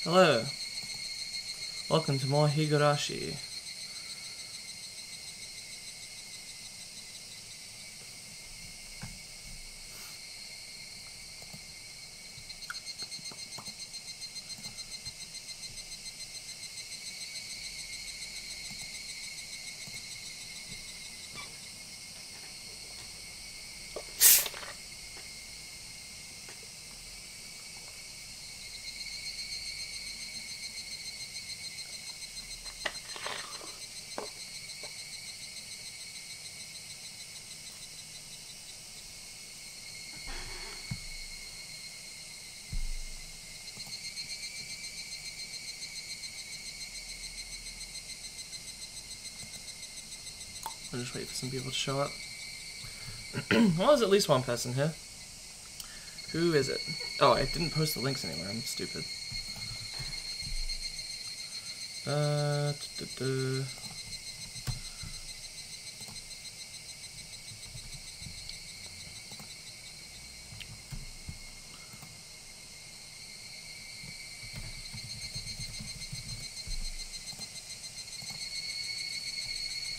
Hello. Welcome to more Higurashi. I'll just wait for some people to show up. Well, there's at least one person here. Who is it? Oh, I didn't post the links anywhere. I'm stupid.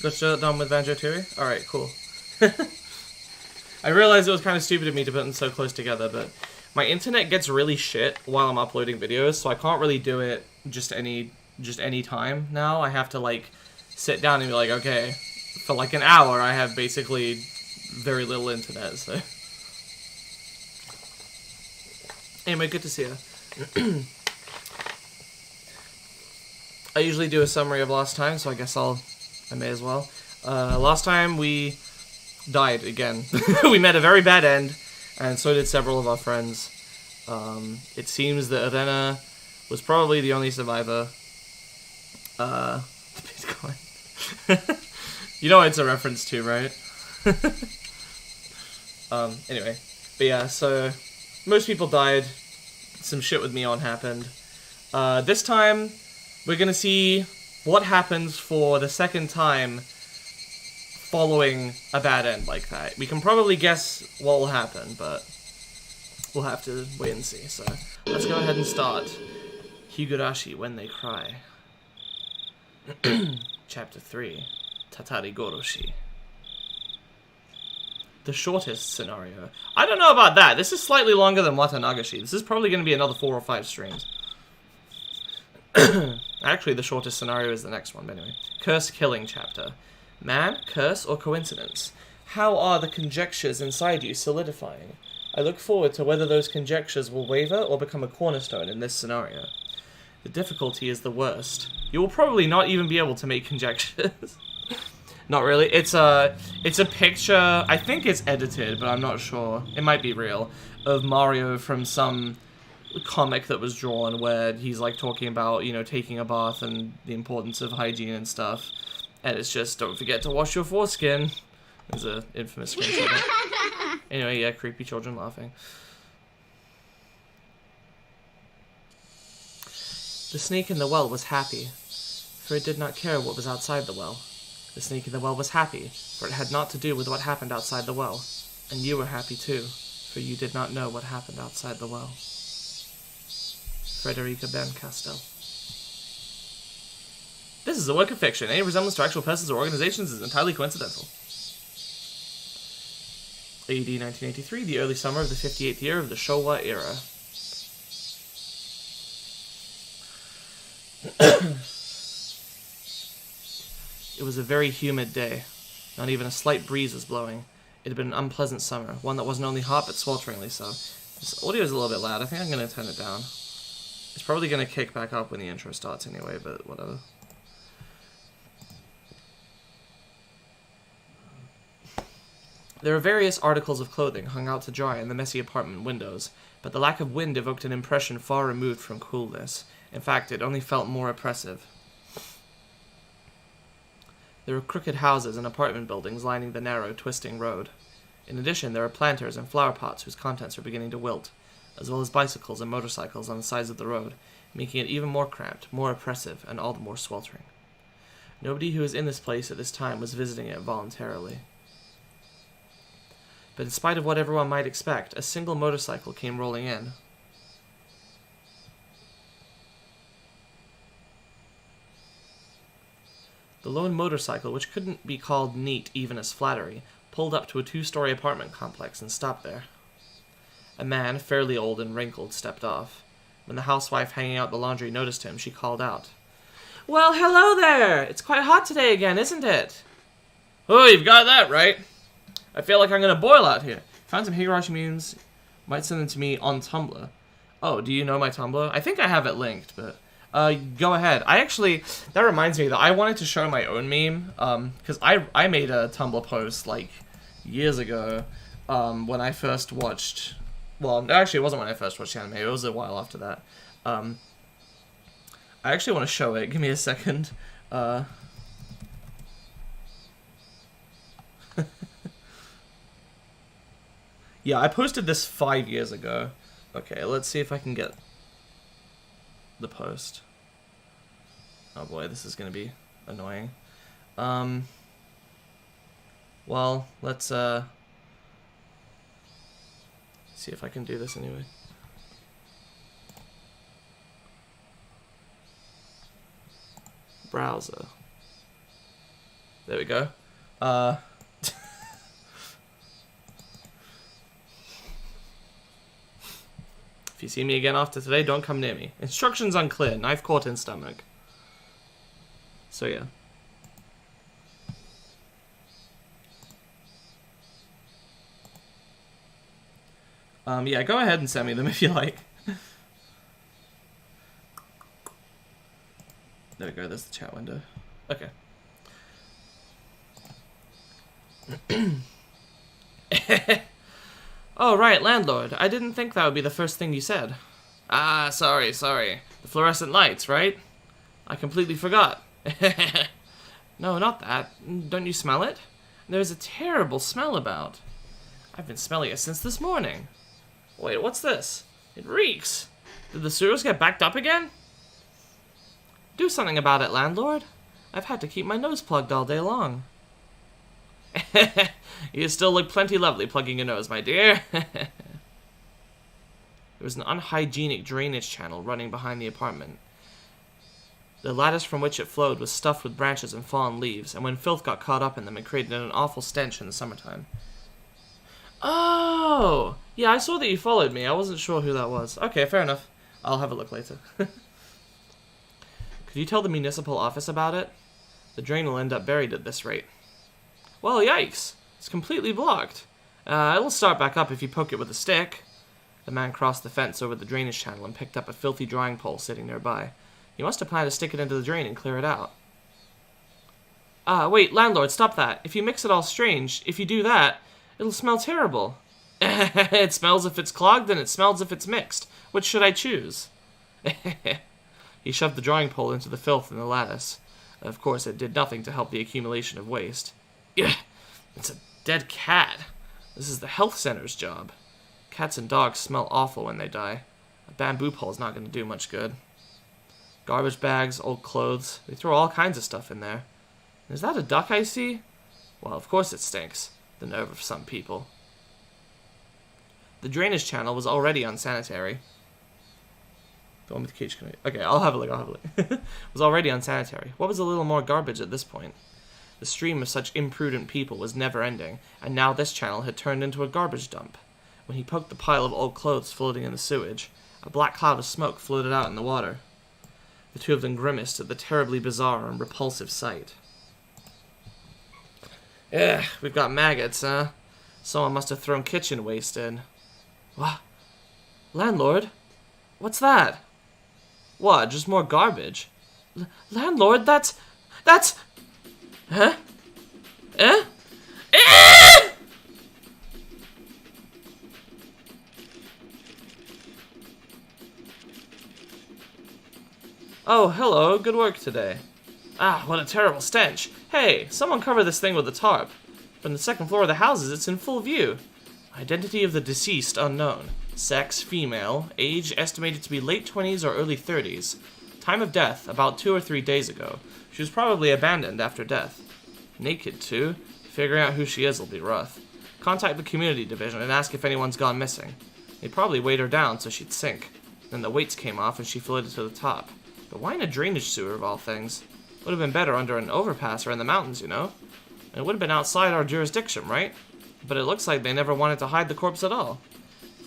Got done with Banjo Theory? Alright, cool. I realized it was kind of stupid of me to put them so close together, but my internet gets really shit while I'm uploading videos, so I can't really do it just any time now. I have to, like, sit down and be like, okay, for like an hour I have basically very little internet, so... Anyway, good to see you. I usually do a summary of last time, so I guess I may as well. Last time we died again. We met a very bad end, and so did several of our friends. It seems that Arena was probably the only survivor. Bitcoin. You know what it's a reference to, right? Anyway. But yeah, so most people died. Some shit with Mion happened. This time, we're gonna see what happens for the second time following a bad end like that. We can probably guess what will happen, but we'll have to wait and see. So let's go ahead and start. Higurashi, When They Cry. Chapter 3. Tatarigoroshi. The shortest scenario. I don't know about that. This is slightly longer than Watanagashi. This is probably going to be another 4 or 5 streams. Actually, the shortest scenario is the next one, but anyway. Curse Killing Chapter. Man, curse, or coincidence? How are the conjectures inside you solidifying? I look forward to whether those conjectures will waver or become a cornerstone in this scenario. The difficulty is the worst. You will probably not even be able to make conjectures. Not really. It's a picture, I think it's edited, but I'm not sure. It might be real. Of Mario from some comic that was drawn where he's like talking about, you know, taking a bath and the importance of hygiene and stuff. And it's just, don't forget to wash your foreskin. There's an infamous screenshot. Anyway, yeah, creepy children laughing. The snake in the well was happy, for it did not care what was outside the well. The snake in the well was happy, for it had naught to do with what happened outside the well. And you were happy too, for you did not know what happened outside the well. Frederica Berncastel. This is a work of fiction. Any resemblance to actual persons or organizations is entirely coincidental. AD 1983, the early summer of the 58th year of the Showa era. It was a very humid day. Not even a slight breeze was blowing. It had been an unpleasant summer, one that wasn't only hot but swelteringly so. This audio is a little bit loud. I think I'm going to turn it down. It's probably going to kick back up when the intro starts anyway, but whatever. There were various articles of clothing hung out to dry in the messy apartment windows, but the lack of wind evoked an impression far removed from coolness. In fact, it only felt more oppressive. There were crooked houses and apartment buildings lining the narrow, twisting road. In addition, there were planters and flower pots whose contents were beginning to wilt, as well as bicycles and motorcycles on the sides of the road, making it even more cramped, more oppressive, and all the more sweltering. Nobody who was in this place at this time was visiting it voluntarily. But in spite of what everyone might expect, a single motorcycle came rolling in. The lone motorcycle, which couldn't be called neat even as flattery, pulled up to a 2-story apartment complex and stopped there. A man, fairly old and wrinkled, stepped off. When the housewife hanging out the laundry noticed him, she called out, "Well, hello there! It's quite hot today again, isn't it?" "Oh, you've got that right. I feel like I'm gonna boil out here. Found some Higurashi memes. Might send them to me on Tumblr." Oh, do you know my Tumblr? I think I have it linked, but go ahead. That reminds me that I wanted to show my own meme, because I made a Tumblr post, like, years ago, when I first watched, well, actually, it wasn't when I first watched anime, it was a while after that. I actually want to show it. Give me a second. Yeah, I posted this 5 years ago. Okay, let's see if I can get the post. Oh boy, this is gonna be annoying. Well, let's see if I can do this anyway. Browser. There we go. If you see me again after today, don't come near me. Instructions unclear. Knife caught in stomach. So yeah. Yeah, go ahead and send me them if you like. There we go, there's the chat window. Okay. Oh, right, landlord. I didn't think that would be the first thing you said. Ah, sorry. The fluorescent lights, right? I completely forgot. No, not that. Don't you smell it? There's a terrible smell about. I've been smelling it since this morning. Wait, what's this? It reeks. Did the sewers get backed up again? Do something about it, landlord. I've had to keep my nose plugged all day long. You still look plenty lovely plugging your nose, my dear. There was an unhygienic drainage channel running behind the apartment. The lattice from which it flowed was stuffed with branches and fallen leaves, and when filth got caught up in them, it created an awful stench in the summertime. Oh! Yeah, I saw that you followed me. I wasn't sure who that was. Okay, fair enough. I'll have a look later. Could you tell the municipal office about it? The drain will end up buried at this rate. Well, yikes. It's completely blocked. It'll start back up if you poke it with a stick. The man crossed the fence over the drainage channel and picked up a filthy drying pole sitting nearby. He must have planned to stick it into the drain and clear it out. Wait, landlord, stop that. If you mix it all strange, if you do that, it'll smell terrible. It smells if it's clogged, and it smells if it's mixed. Which should I choose? He shoved the drying pole into the filth in the lattice. Of course, it did nothing to help the accumulation of waste. Yeah, it's a dead cat. This is the health center's job. Cats and dogs smell awful when they die. A bamboo pole's not going to do much good. Garbage bags, old clothes, they throw all kinds of stuff in there. Is that a duck I see? Well, of course it stinks. The nerve of some people. The drainage channel was already unsanitary. The one with the cage. Okay, I'll have a look. It was already unsanitary. What was a little more garbage at this point? The stream of such imprudent people was never ending, and now this channel had turned into a garbage dump. When he poked the pile of old clothes floating in the sewage, a black cloud of smoke floated out in the water. The two of them grimaced at the terribly bizarre and repulsive sight. Ugh, we've got maggots, huh? Someone must have thrown kitchen waste in. What? Landlord? What's that? What, just more garbage? Landlord, that's... Huh? Eh? Eh! Oh, hello. Good work today. Ah, what a terrible stench. Hey, someone cover this thing with a tarp. From the second floor of the houses, it's in full view. Identity of the deceased unknown. Sex, female. Age estimated to be late 20s or early 30s. Time of death, about 2 or 3 days ago. She was probably abandoned after death. Naked, too. Figuring out who she is will be rough. Contact the community division and ask if anyone's gone missing. They probably weighed her down so she'd sink. Then the weights came off and she floated to the top. But why in a drainage sewer of all things? Would have been better under an overpass or in the mountains, you know? And it would have been outside our jurisdiction, right? But it looks like they never wanted to hide the corpse at all.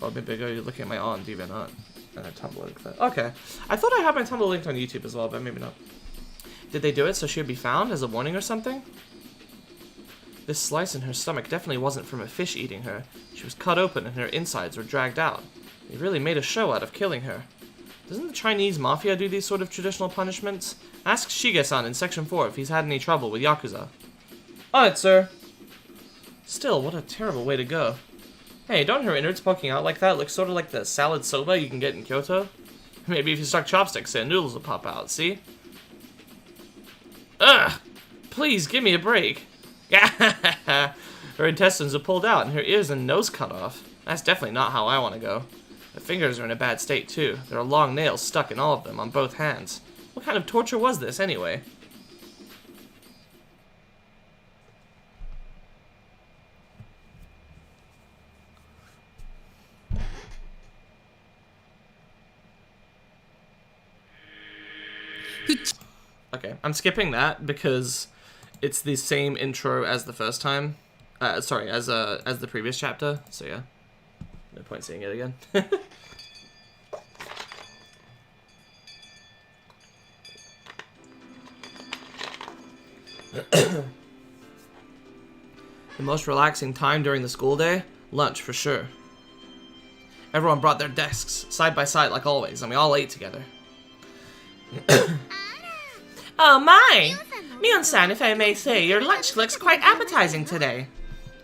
Or maybe you're looking at my aunt, even aunt. And a Tumblr link. Okay. I thought I had my Tumblr linked on YouTube as well, but maybe not. Did they do it so she would be found as a warning or something? This slice in her stomach definitely wasn't from a fish eating her. She was cut open and her insides were dragged out. They really made a show out of killing her. Doesn't the Chinese mafia do these sort of traditional punishments? Ask Shige-san in Section 4 if he's had any trouble with Yakuza. Alright, sir. Still, what a terrible way to go. Hey, don't her innards poking out like that look sort of like the salad soba you can get in Kyoto? Maybe if you stuck chopsticks in, noodles will pop out, see? Ugh! Please, give me a break. Her intestines are pulled out and her ears and nose cut off. That's definitely not how I want to go. The fingers are in a bad state, too. There are long nails stuck in all of them, on both hands. What kind of torture was this, anyway? Okay, I'm skipping that because it's the same intro as the first time. Sorry, as the previous chapter. So yeah, no point seeing it again. The most relaxing time during the school day? Lunch, for sure. Everyone brought their desks, side by side like always, and we all ate together. Oh my! Mion-san, if I may say, your lunch looks quite appetizing today.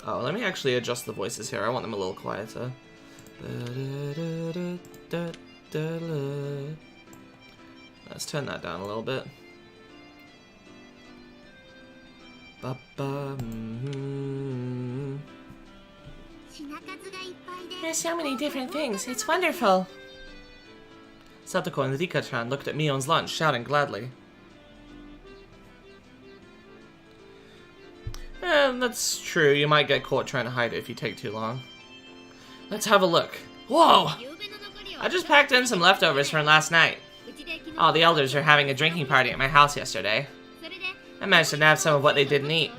Oh, let me actually adjust the voices here. I want them a little quieter. Let's turn that down a little bit. There's so many different things. It's wonderful. Satoko and Rika-chan looked at Mion's lunch, shouting gladly. That's true. You might get caught trying to hide it if you take too long. Let's have a look. Whoa! I just packed in some leftovers from last night. All the elders were having a drinking party at my house yesterday. I managed to nab some of what they didn't eat.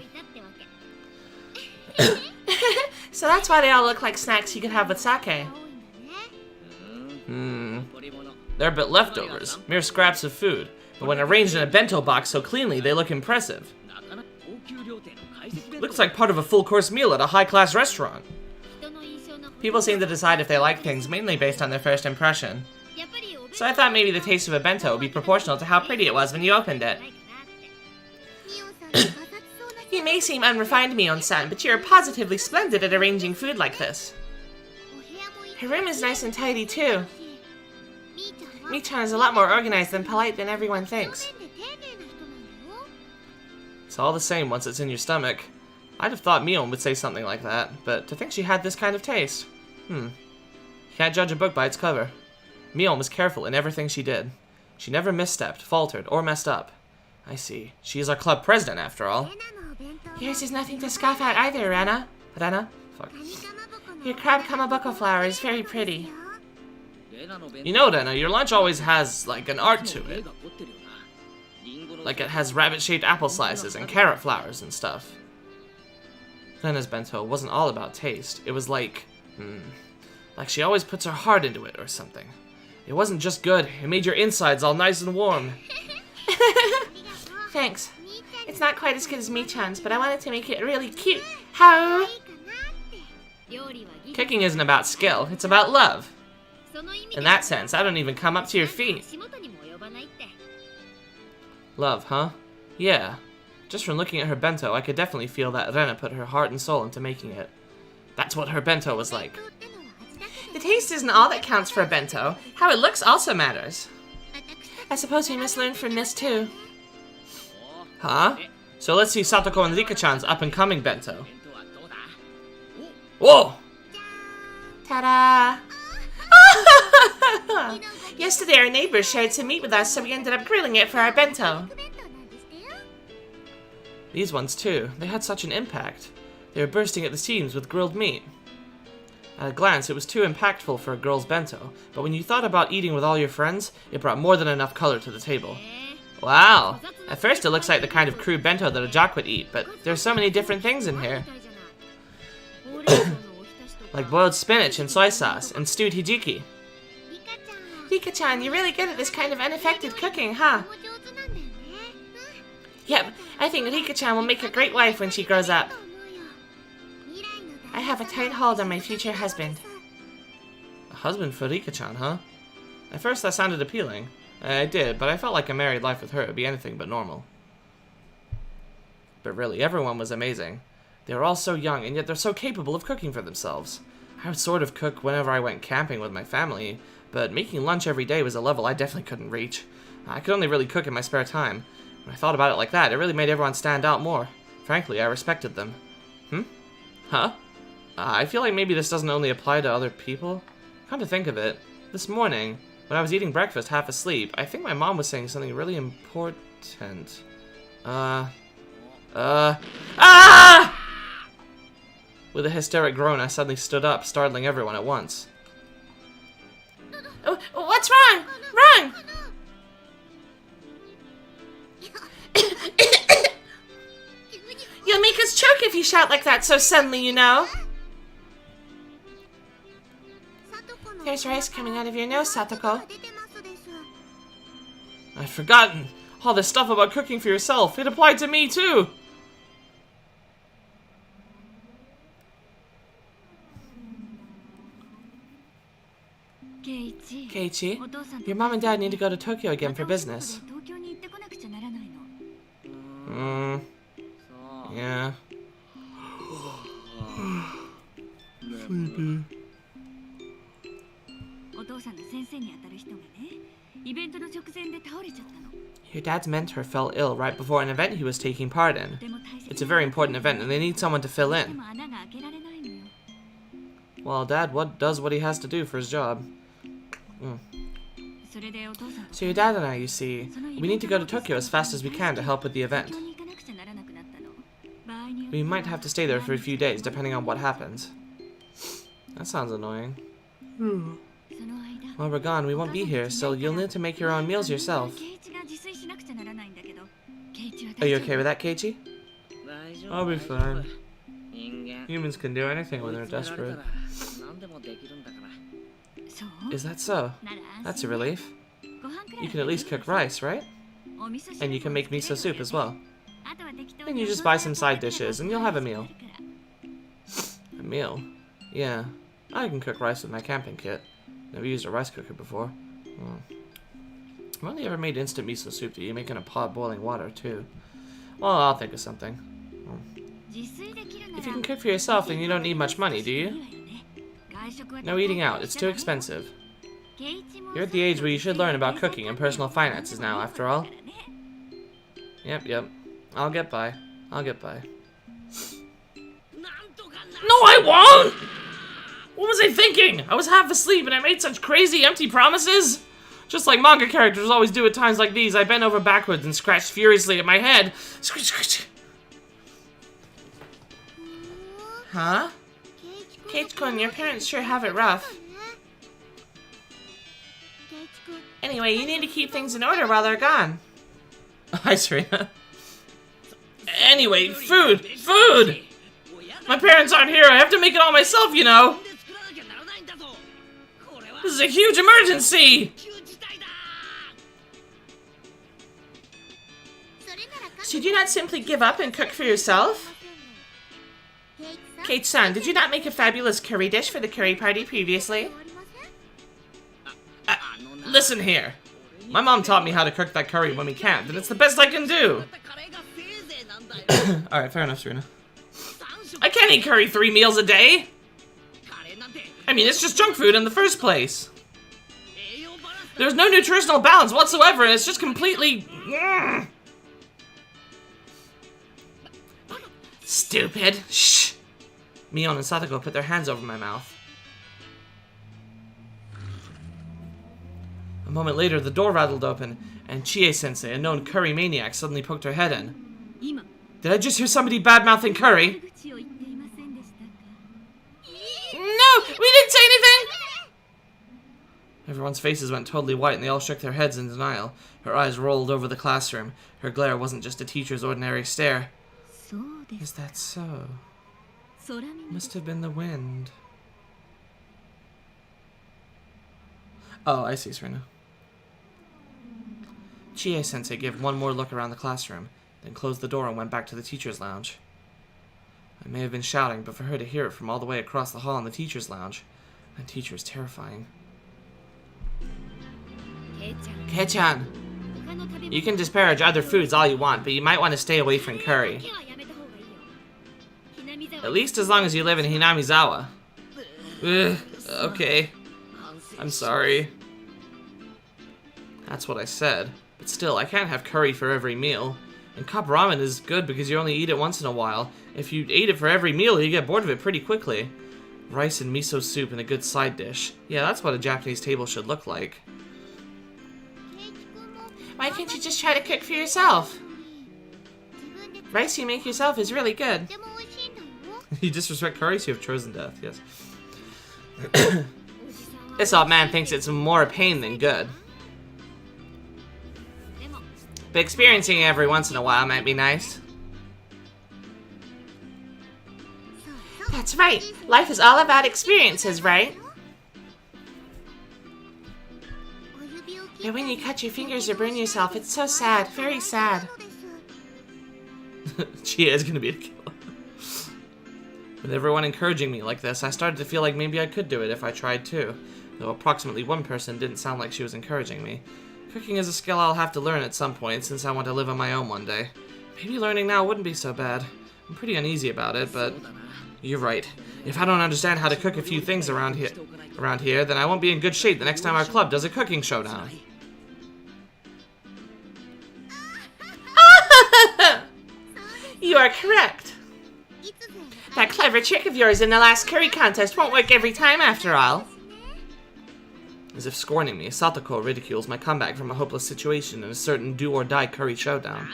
So that's why they all look like snacks you could have with sake. They're but leftovers, mere scraps of food, but when arranged in a bento box so cleanly, they look impressive. Looks like part of a full-course meal at a high-class restaurant. People seem to decide if they like things mainly based on their first impression. So I thought maybe the taste of a bento would be proportional to how pretty it was when you opened it. You may seem unrefined, Mion-san, but you're positively splendid at arranging food like this. Her room is nice and tidy, too. Mi-chan is a lot more organized and polite than everyone thinks. It's all the same once it's in your stomach. I'd have thought Mion would say something like that, but to think she had this kind of taste. You can't judge a book by its cover. Mion was careful in everything she did. She never misstepped, faltered, or messed up. I see. She is our club president, after all. Yours is nothing to scoff at either, Rana. Fuck. Your crab kamaboko flower is very pretty. You know, Rena, your lunch always has, like, an art to it. Like, it has rabbit-shaped apple slices and carrot flowers and stuff. Rena's bento wasn't all about taste. It was like she always puts her heart into it or something. It wasn't just good. It made your insides all nice and warm. Thanks. It's not quite as good as Mi-chan's, but I wanted to make it really cute. How? Cooking isn't about skill. It's about love. In that sense, I don't even come up to your feet. Love, huh? Yeah. Just from looking at her bento, I could definitely feel that Rena put her heart and soul into making it. That's what her bento was like. The taste isn't all that counts for a bento. How it looks also matters. I suppose we must learn from this too. Huh? So let's see Satoko and Rika-chan's up-and-coming bento. Whoa! Ta-da! Yesterday our neighbors shared some meat with us, so we ended up grilling it for our bento. These ones too. They had such an impact. They were bursting at the seams with grilled meat. At a glance, it was too impactful for a girl's bento, but when you thought about eating with all your friends, it brought more than enough color to the table. Wow. At first it looks like the kind of crude bento that a jock would eat, but there's so many different things in here. Like boiled spinach and soy sauce, and stewed hijiki. Rika-chan, you're really good at this kind of unaffected cooking, huh? Yep, I think Rika-chan will make a great wife when she grows up. I have a tight hold on my future husband. A husband for Rika-chan, huh? At first that sounded appealing. I did, but I felt like a married life with her would be anything but normal. But really, everyone was amazing. They were all so young, and yet they're so capable of cooking for themselves. I would sort of cook whenever I went camping with my family, but making lunch every day was a level I definitely couldn't reach. I could only really cook in my spare time. When I thought about it like that, it really made everyone stand out more. Frankly, I respected them. Huh? I feel like maybe this doesn't only apply to other people. Come to think of it, this morning, when I was eating breakfast half asleep, I think my mom was saying something really important. Ah! With a hysteric groan, I suddenly stood up, startling everyone at once. Oh, what's wrong? Wrong! You'll make us choke if you shout like that so suddenly, you know. There's rice coming out of your nose, Satoko. I'd forgotten. All this stuff about cooking for yourself. It applied to me, too. Keiichi, your mom and dad need to go to Tokyo again for business. Yeah. Sleepy. Your dad's mentor fell ill right before an event he was taking part in. It's a very important event and they need someone to fill in. Well, Dad does what he has to do for his job. So your dad and I, you see, we need to go to Tokyo as fast as we can to help with the event. We might have to stay there for a few days, depending on what happens. That sounds annoying. While we're gone, we won't be here, so you'll need to make your own meals yourself. Are you okay with that, Keiichi? I'll be fine. Humans can do anything when they're desperate. Is that so? That's a relief. You can at least cook rice, right? And you can make miso soup as well. Then you just buy some side dishes and you'll have a meal. A meal? Yeah. I can cook rice with my camping kit. Never used a rice cooker before. I've only ever made instant miso soup that you make in a pot boiling water, too. Well, I'll think of something. If you can cook for yourself, then you don't need much money, do you? No eating out. It's too expensive. You're at the age where you should learn about cooking and personal finances now, after all. Yep. I'll get by. No, I won't! What was I thinking? I was half asleep and I made such crazy, empty promises? Just like manga characters always do at times like these, I bent over backwards and scratched furiously at my head. Scratch. Huh? Keiichi-kun, your parents sure have it rough. Anyway, you need to keep things in order while they're gone. Hi, Serena. Anyway, food! My parents aren't here, I have to make it all myself, you know! This is a huge emergency! Should you not simply give up and cook for yourself? Kate-san, did you not make a fabulous curry dish for the curry party previously? Listen here. My mom taught me how to cook that curry when we camped, and it's the best I can do! Alright, fair enough, Serena. I can't eat curry 3 meals a day! I mean, it's just junk food in the first place. There's no nutritional balance whatsoever, and it's just completely... Stupid. Shh. Mion and Satoko put their hands over my mouth. A moment later, the door rattled open, and Chie-sensei, a known curry maniac, suddenly poked her head in. Did I just hear somebody bad-mouthing curry? No! We didn't say anything! Everyone's faces went totally white and they all shook their heads in denial. Her eyes rolled over the classroom. Her glare wasn't just a teacher's ordinary stare. Is that so? Must have been the wind. Oh, I see, Serena. Chie-sensei gave one more look around the classroom, then closed the door and went back to the teacher's lounge. I may have been shouting, but for her to hear it from all the way across the hall in the teacher's lounge, that teacher is terrifying. Kei-chan, you can disparage other foods all you want, but you might want to stay away from curry. At least as long as you live in Hinamizawa. Ugh, okay. I'm sorry. That's what I said. But still, I can't have curry for every meal. And cup ramen is good because you only eat it once in a while. If you ate it for every meal, you get bored of it pretty quickly. Rice and miso soup and a good side dish. Yeah, that's what a Japanese table should look like. Why can't you just try to cook for yourself? Rice you make yourself is really good. You disrespect curry, so you have chosen death, yes. This old man thinks it's more a pain than good. But experiencing it every once in a while might be nice. That's right. Life is all about experiences, right? And when you cut your fingers or burn yourself, it's so sad. Very sad. She is gonna be a killer. With everyone encouraging me like this, I started to feel like maybe I could do it if I tried too. Though approximately one person didn't sound like she was encouraging me. Cooking is a skill I'll have to learn at some point since I want to live on my own one day. Maybe learning now wouldn't be so bad. I'm pretty uneasy about it, but you're right. If I don't understand how to cook a few things around here, then I won't be in good shape the next time our club does a cooking showdown. You are correct. That clever trick of yours in the last curry contest won't work every time after all. As if scorning me, Satoko ridicules my comeback from a hopeless situation in a certain do-or-die curry showdown.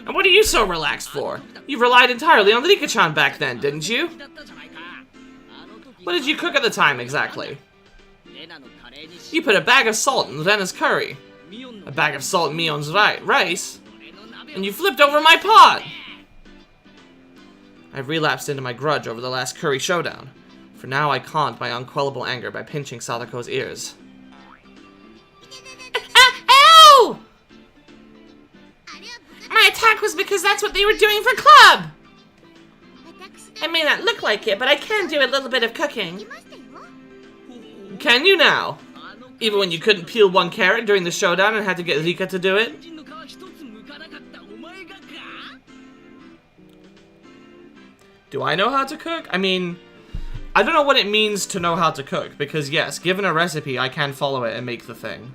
And what are you so relaxed for? You relied entirely on the Rika-chan back then, didn't you? What did you cook at the time, exactly? You put a bag of salt in Rena's curry, a bag of salt in Mion's rice, and you flipped over my pot! I've relapsed into my grudge over the last curry showdown. For now, I calmed my unquellable anger by pinching Satoko's ears. Ow! My attack was because that's what they were doing for club! I may not look like it, but I can do a little bit of cooking. Can you now? Even when you couldn't peel one carrot during the showdown and had to get Rika to do it? Do I know how to cook? I mean, I don't know what it means to know how to cook, because yes, given a recipe, I can follow it and make the thing.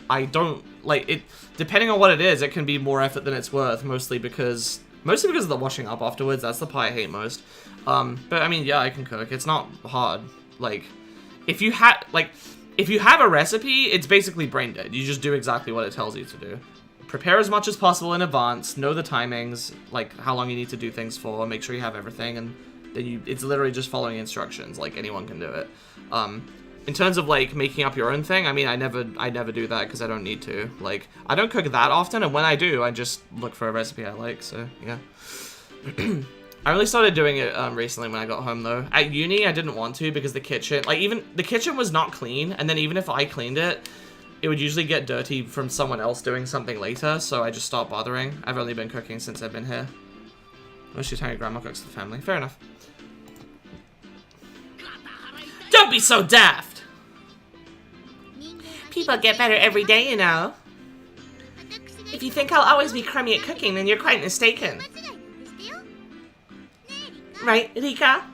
I don't, like, it, depending on what it is, it can be more effort than it's worth, mostly because of the washing up afterwards. That's the part I hate most. But I mean, yeah, I can cook. It's not hard. Like, if you have a recipe, it's basically brain dead. You just do exactly what it tells you to do. Prepare as much as possible in advance, know the timings, like how long you need to do things for, make sure you have everything, and then it's literally just following instructions, like anyone can do it. In terms of like making up your own thing, I mean, I never do that because I don't need to. Like, I don't cook that often, and when I do, I just look for a recipe I like, so yeah. I really started doing it recently when I got home though. At uni, I didn't want to because the kitchen was not clean, and then even if I cleaned it, it would usually get dirty from someone else doing something later, so I just stopped bothering. I've only been cooking since I've been here. Most of the time, grandma cooks for the family. Fair enough. Don't be so daft! People get better every day, you know. If you think I'll always be crummy at cooking, then you're quite mistaken. Right, Rika?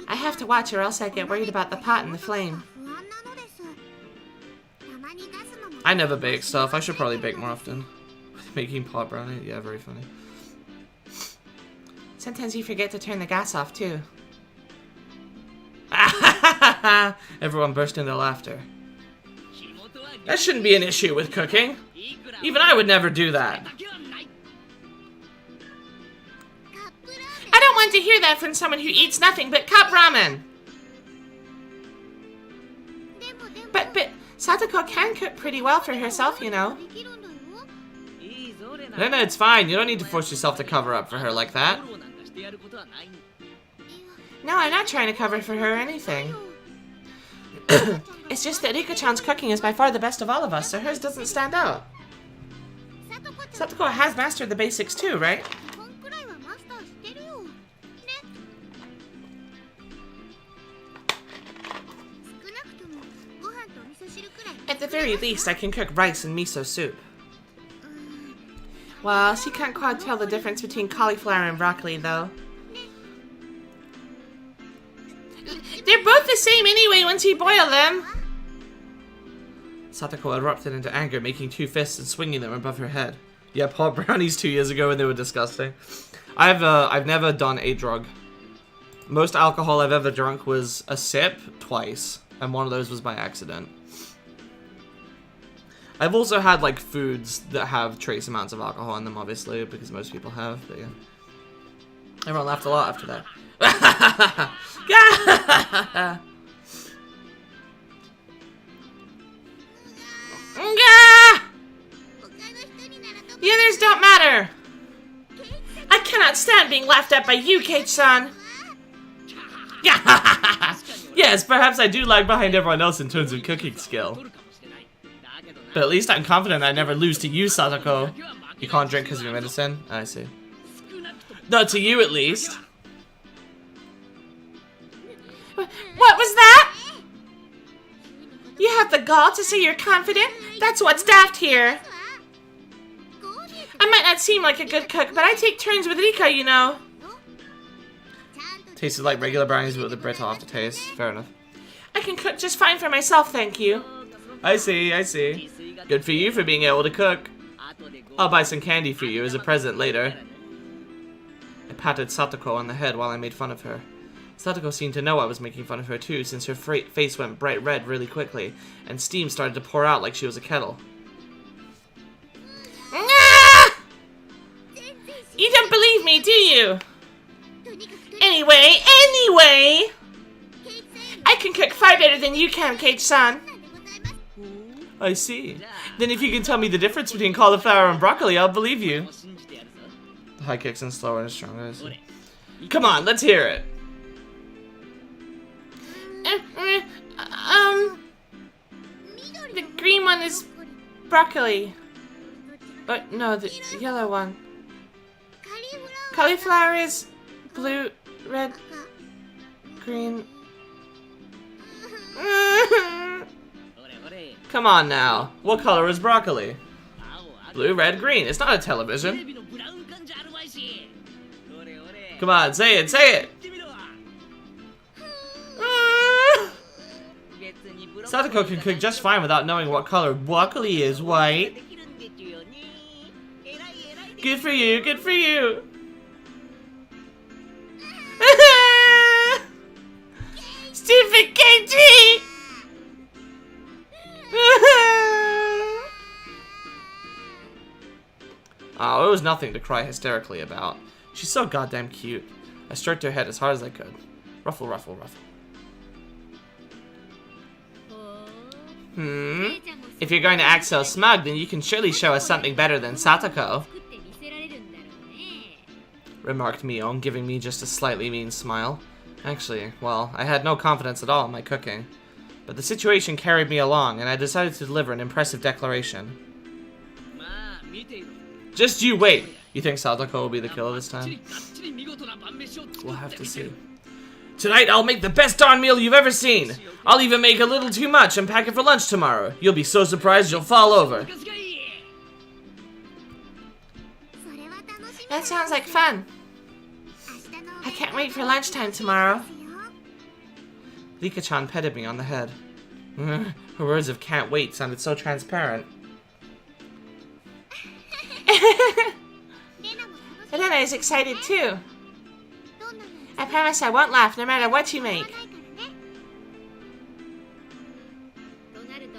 I have to watch or else I get worried about the pot and the flame. I never bake stuff. I should probably bake more often. Making pot brownie? Yeah, very funny. Sometimes you forget to turn the gas off, too. Everyone burst into laughter. That shouldn't be an issue with cooking. Even I would never do that. I don't want to hear that from someone who eats nothing but cup ramen. But Satoko can cook pretty well for herself, you know. No, it's fine. You don't need to force yourself to cover up for her like that. No, I'm not trying to cover for her or anything. It's just that Rika-chan's cooking is by far the best of all of us, so hers doesn't stand out. Satoko has mastered the basics too, right? At the very least, I can cook rice and miso soup. Well, she can't quite tell the difference between cauliflower and broccoli, though. They're both the same anyway once you boil them! Satoko erupted into anger, making two fists and swinging them above her head. Yeah, pot brownies 2 years ago and they were disgusting. I've never done a drug. Most alcohol I've ever drunk was a sip twice, and one of those was by accident. I've also had, like, foods that have trace amounts of alcohol in them, obviously, because most people have, but yeah. Everyone laughed a lot after that. The others don't matter! I cannot stand being laughed at by you, Kate-san! Yes, perhaps I do lag behind everyone else in terms of cooking skill. But at least I'm confident I never lose to you, Satoko. You can't drink because of your medicine? I see. Not to you, at least. What was that? You have the gall to say you're confident? That's what's daft here. I might not seem like a good cook, but I take turns with Rika, you know. Tasted like regular brownies, but with the Brita aftertaste. Fair enough. I can cook just fine for myself, thank you. I see, I see. Good for you for being able to cook. I'll buy some candy for you as a present later. I patted Satoko on the head while I made fun of her. Satoko seemed to know I was making fun of her too, since her face went bright red really quickly, and steam started to pour out like she was a kettle. You don't believe me, do you? Anyway, I can cook far better than you can, Kate-san. I see. Then if you can tell me the difference between cauliflower and broccoli, I'll believe you. The high kicks in slower and stronger. Come on, let's hear it. The green one is broccoli. But no, the yellow one. Cauliflower is blue, red, green. Come on now. What color is broccoli? Blue, red, green. It's not a television. Come on, say it, say it. Satoko can cook just fine without knowing what color broccoli is, white. Good for you, good for you. Stupid KG! Oh, it was nothing to cry hysterically about. She's so goddamn cute. I stroked her head as hard as I could. Ruffle, ruffle, ruffle. If you're going to act so smug, then you can surely show us something better than Satoko. Remarked Mion, giving me just a slightly mean smile. Actually, well, I had no confidence at all in my cooking. But the situation carried me along, and I decided to deliver an impressive declaration. Just you wait! You think Satoko will be the killer this time? We'll have to see. Tonight I'll make the best darn meal you've ever seen! I'll even make a little too much and pack it for lunch tomorrow. You'll be so surprised you'll fall over. That sounds like fun. I can't wait for lunchtime tomorrow. Rika-chan petted me on the head. Her words of can't wait sounded so transparent. Elena is excited too. I promise I won't laugh no matter what you make.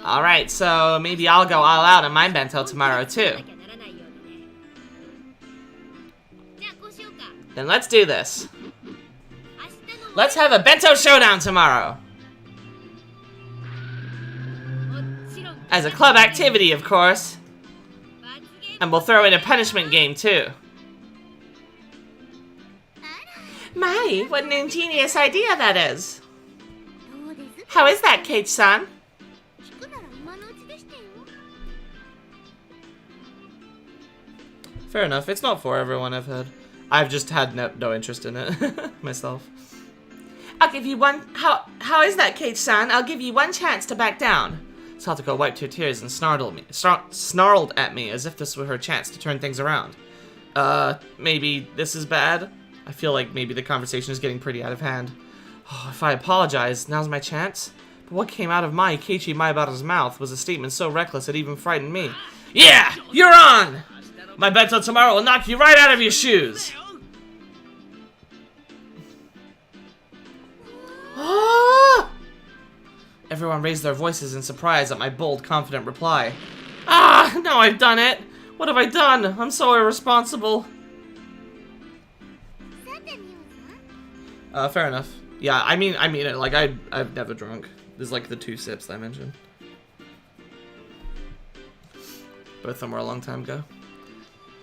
Alright, so maybe I'll go all out on my bento tomorrow too. Then let's do this. Let's have a bento showdown tomorrow. As a club activity, of course. And we'll throw in a punishment game, too. My, what an ingenious idea that is. How is that, Kate-san? Fair enough. It's not for everyone, I've heard. I've just had no interest in it myself. I'll give you one... How is that, Kate-san? I'll give you one chance to back down. Satoko wiped her tears and snarled at me as if this were her chance to turn things around. Maybe this is bad? I feel like maybe the conversation is getting pretty out of hand. Oh, if I apologize, now's my chance? But what came out of my Keiichi Maebara's mouth was a statement so reckless it even frightened me. Yeah! You're on! My bento tomorrow will knock you right out of your shoes! Ah! Everyone raised their voices in surprise at my bold, confident reply. Ah! Now I've done it! What have I done? I'm so irresponsible. Fair enough. Yeah, I mean it. Like, I've never drunk. There's like the 2 sips that I mentioned. Both of them were a long time ago.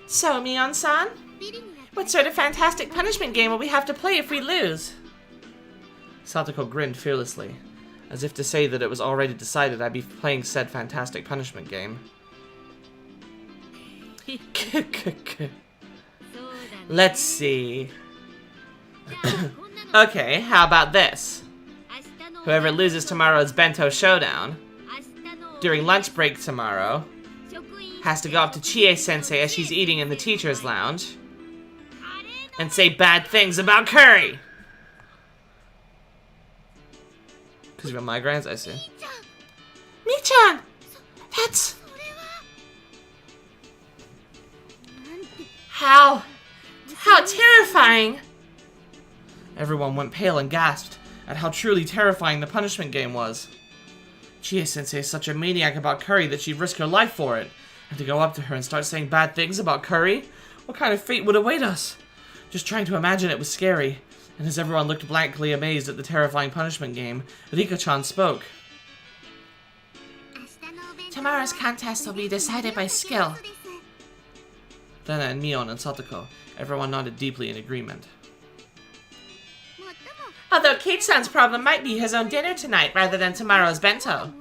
So, Mion-san? What sort of fantastic punishment game will we have to play if we lose? Satoko grinned fearlessly, as if to say that it was already decided I'd be playing said fantastic punishment game. Let's see. Okay, how about this? Whoever loses tomorrow's bento showdown, during lunch break tomorrow, has to go up to Chie-sensei as she's eating in the teacher's lounge, and say bad things about curry! Because you have migraines, I see. Mi-chan! That's... How terrifying! Everyone went pale and gasped at how truly terrifying the punishment game was. Chie-sensei is such a maniac about curry that she'd risk her life for it. And to go up to her and start saying bad things about curry? What kind of fate would await us? Just trying to imagine it was scary. And as everyone looked blankly amazed at the terrifying punishment game, Rika-chan spoke. Tomorrow's contest will be decided by skill. Then and Mion and Satoko, everyone nodded deeply in agreement. Although Kate-san's problem might be his own dinner tonight rather than tomorrow's bento.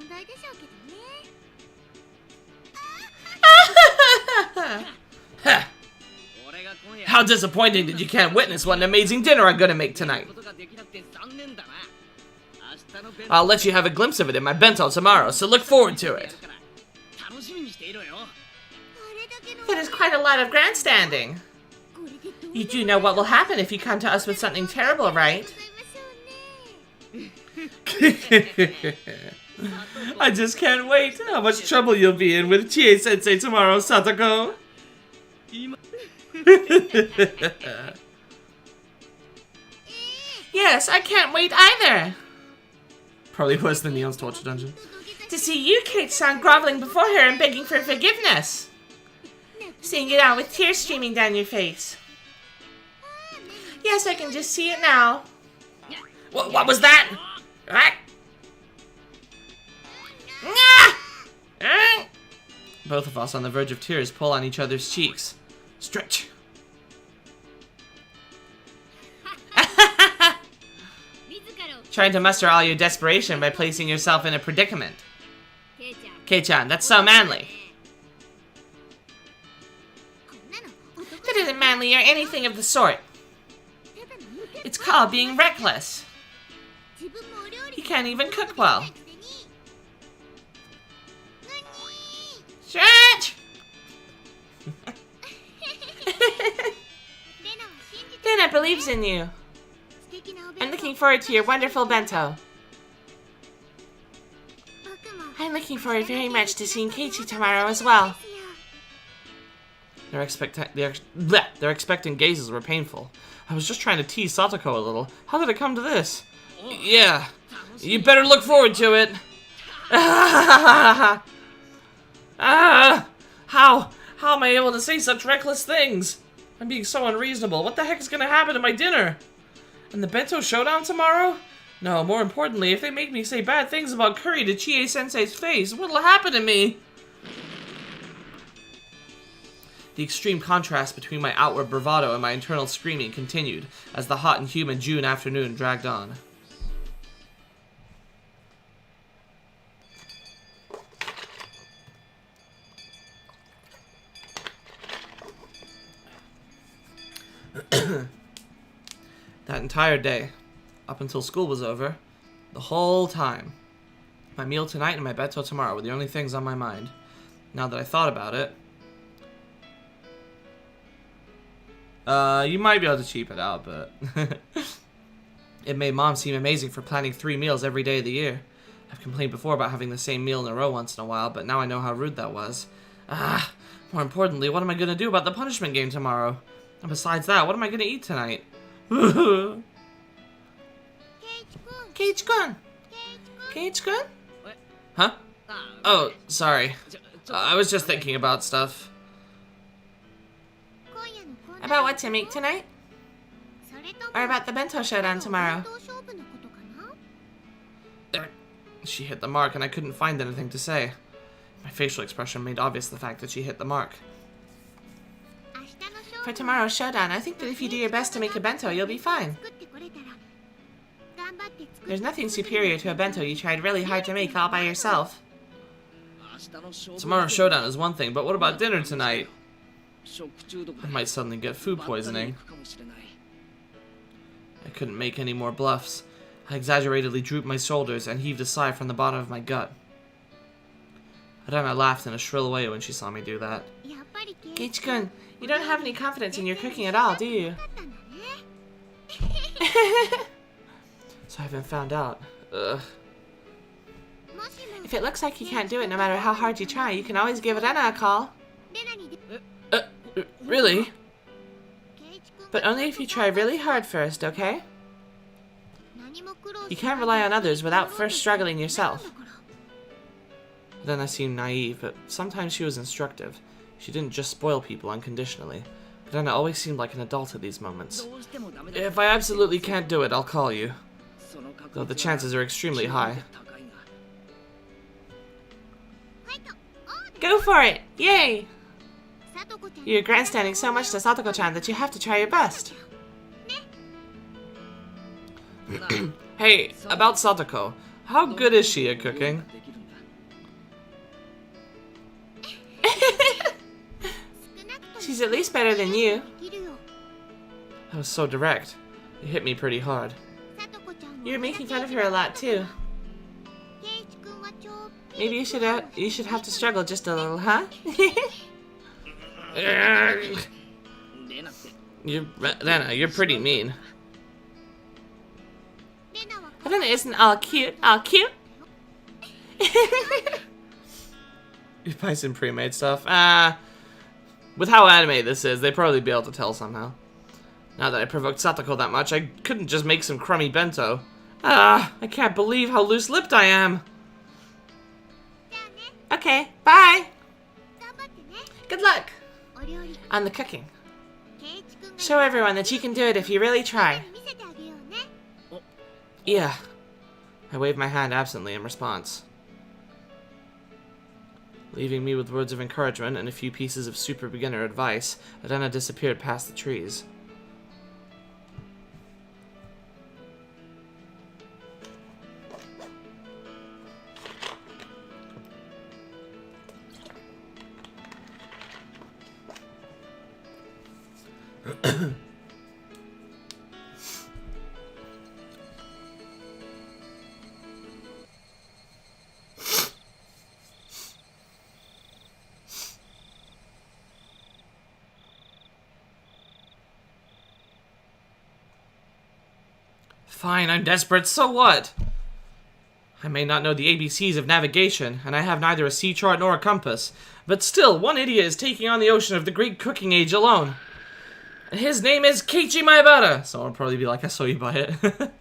How disappointing that you can't witness what an amazing dinner I'm gonna make tonight. I'll let you have a glimpse of it in my bento tomorrow, so look forward to it. That is quite a lot of grandstanding. You do know what will happen if you come to us with something terrible, right? I just can't wait. How much trouble you'll be in with Chie-sensei tomorrow, Satoko. Yes, I can't wait either. Probably worse than Neon's torture dungeon. To see you, Kate-san, groveling before her and begging for forgiveness. Seeing it out with tears streaming down your face. Yes, I can just see it now. What was that? Both of us on the verge of tears pull on each other's cheeks. Stretch. Trying to muster all your desperation by placing yourself in a predicament. Kei-chan, that's so manly. That isn't manly or anything of the sort. It's called being reckless. You can't even cook well. Stretch! Dana believes in you. I'm looking forward to your wonderful bento. I'm looking forward very much to seeing Keiichi tomorrow as well. Their expectant gazes were painful. I was just trying to tease Satoko a little. How did it come to this? Yeah, you better look forward to it. How am I able to say such reckless things? I'm being so unreasonable. What the heck is gonna happen to my dinner? And the bento showdown tomorrow? No, more importantly, if they make me say bad things about curry to Chie-sensei's face, what'll happen to me? The extreme contrast between my outward bravado and my internal screaming continued as the hot and humid June afternoon dragged on. That entire day, up until school was over, the whole time, my meal tonight and my bento tomorrow were the only things on my mind. Now that I thought about it, you might be able to cheap it out, but it made Mom seem amazing for planning 3 meals every day of the year. I've complained before about having the same meal in a row once in a while, but now I know how rude that was. More importantly, what am I going to do about the punishment game tomorrow? And besides that, what am I going to eat tonight? Keiichi-kun! Keiichi-kun? Huh? Oh, sorry. I was just thinking about stuff. About what to make tonight? Or about the bento showdown tomorrow? She hit the mark and I couldn't find anything to say. My facial expression made obvious the fact that she hit the mark. For tomorrow's showdown, I think that if you do your best to make a bento, you'll be fine. There's nothing superior to a bento you tried really hard to make all by yourself. Tomorrow's showdown is one thing, but what about dinner tonight? I might suddenly get food poisoning. I couldn't make any more bluffs. I exaggeratedly drooped my shoulders and heaved a sigh from the bottom of my gut. Adana laughed in a shrill way when she saw me do that. Keiichi-kun, you don't have any confidence in your cooking at all, do you? So I've been found out. Ugh. If it looks like you can't do it no matter how hard you try, you can always give Adana a call. Really? But only if you try really hard first, okay? You can't rely on others without first struggling yourself. Adana seemed naive, but sometimes she was instructive. She didn't just spoil people unconditionally. Adana always seemed like an adult at these moments. If I absolutely can't do it, I'll call you. Though the chances are extremely high. Go for it! Yay! You're grandstanding so much to Satoko-chan that you have to try your best. Hey, about Satoko. How good is she at cooking? She's at least better than you. That was so direct. It hit me pretty hard. You're making fun of her a lot, too. Maybe you should have to struggle just a little, huh? Rena, you're pretty mean. Rena isn't all cute, You buy some pre-made stuff? With how anime this is, they'd probably be able to tell somehow. Now that I provoked Satoko that much, I couldn't just make some crummy bento. I can't believe how loose-lipped I am. Okay, bye! Good luck! On the cooking. Show everyone that you can do it if you really try. Yeah. I waved my hand absently in response. Leaving me with words of encouragement and a few pieces of super beginner advice, Adana disappeared past the trees. Fine, I'm desperate, so what? I may not know the ABCs of navigation, and I have neither a sea chart nor a compass, but still, one idiot is taking on the ocean of the great cooking age alone. And his name is Keiichi Maebara! Someone will probably be like, I saw you buy it.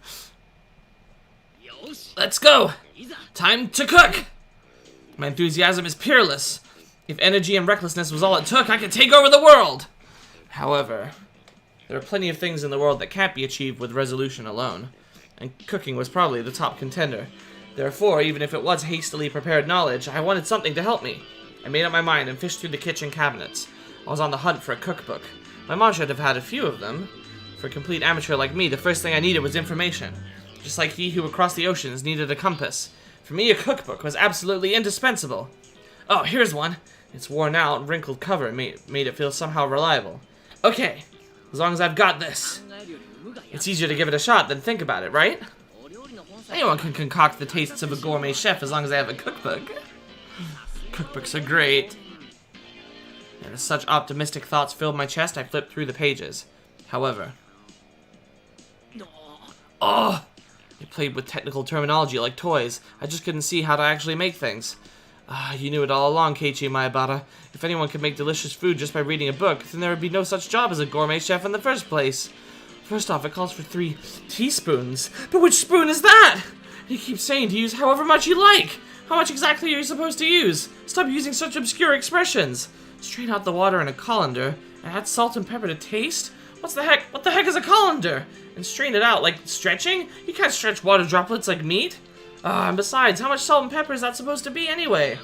Let's go! Time to cook! My enthusiasm is peerless. If energy and recklessness was all it took, I could take over the world! However, there are plenty of things in the world that can't be achieved with resolution alone. and cooking was probably the top contender. Therefore, even if it was hastily prepared knowledge, I wanted something to help me. I made up my mind and fished through the kitchen cabinets. I was on the hunt for a cookbook. My mom should have had a few of them. For a complete amateur like me, the first thing I needed was information. Just like he who across the oceans needed a compass. For me, a cookbook was absolutely indispensable. Oh, here's one. Its worn out and wrinkled cover made it feel somehow reliable. Okay, as long as I've got this. It's easier to give it a shot than think about it, right? Anyone can concoct the tastes of a gourmet chef as long as they have a cookbook. Cookbooks are great. And as such optimistic thoughts filled my chest, I flipped through the pages. However... Oh! It played with technical terminology like toys. I just couldn't see how to actually make things. You knew it all along, Keiichi Maebara. If anyone could make delicious food just by reading a book, then there would be no such job as a gourmet chef in the first place. First off, it calls for 3 teaspoons. But which spoon is that? You keep saying to use however much you like. How much exactly are you supposed to use? Stop using such obscure expressions. Strain out the water in a colander and add salt and pepper to taste? What the heck is a colander? And strain it out like stretching? You can't stretch water droplets like meat. And besides, how much salt and pepper is that supposed to be anyway?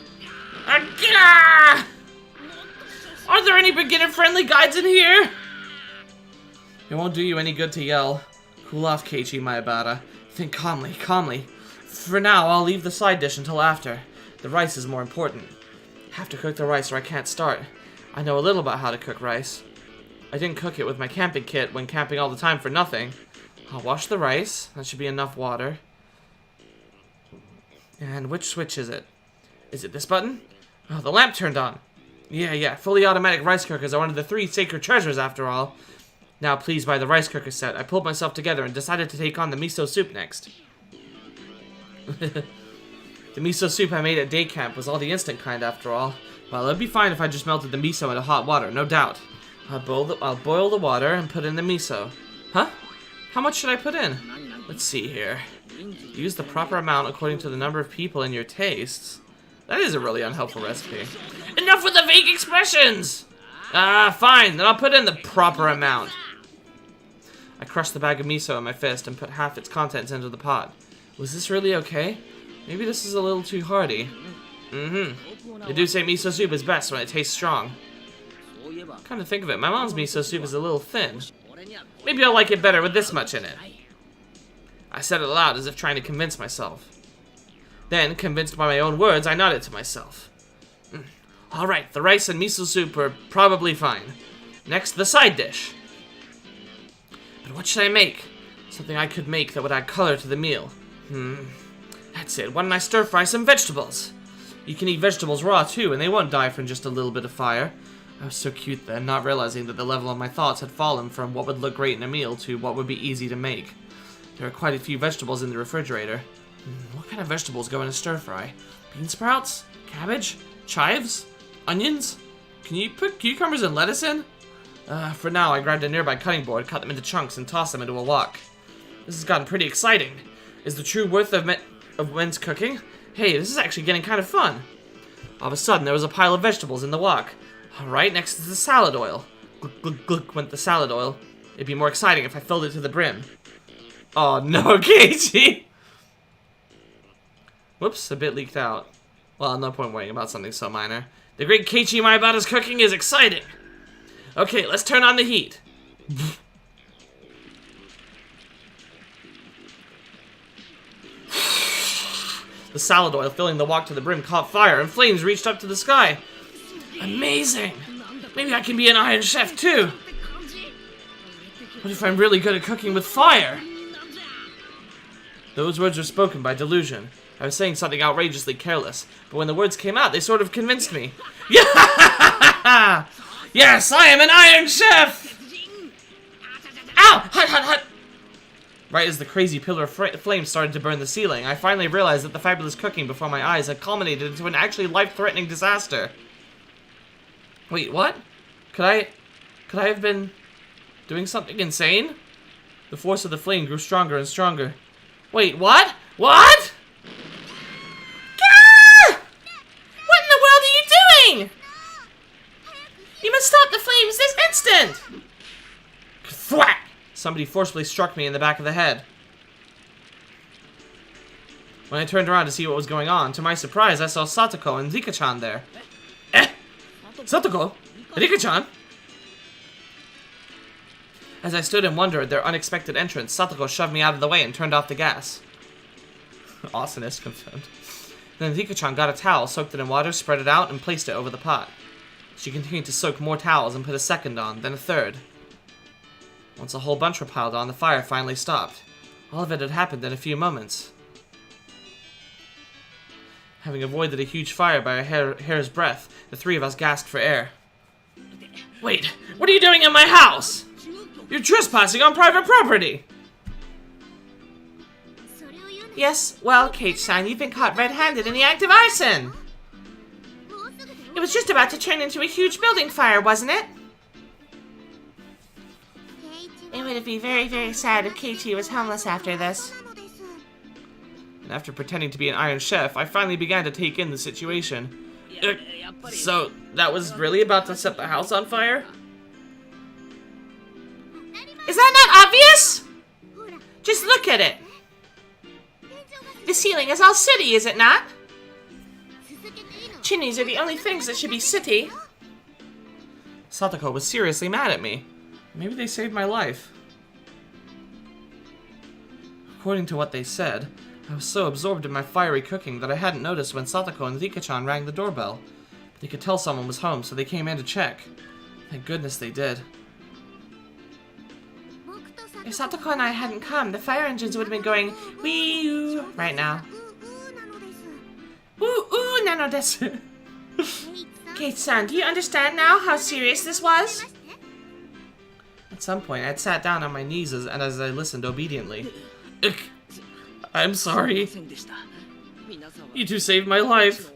Are there any beginner-friendly guides in here? It won't do you any good to yell. Cool off, Keiichi Maebara. Think calmly. For now, I'll leave the side dish until after. The rice is more important. I have to cook the rice or I can't start. I know a little about how to cook rice. I didn't cook it with my camping kit when camping all the time for nothing. I'll wash the rice. That should be enough water. And which switch is it? Is it this button? Oh, the lamp turned on. Yeah. Fully automatic rice cookers are one of the 3 sacred treasures after all. Now pleased by the rice cooker set, I pulled myself together and decided to take on the miso soup next. The miso soup I made at day camp was all the instant kind after all. Well, it'd be fine if I just melted the miso into hot water, no doubt. I'll boil the water and put in the miso. Huh? How much should I put in? Let's see here. Use the proper amount according to the number of people and your tastes. That is a really unhelpful recipe. Enough with the vague expressions! Fine, then I'll put in the proper amount. I crushed the bag of miso in my fist and put half its contents into the pot. Was this really okay? Maybe this is a little too hearty. They do say miso soup is best when it tastes strong. Come to think of it, my mom's miso soup is a little thin. Maybe I'll like it better with this much in it. I said it aloud as if trying to convince myself. Then, convinced by my own words, I nodded to myself. Alright, the rice and miso soup are probably fine. Next, the side dish. But what should I make? Something I could make that would add color to the meal. That's it. Why don't I stir fry some vegetables? You can eat vegetables raw too, and they won't die from just a little bit of fire. I was so cute then, not realizing that the level of my thoughts had fallen from what would look great in a meal to what would be easy to make. There are quite a few vegetables in the refrigerator. What kind of vegetables go in a stir fry? Bean sprouts? Cabbage? Chives? Onions? Can you put cucumbers and lettuce in? For now, I grabbed a nearby cutting board, cut them into chunks, and tossed them into a wok. This has gotten pretty exciting. Is the true worth of men's cooking? Hey, this is actually getting kind of fun. All of a sudden, there was a pile of vegetables in the wok. Alright, next is the salad oil. Gluk, gluk, gluk went the salad oil. It'd be more exciting if I filled it to the brim. Oh no, Keiichi! Whoops, a bit leaked out. Well, no point worrying about something so minor. The great Keiichi Maebara's cooking is exciting! Okay, let's turn on the heat. The salad oil filling the wok to the brim caught fire, and flames reached up to the sky. Amazing! Maybe I can be an iron chef, too! What if I'm really good at cooking with fire? Those words were spoken by delusion. I was saying something outrageously careless, but when the words came out, they sort of convinced me. Yeah! Yes, I am an iron chef! Ow! Hut, hut, hut! Right as the crazy pillar of flame started to burn the ceiling, I finally realized that the fabulous cooking before my eyes had culminated into an actually life-threatening disaster. Wait, what? Could I have been doing something insane? The force of the flame grew stronger and stronger. Wait, what? What? Gah! What in the world are you doing? You must stop the flames this instant! Thwack! Somebody forcibly struck me in the back of the head. When I turned around to see what was going on, to my surprise, I saw Satoko and Rika-chan there. Eh? Satoko? Rika-chan? As I stood in wonder at their unexpected entrance, Satoko shoved me out of the way and turned off the gas. Awesomeness confirmed. Then Rika-chan got a towel, soaked it in water, spread it out, and placed it over the pot. She continued to soak more towels and put a second on, then a third. Once a whole bunch were piled on, the fire finally stopped. All of it had happened in a few moments. Having avoided a huge fire by a hair's breadth, the three of us gasped for air. Wait, what are you doing in my house? You're trespassing on private property! Yes, well, Kate-san, you've been caught red-handed in the act of arson! It was just about to turn into a huge building fire, wasn't it? It would be very, very sad if KT was homeless after this. And after pretending to be an Iron Chef, I finally began to take in the situation. So, that was really about to set the house on fire? Is that not obvious? Just look at it. The ceiling is all sooty, is it not? Chimneys are the only things that should be sooty. Satoko was seriously mad at me. Maybe they saved my life. According to what they said, I was so absorbed in my fiery cooking that I hadn't noticed when Satoko and Rika-chan rang the doorbell. But they could tell someone was home, so they came in to check. Thank goodness they did. If Satoko and I hadn't come, the fire engines would have been going wee-oo right now. Ooh, nano desu. Kate-san, do you understand now how serious this was? At some point, I'd sat down on my knees as I listened obediently. I'm sorry. You two saved my life.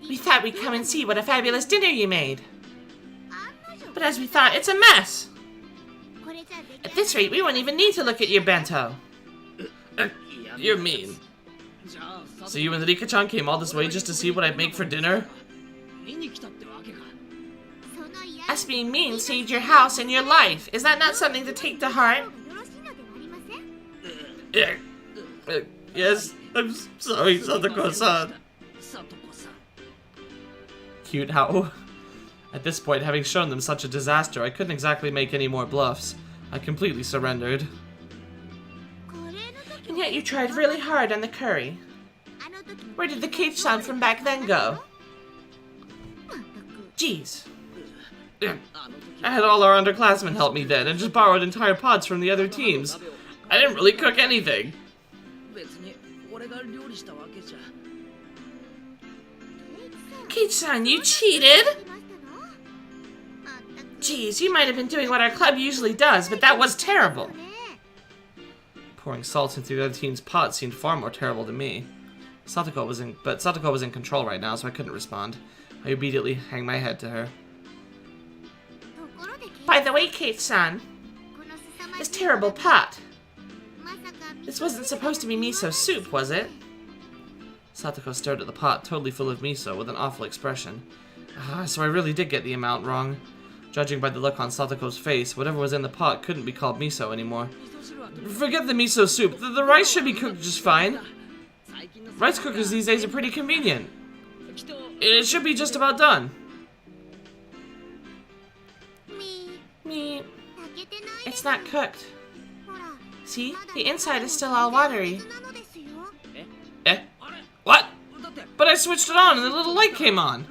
We thought we'd come and see what a fabulous dinner you made. But as we thought, it's a mess. At this rate, we won't even need to look at your bento. You're mean. So you and Rika-chan came all this way just to see what I'd make for dinner? Us being mean saved your house and your life. Is that not something to take to heart? Yes, I'm sorry, Satoko-san. Cute how... At this point, having shown them such a disaster, I couldn't exactly make any more bluffs. I completely surrendered. And yet you tried really hard on the curry. Where did the Kate-san from back then go? Jeez. I had all our underclassmen help me then, and just borrowed entire pots from the other teams. I didn't really cook anything. Kate-san, you cheated? Jeez, you might have been doing what our club usually does, but that was terrible. Pouring salt into the other team's pot seemed far more terrible to me. Satoko was in control right now, so I couldn't respond. I immediately hanged my head to her. By the way, Kate-san, this terrible pot. This wasn't supposed to be miso soup, was it? Satoko stared at the pot, totally full of miso, with an awful expression. So I really did get the amount wrong. Judging by the look on Satoko's face, whatever was in the pot couldn't be called miso anymore. Forget the miso soup. The rice should be cooked just fine. Rice cookers these days are pretty convenient. It should be just about done. Me. It's not cooked. See? The inside is still all watery. Eh? What? But I switched it on and the little light came on.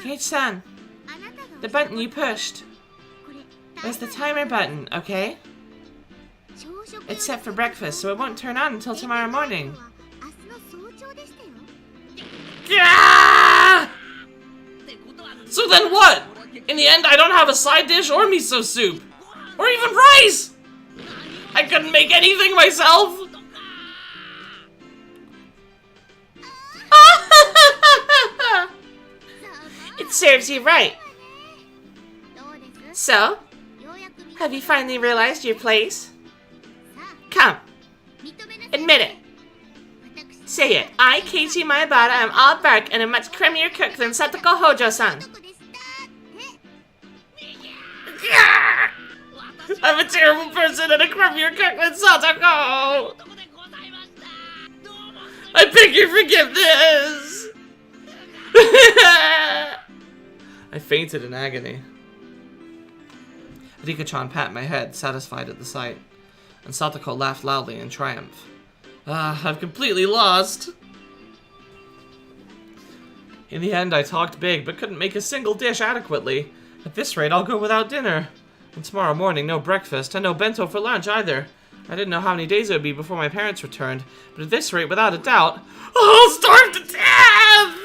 Kate-san, the button you pushed. There's the timer button, okay? It's set for breakfast, so it won't turn on until tomorrow morning. Yeah! So then what? In the end, I don't have a side dish or miso soup. Or even rice! I couldn't make anything myself! It serves you right. So, have you finally realized your place? Come, admit it. Say it. I, Keiichi Maebara, am all bark and a much cremier cook than Satoko Hojo-san. I've better than a crummier cook than Satoko! I beg your forgiveness! I fainted in agony. Rika-chan patted my head, satisfied at the sight, and Satoko laughed loudly in triumph. Ah, I've completely lost! In the end, I talked big, but couldn't make a single dish adequately. At this rate, I'll go without dinner. And tomorrow morning, no breakfast, and no bento for lunch either. I didn't know how many days it would be before my parents returned, but at this rate, without a doubt, I'll starve to death!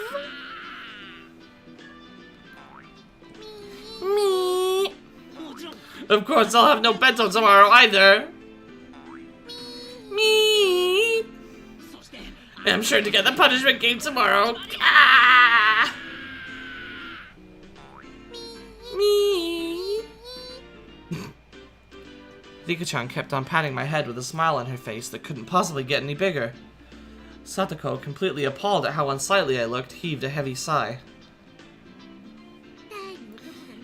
Me. Of course, I'll have no bento tomorrow either. Me. And I'm sure to get the punishment game tomorrow. Ah! Me. Rika-chan kept on patting my head with a smile on her face that couldn't possibly get any bigger. Satoko, completely appalled at how unsightly I looked, heaved a heavy sigh.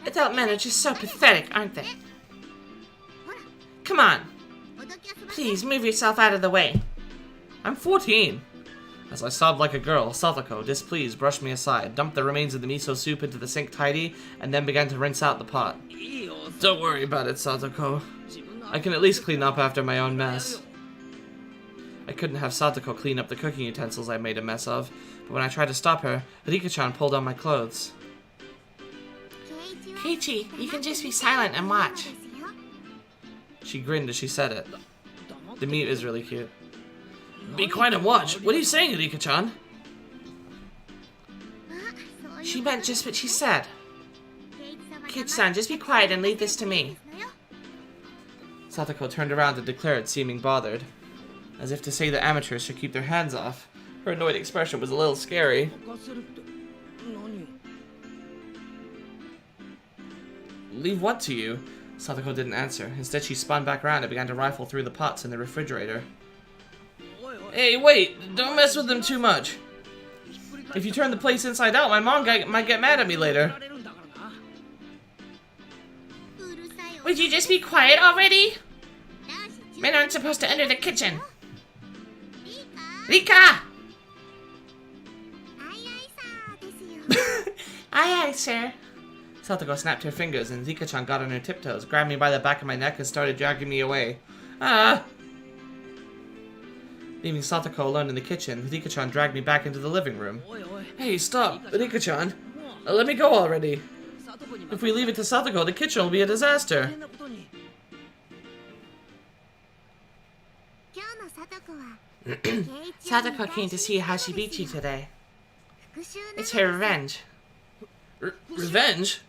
Adult men are just so pathetic, aren't they? Come on. Please, move yourself out of the way. I'm 14. As I sobbed like a girl, Satoko, displeased, brushed me aside, dumped the remains of the miso soup into the sink tidy, and then began to rinse out the pot. Don't worry about it, Satoko. I can at least clean up after my own mess. I couldn't have Satoko clean up the cooking utensils I made a mess of, but when I tried to stop her, Rika-chan pulled on my clothes. Keiichi, you can just be silent and watch. She grinned as she said it. The mute is really cute. Be quiet and watch. What are you saying, Rika-chan? She meant just what she said. Keiichi-san, just be quiet and leave this to me. Satoko turned around and declared, seeming bothered. As if to say that amateurs should keep their hands off. Her annoyed expression was a little scary. Leave what to you? Satoko didn't answer. Instead, she spun back around and began to rifle through the pots in the refrigerator. Hey, wait! Don't mess with them too much. If you turn the place inside out, my mom might get mad at me later. Would you just be quiet already? Men aren't supposed to enter the kitchen. Rika! Aye, aye, sir. Satoko snapped her fingers, and Rika-chan got on her tiptoes, grabbed me by the back of my neck, and started dragging me away. Ah! Leaving Satoko alone in the kitchen, Rika-chan dragged me back into the living room. Hey, stop! Rika-chan! Let me go already! If we leave it to Satoko, the kitchen will be a disaster! Satoko came to see how she beat you today. It's her revenge. Revenge?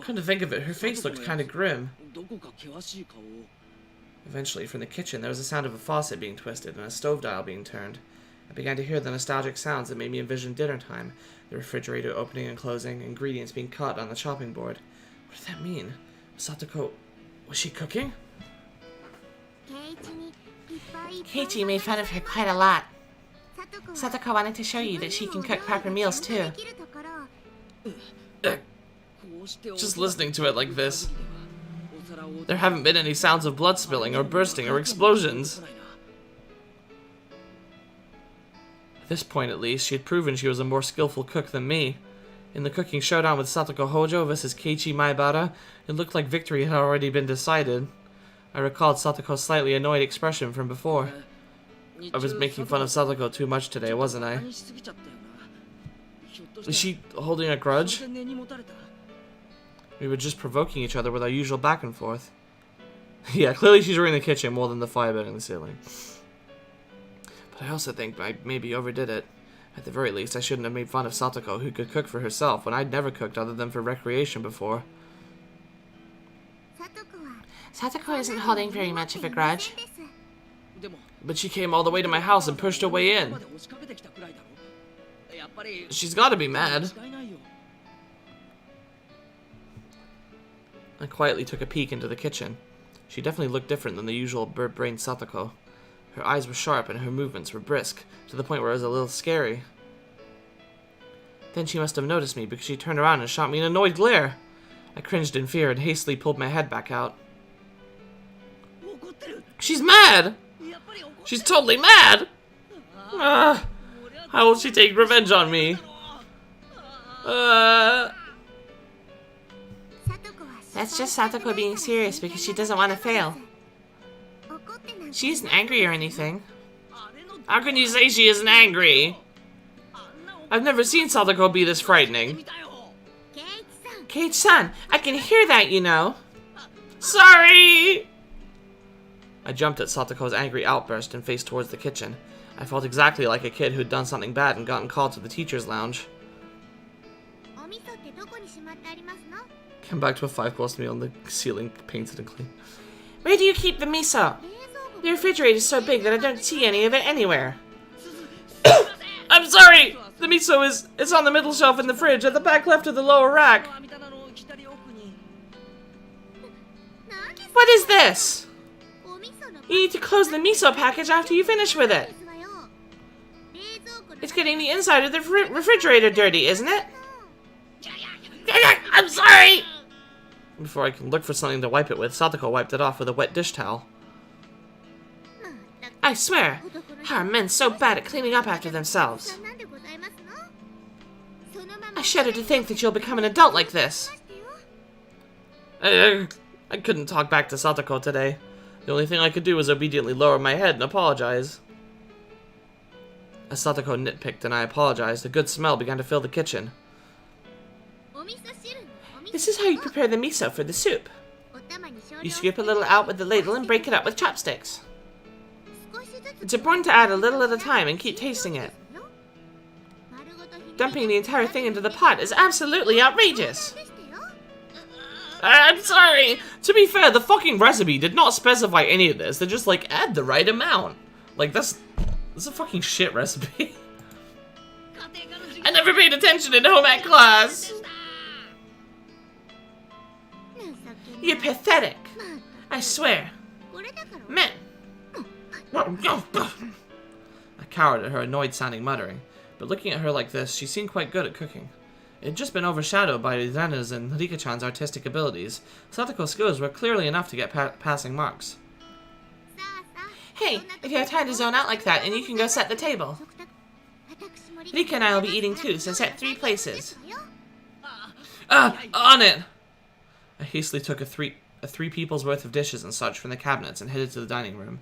Come to think of it, her face looked kind of grim. Eventually, from the kitchen, there was the sound of a faucet being twisted and a stove dial being turned. I began to hear the nostalgic sounds that made me envision dinner time, the refrigerator opening and closing, ingredients being cut on the chopping board. What did that mean? Satoko... was she cooking? Keiichi made fun of her quite a lot. Satoko wanted to show you that she can cook proper meals too. Just listening to it like this. There haven't been any sounds of blood spilling or bursting or explosions. At this point, at least, she had proven she was a more skillful cook than me. In the cooking showdown with Satoko Hojo versus Keiichi Maebara, it looked like victory had already been decided. I recalled Satoko's slightly annoyed expression from before. I was making fun of Satoko too much today, wasn't I? Is she holding a grudge? We were just provoking each other with our usual back and forth. Yeah, clearly she's ruining the kitchen more than the fire burning the ceiling. But I also think I maybe overdid it. At the very least, I shouldn't have made fun of Satoko, who could cook for herself, when I'd never cooked other than for recreation before. Satoko isn't holding very much of a grudge. But she came all the way to my house and pushed her way in. She's gotta be mad. I quietly took a peek into the kitchen. She definitely looked different than the usual bird-brained Satoko. Her eyes were sharp and her movements were brisk, to the point where it was a little scary. Then she must have noticed me because she turned around and shot me an annoyed glare. I cringed in fear and hastily pulled my head back out. She's mad! She's totally mad! How will she take revenge on me? That's just Satoko being serious because she doesn't want to fail. She isn't angry or anything. How can you say she isn't angry? I've never seen Satoko be this frightening. Kate-san, I can hear that, you know. Sorry! I jumped at Satoko's angry outburst and faced towards the kitchen. I felt exactly like a kid who'd done something bad and gotten called to the teacher's lounge. Come back to a 5-course meal and the ceiling painted and clean. Where do you keep the miso? The refrigerator is so big that I don't see any of it anywhere. I'm sorry! The miso is on the middle shelf in the fridge at the back left of the lower rack. What is this? You need to close the miso package after you finish with it. It's getting the inside of the refrigerator dirty, isn't it? I'm sorry! Before I can look for something to wipe it with, Satoko wiped it off with a wet dish towel. I swear, how are men so bad at cleaning up after themselves? I shudder to think that you'll become an adult like this. I couldn't talk back to Satoko today. The only thing I could do was obediently lower my head and apologize. As Satoko nitpicked and I apologized, a good smell began to fill the kitchen. This is how you prepare the miso for the soup. You scoop a little out with the ladle and break it up with chopsticks. It's important to add a little at a time and keep tasting it. Dumping the entire thing into the pot is absolutely outrageous. I'm sorry! To be fair, the fucking recipe did not specify any of this. They just, like, add the right amount. Like, that's a fucking shit recipe. I never paid attention in home ec class! You're pathetic. I swear. Men. I cowered at her annoyed-sounding muttering, but looking at her like this, she seemed quite good at cooking. It had just been overshadowed by Rena's and Rika-chan's artistic abilities. Satoko's skills were clearly enough to get passing marks. Hey, if you have time to zone out like that, then you can go set the table. Rika and I will be eating too, so set 3 places. On it! I hastily took a three people's worth of dishes and such from the cabinets and headed to the dining room.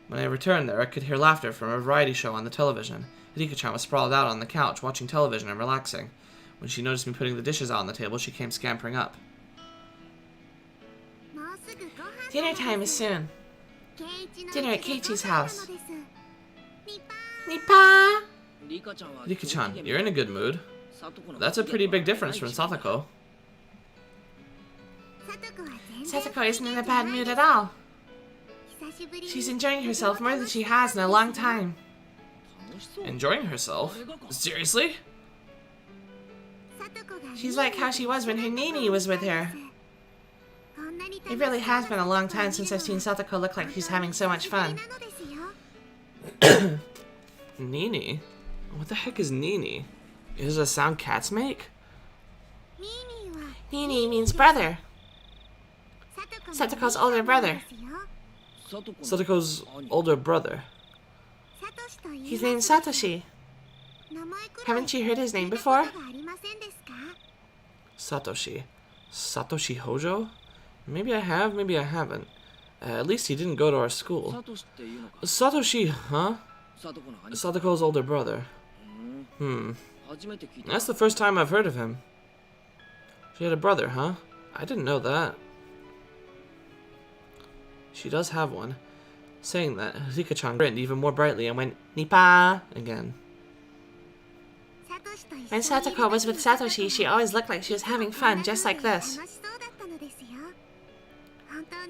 When I returned there, I could hear laughter from a variety show on the television. Rika-chan was sprawled out on the couch, watching television and relaxing. When she noticed me putting the dishes out on the table, she came scampering up. Dinner time is soon. Dinner at Keiichi's house. Nipa! Rika-chan, you're in a good mood. That's a pretty big difference from Satoko. Satoko isn't in a bad mood at all. She's enjoying herself more than she has in a long time. Enjoying herself? Seriously? She's like how she was when her Nini was with her. It really has been a long time since I've seen Satoko look like she's having so much fun. Nini? What the heck is Nini? Is it a sound cats make? Nini means brother. Satoko's older brother. Satoko's older brother. He's named Satoshi. Haven't you heard his name before? Satoshi. Satoshi Hojo? Maybe I have, maybe I haven't. At least he didn't go to our school. Satoshi, huh? Satoko's older brother. That's the first time I've heard of him. She had a brother, huh? I didn't know that. She does have one. Saying that, Rika-chan grinned even more brightly and went, Nipa! Again. When Satoko was with Satoshi, she always looked like she was having fun, just like this.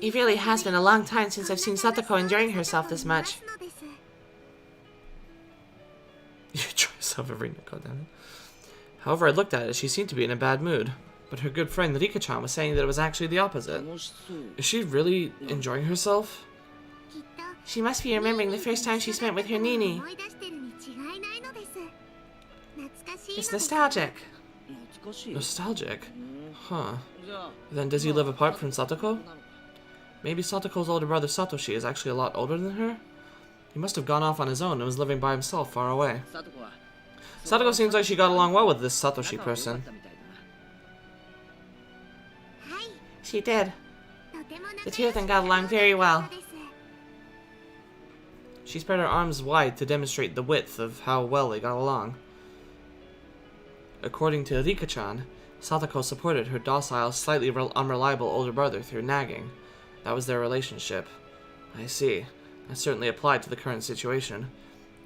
It really has been a long time since I've seen Satoko enjoying herself this much. You try yourself every night, goddammit. However, I looked at it, she seemed to be in a bad mood. But her good friend Rika-chan was saying that it was actually the opposite. Is she really enjoying herself? She must be remembering the first time she spent with her Nini. It's nostalgic. Nostalgic? Huh. Then does he live apart from Satoko? Maybe Satoko's older brother Satoshi is actually a lot older than her? He must have gone off on his own and was living by himself far away. Satoko seems like she got along well with this Satoshi person. She did. The two of them got along very well. She spread her arms wide to demonstrate the width of how well they got along. According to Rika-chan, Satoko supported her docile, slightly unreliable older brother through nagging. That was their relationship. I see. That certainly applied to the current situation.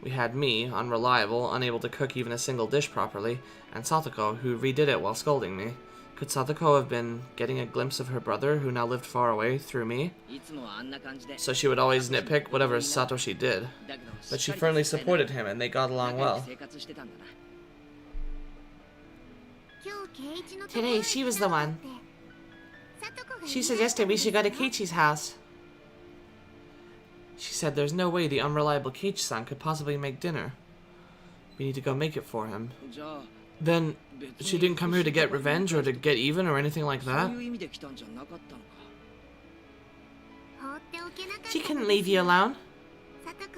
We had me, unreliable, unable to cook even a single dish properly, and Satoko, who redid it while scolding me. Could Satoko have been getting a glimpse of her brother, who now lived far away, through me? So she would always nitpick whatever Satoshi did. But she firmly supported him, and they got along well. Today, she was the one. She suggested we should go to Keiichi's house. She said there's no way the unreliable Keiichi-san could possibly make dinner. We need to go make it for him. Then, she didn't come here to get revenge or to get even or anything like that? She couldn't leave you alone.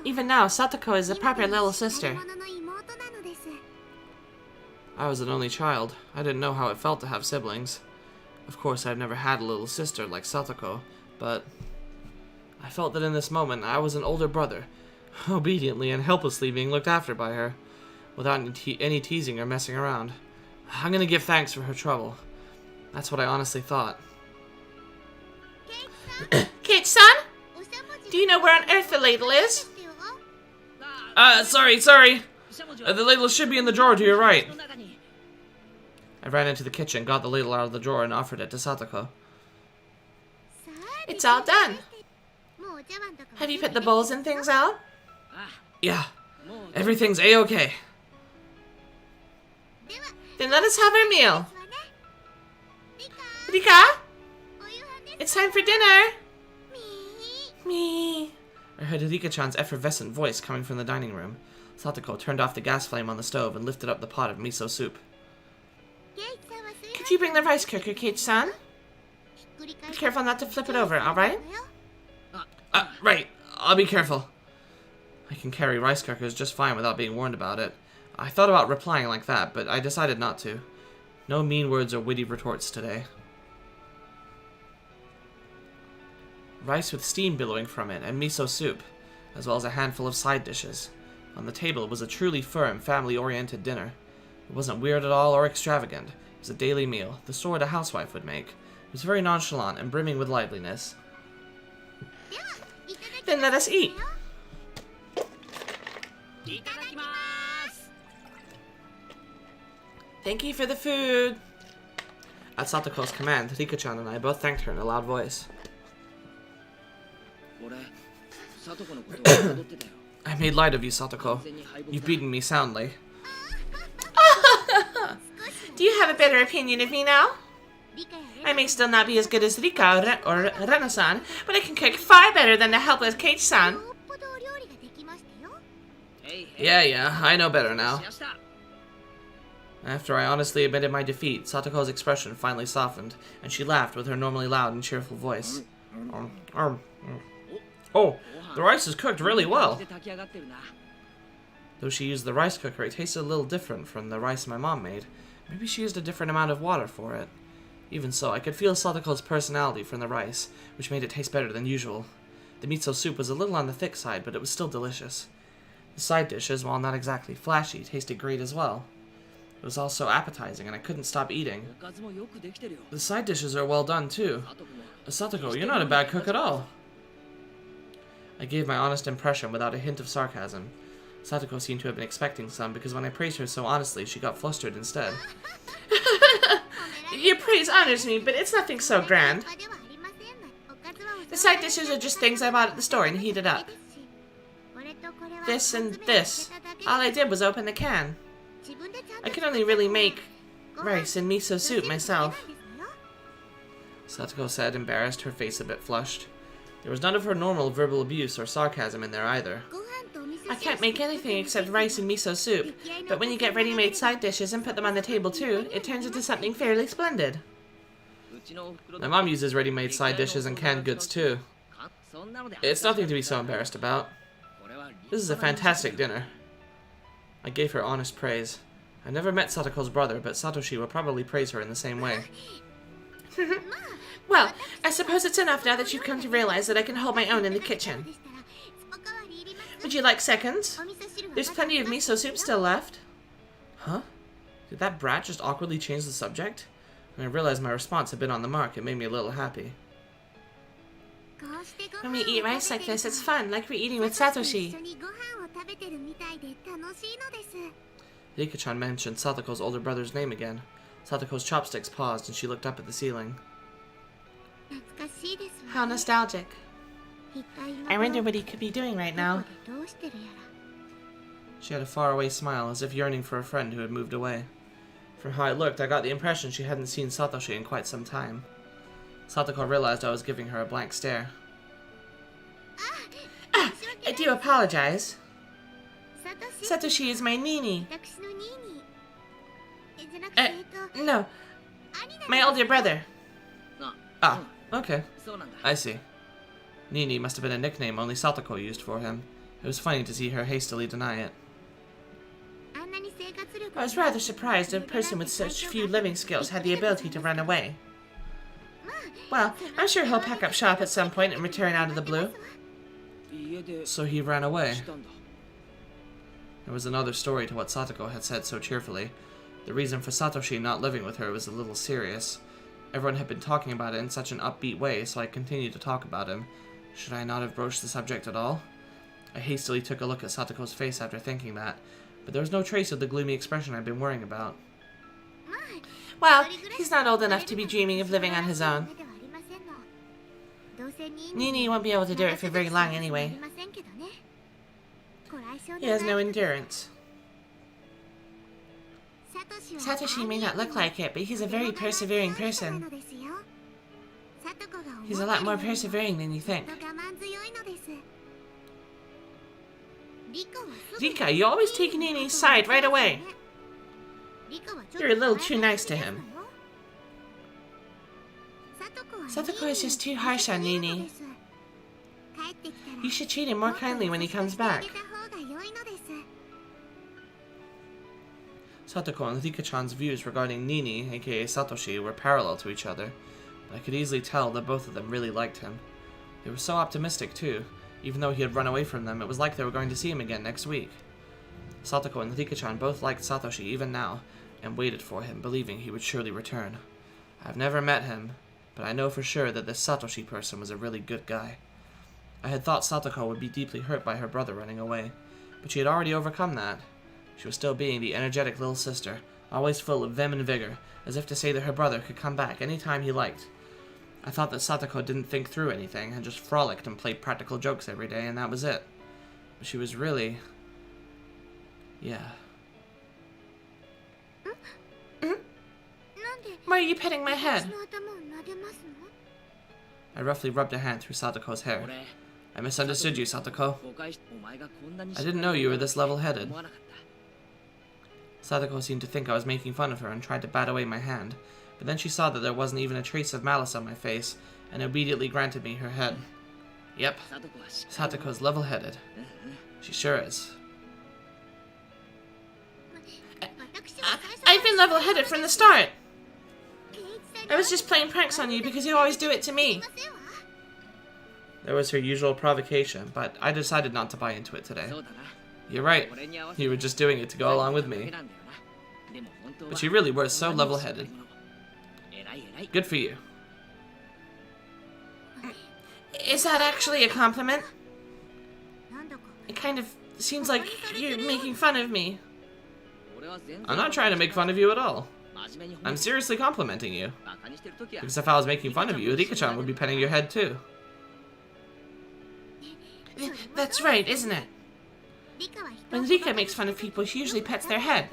Even now, Satoko is a proper little sister. I was an only child. I didn't know how it felt to have siblings. Of course, I've never had a little sister like Satoko, but I felt that in this moment I was an older brother, obediently and helplessly being looked after by her, without any teasing or messing around. I'm gonna give thanks for her trouble. That's what I honestly thought. Keiichi-san? Do you know where on earth the ladle is? Sorry. The ladle should be in the drawer to your right. I ran into the kitchen, got the ladle out of the drawer, and offered it to Satoko. It's all done. Have you put the bowls and things out? Yeah, everything's a-okay. Then let us have our meal. Rika? It's time for dinner. Me. I heard Rika-chan's effervescent voice coming from the dining room. Satoko turned off the gas flame on the stove and lifted up the pot of miso soup. Could you bring the rice cooker, Keiichi-san? Be careful not to flip it over, alright? Right. I'll be careful. I can carry rice cookers just fine without being warned about it. I thought about replying like that, but I decided not to. No mean words or witty retorts today. Rice with steam billowing from it, and miso soup, as well as a handful of side dishes. On the table was a truly firm, family-oriented dinner. It wasn't weird at all or extravagant. It was a daily meal, the sort a housewife would make. It was very nonchalant and brimming with liveliness. Then let us eat. Thank you for the food. At Satoko's command, Rika-chan and I both thanked her in a loud voice. I made light of you, Satoko. You've beaten me soundly. Do you have a better opinion of me now? I may still not be as good as Rika or Rena-san, but I can cook far better than the helpless Keiichi-san. Yeah, I know better now. After I honestly admitted my defeat, Satoko's expression finally softened, and she laughed with her normally loud and cheerful voice. Oh, the rice is cooked really well. Though she used the rice cooker, it tasted a little different from the rice my mom made. Maybe she used a different amount of water for it. Even so, I could feel Satoko's personality from the rice, which made it taste better than usual. The miso soup was a little on the thick side, but it was still delicious. The side dishes, while not exactly flashy, tasted great as well. It was all so appetizing, and I couldn't stop eating. The side dishes are well done, too. Satoko, you're not a bad cook at all. I gave my honest impression without a hint of sarcasm. Satoko seemed to have been expecting some, because when I praised her so honestly, she got flustered instead. Your praise honors me, but it's nothing so grand. The side dishes are just things I bought at the store and heated up. This and this. All I did was open the can. I can only really make rice and miso soup myself. Satoko said, embarrassed, her face a bit flushed. There was none of her normal verbal abuse or sarcasm in there either. I can't make anything except rice and miso soup, but when you get ready-made side dishes and put them on the table too, it turns into something fairly splendid. My mom uses ready-made side dishes and canned goods too. It's nothing to be so embarrassed about. This is a fantastic dinner. I gave her honest praise. I never met Satoko's brother, but Satoshi will probably praise her in the same way. Well, I suppose it's enough now that you've come to realize that I can hold my own in the kitchen. Would you like seconds? There's plenty of miso soup still left. Huh? Did that brat just awkwardly change the subject? When I realized my response had been on the mark, it made me a little happy. When we eat rice like this, it's fun, like we're eating with Satoshi. Rika-chan mentioned Satoko's older brother's name again. Satoko's chopsticks paused and she looked up at the ceiling. How nostalgic. I wonder what he could be doing right now. She had a faraway smile, as if yearning for a friend who had moved away. From how it looked, I got the impression she hadn't seen Satoshi in quite some time. Satoko realized I was giving her a blank stare. I do apologize. Satoshi is my Nini. No. My older brother. Ah, okay. I see. Nini must have been a nickname only Satoko used for him. It was funny to see her hastily deny it. I was rather surprised a person with such few living skills had the ability to run away. Well, I'm sure he'll pack up shop at some point and return out of the blue. So he ran away. There was another story to what Satoko had said so cheerfully. The reason for Satoshi not living with her was a little serious. Everyone had been talking about it in such an upbeat way, so I continued to talk about him. Should I not have broached the subject at all? I hastily took a look at Satoko's face after thinking that, but there was no trace of the gloomy expression I'd been worrying about. Well, he's not old enough to be dreaming of living on his own. Nini won't be able to do it for very long anyway. He has no endurance. Satoshi may not look like it, but he's a very persevering person. He's a lot more persevering than you think. Rika, you always take Nini's side right away. You're a little too nice to him. Satoko is just too harsh on Nini. You should treat him more kindly when he comes back. Satoko and Rika-chan's views regarding Nini, aka Satoshi, were parallel to each other, but I could easily tell that both of them really liked him. They were so optimistic too. Even though he had run away from them, it was like they were going to see him again next week. Satoko and Rika-chan both liked Satoshi even now, and waited for him, believing he would surely return. I've never met him, but I know for sure that this Satoshi person was a really good guy. I had thought Satoko would be deeply hurt by her brother running away, but she had already overcome that. She was still being the energetic little sister, always full of vim and vigor, as if to say that her brother could come back any time he liked. I thought that Satoko didn't think through anything, and just frolicked and played practical jokes every day, and that was it. But she was really... yeah. Why are you petting my head? I roughly rubbed a hand through Satoko's hair. I misunderstood you, Satoko. I didn't know you were this level-headed. Satoko seemed to think I was making fun of her and tried to bat away my hand, but then she saw that there wasn't even a trace of malice on my face, and immediately granted me her head. Yep, Satoko's level-headed. She sure is. I've been level-headed from the start. I was just playing pranks on you because you always do it to me. There was her usual provocation, but I decided not to buy into it today. You're right, you were just doing it to go along with me. But you really were so level-headed. Good for you. Is that actually a compliment? It kind of seems like you're making fun of me. I'm not trying to make fun of you at all. I'm seriously complimenting you. Because if I was making fun of you, Rika-chan would be petting your head too. That's right, isn't it? When Rika makes fun of people, she usually pets their head.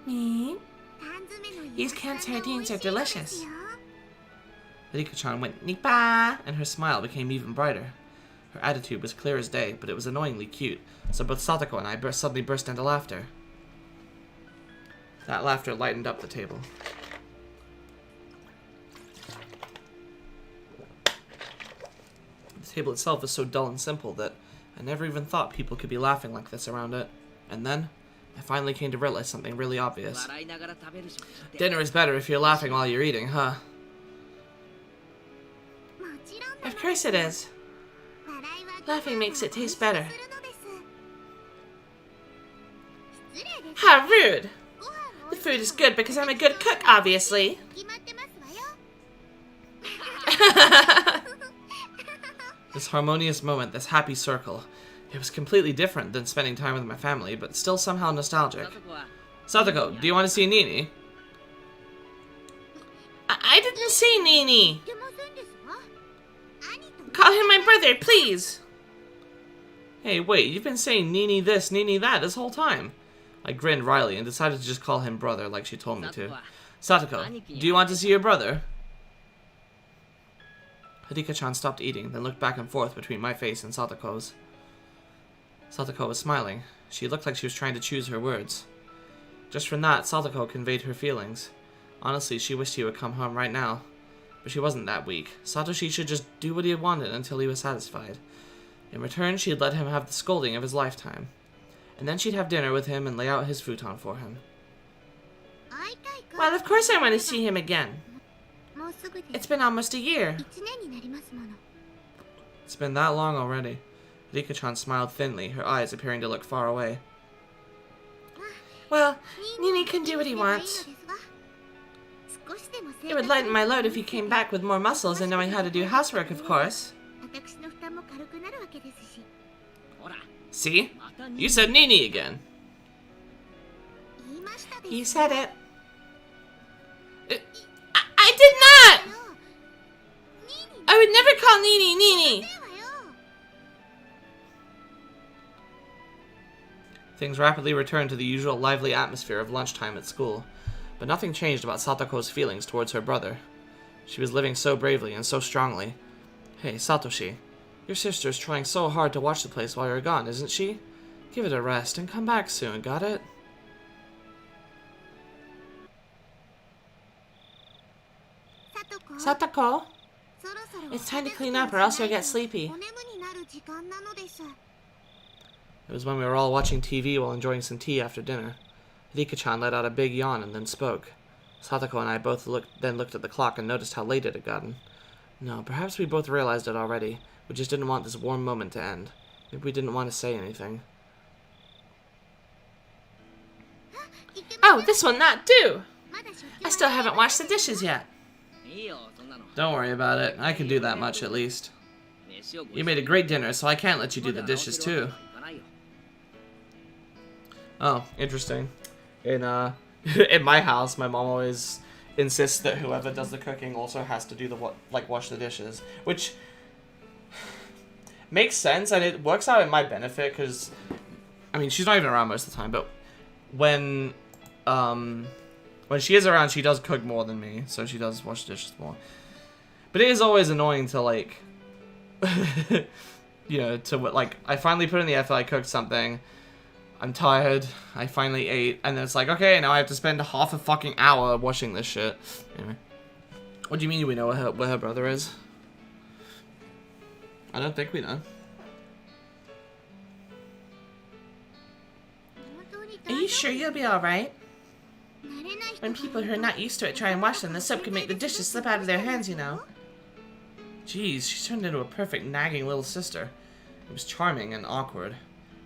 Me? These canned sardines are delicious. Rika-chan went nipa, and her smile became even brighter. Her attitude was clear as day, but it was annoyingly cute, so both Satoko and I suddenly burst into laughter. That laughter lightened up the table. The table itself is so dull and simple that I never even thought people could be laughing like this around it. And then, I finally came to realize something really obvious. Dinner is better if you're laughing while you're eating, huh? Of course it is. Laughing makes it taste better. How rude! The food is good because I'm a good cook, obviously. This harmonious moment, this happy circle. It was completely different than spending time with my family, but still somehow nostalgic. Satoko, do you want to see Nini? I didn't see Nini. Call him my brother, please. Hey, wait, you've been saying Nini this, Nini that this whole time. I grinned wryly and decided to just call him brother like she told me to. Satoko, do you want to see your brother? Hidika-chan stopped eating, then looked back and forth between my face and Satoko's. Satoko was smiling. She looked like she was trying to choose her words. Just from that, Satoko conveyed her feelings. Honestly, she wished he would come home right now. But she wasn't that weak. Satoshi should just do what he wanted until he was satisfied. In return, she'd let him have the scolding of his lifetime. And then she'd have dinner with him and lay out his futon for him. Well, of course I want to see him again. It's been almost a year. It's been that long already. Rika-chan smiled thinly, her eyes appearing to look far away. Well, Nini can do what he wants. It would lighten my load if he came back with more muscles and knowing how to do housework, of course. See? You said Nini again. You said it. I did not! I would never call Nini Nini! Things rapidly returned to the usual lively atmosphere of lunchtime at school, but nothing changed about Satoko's feelings towards her brother. She was living so bravely and so strongly. Hey, Satoshi, your sister's trying so hard to watch the place while you're gone, isn't she? Give it a rest and come back soon, got it? Satoko, it's time to clean up or else you'll get sleepy. It was when we were all watching TV while enjoying some tea after dinner. Rika-chan let out a big yawn and then spoke. Satoko and I both looked at the clock and noticed how late it had gotten. No, perhaps we both realized it already. We just didn't want this warm moment to end. Maybe we didn't want to say anything. Oh, this will not do! I still haven't washed the dishes yet. Don't worry about it. I can do that much at least. You made a great dinner, so I can't let you do the dishes too. Oh, interesting. In in my house, my mom always insists that whoever does the cooking also has to do the wash the dishes, which makes sense and it works out in my benefit because, I mean, she's not even around most of the time, but when she is around, she does cook more than me, so she does wash the dishes more. But it is always annoying to like, you know, to like I finally put in the effort, I cooked something. I'm tired, I finally ate, and then it's like, okay, now I have to spend half a fucking hour washing this shit. Anyway. What do you mean we know where her brother is? I don't think we know. Are you sure you'll be alright? When people who are not used to it try and wash them, the soap can make the dishes slip out of their hands, you know. Jeez, she turned into a perfect nagging little sister. It was charming and awkward.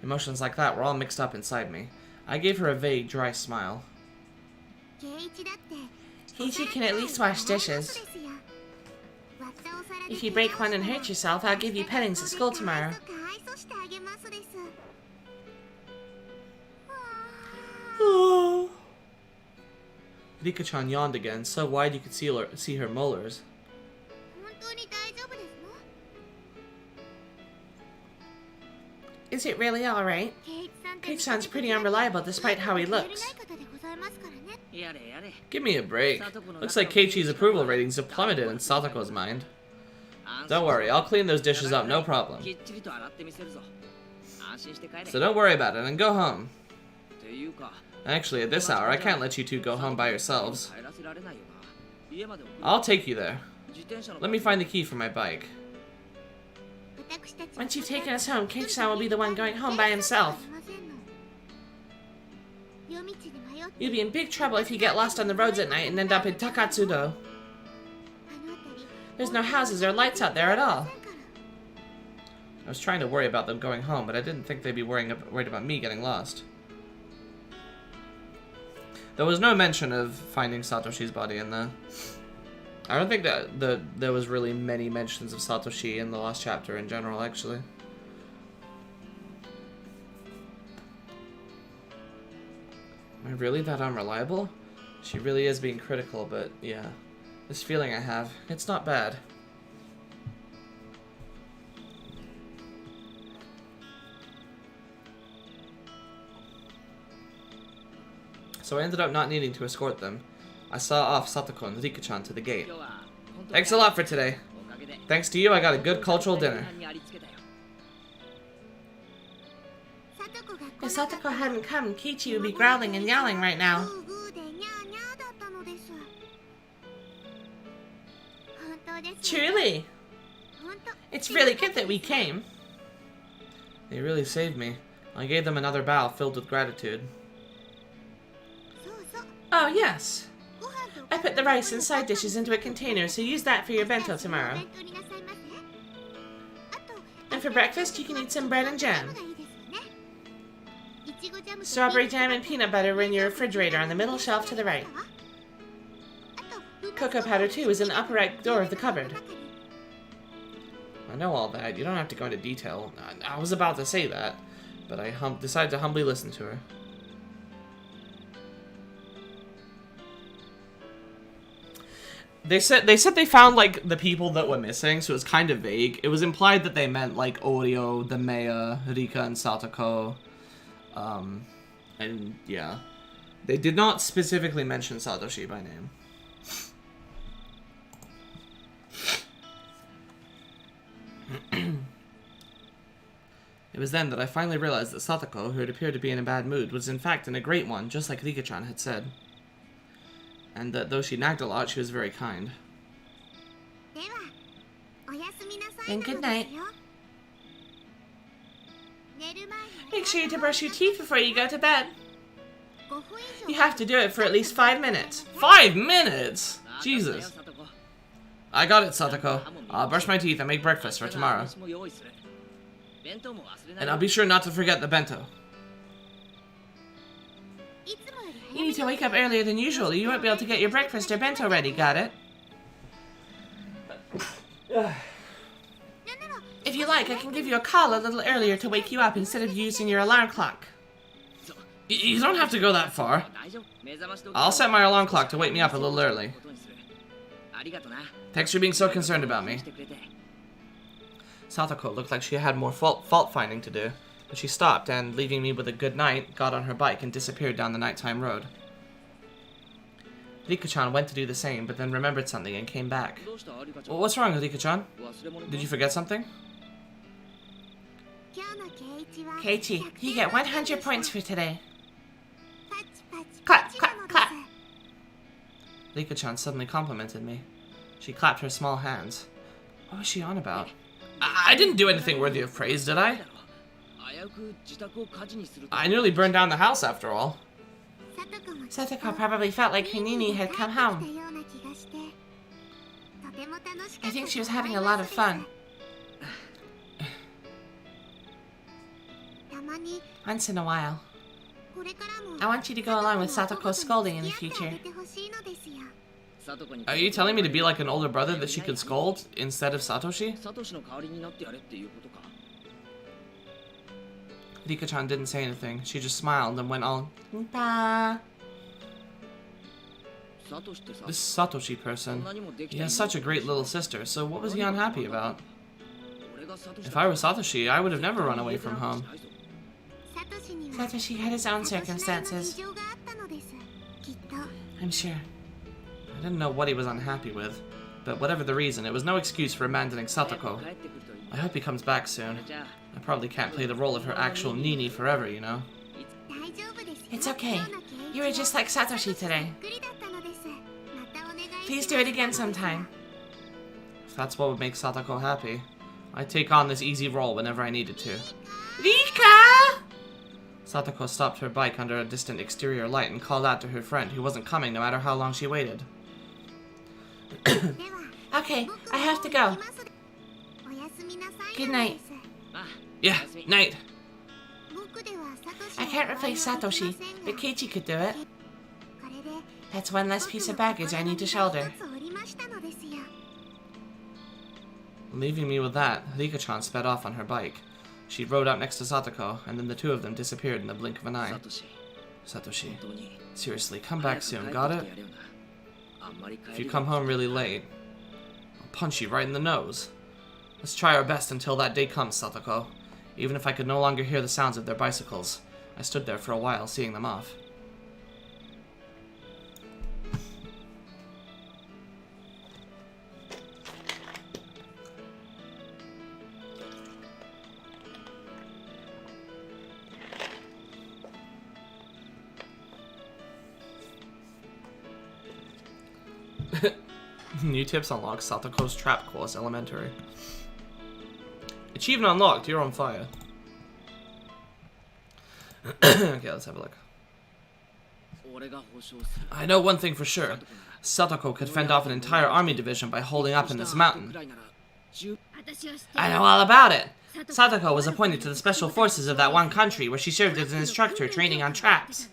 Emotions like that were all mixed up inside me. I gave her a vague, dry smile. Keiichi can at least wash dishes. If you break one and hurt yourself, I'll give you pettings at school tomorrow. Rika-chan yawned again, so wide you could see her molars. Is it really alright? Keiichi-san's pretty unreliable despite how he looks. Give me a break. Looks like Keiichi's approval ratings have plummeted in Satoko's mind. Don't worry, I'll clean those dishes up, no problem. So don't worry about it and go home. Actually, at this hour, I can't let you two go home by yourselves. I'll take you there. Let me find the key for my bike. Once you've taken us home, kindsa will be the one going home by himself. You'll be in big trouble if you get lost on the roads at night and end up in Takatsudo. There's no houses or lights out there at all. I was trying to worry about them going home, but I didn't think they'd be worried about me getting lost. There was no mention of finding Satoshi's body in there. I don't think that there was really many mentions of Satoshi in the last chapter in general, actually. Am I really that unreliable? She really is being critical, but yeah. This feeling I have, it's not bad. So I ended up not needing to escort them. I saw off Satoko and Rika-chan to the gate. Thanks a lot for today. Thanks to you, I got a good cultural dinner. If Satoko hadn't come, Kichi would be growling and yowling right now. Truly. It's really good that we came. They really saved me. I gave them another bow filled with gratitude. Oh, yes. I put the rice and side dishes into a container, so use that for your bento tomorrow. And for breakfast, you can eat some bread and jam. Strawberry jam and peanut butter are in your refrigerator on the middle shelf to the right. Cocoa powder, too, is in the upper right door of the cupboard. I know all that. You don't have to go into detail. I was about to say that, but I decided to humbly listen to her. They said they found, like, the people that were missing, so it was kind of vague. It was implied that they meant, like, Oreo, the Maya, Rika, and Satoko. And, yeah. They did not specifically mention Satoshi by name. It was then that I finally realized that Satoko, who had appeared to be in a bad mood, was in fact in a great one, just like Rika-chan had said. And that though she nagged a lot, she was very kind. Then good night. Make sure to brush your teeth before you go to bed. You have to do it for at least 5 minutes. 5 minutes? Jesus. I got it, Satoko. I'll brush my teeth and make breakfast for tomorrow. And I'll be sure not to forget the bento. You need to wake up earlier than usual, or you won't be able to get your breakfast or bento ready, got it? If you like, I can give you a call a little earlier to wake you up instead of using your alarm clock. You don't have to go that far. I'll set my alarm clock to wake me up a little early. Thanks for being so concerned about me. Satoko looked like she had more fault-finding to do, but she stopped and, leaving me with a good night, got on her bike and disappeared down the nighttime road. Rika-chan went to do the same, but then remembered something and came back. Well, what's wrong, Rika-chan? Did you forget something? Keiichi, you get 100 points for today. Clap, clap, clap. Rika-chan suddenly complimented me. She clapped her small hands. What was she on about? I didn't do anything worthy of praise, did I? I nearly burned down the house, after all. Satoko probably felt like her Nini had come home. I think she was having a lot of fun. Once in a while. I want you to go along with Satoko's scolding in the future. Are you telling me to be like an older brother that she could scold instead of Satoshi? Rika-chan didn't say anything. She just smiled and went on. This Satoshi person, he has such a great little sister, so what was he unhappy about? If I were Satoshi, I would have never run away from home. Satoshi had his own circumstances. I'm sure. I didn't know what he was unhappy with, but whatever the reason, it was no excuse for abandoning Satoko. I hope he comes back soon. I probably can't play the role of her actual Nini forever, you know? It's okay. You were just like Satoshi today. Please do it again sometime. If that's what would make Satoko happy, I'd take on this easy role whenever I needed to. Rika! Satoko stopped her bike under a distant exterior light and called out to her friend, who wasn't coming no matter how long she waited. Okay, I have to go. Good night. Yeah, night. I can't replace Satoshi, but Keiichi could do it. That's one less piece of baggage I need to shoulder. Leaving me with that, Rika-chan sped off on her bike. She rode up next to Satoko, and then the two of them disappeared in the blink of an eye. Satoshi, seriously, come back soon, got it? If you come home really late, I'll punch you right in the nose. Let's try our best until that day comes, Satoko. Even if I could no longer hear the sounds of their bicycles, I stood there for a while, seeing them off. New tips unlock Satoko's trap course elementary. Achievement unlocked, you're on fire. Okay, let's have a look. I know one thing for sure. Satoko could fend off an entire army division by holding up in this mountain. I know all about it. Satoko was appointed to the special forces of that one country where she served as an instructor training on traps.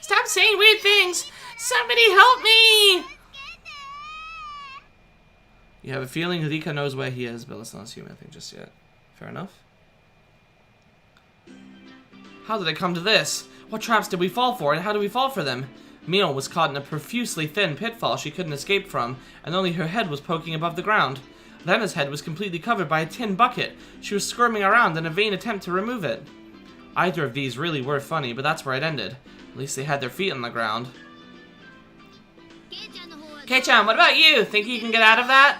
Stop saying weird things! Somebody help me! You have a feeling Rika knows where he is, but let's not assume anything just yet. Fair enough. How did it come to this? What traps did we fall for, and how did we fall for them? Mion was caught in a profusely thin pitfall she couldn't escape from, and only her head was poking above the ground. Lena's head was completely covered by a tin bucket. She was squirming around in a vain attempt to remove it. Either of these really were funny, but that's where it ended. At least they had their feet on the ground. Kei-chan, what about you? Think you can get out of that?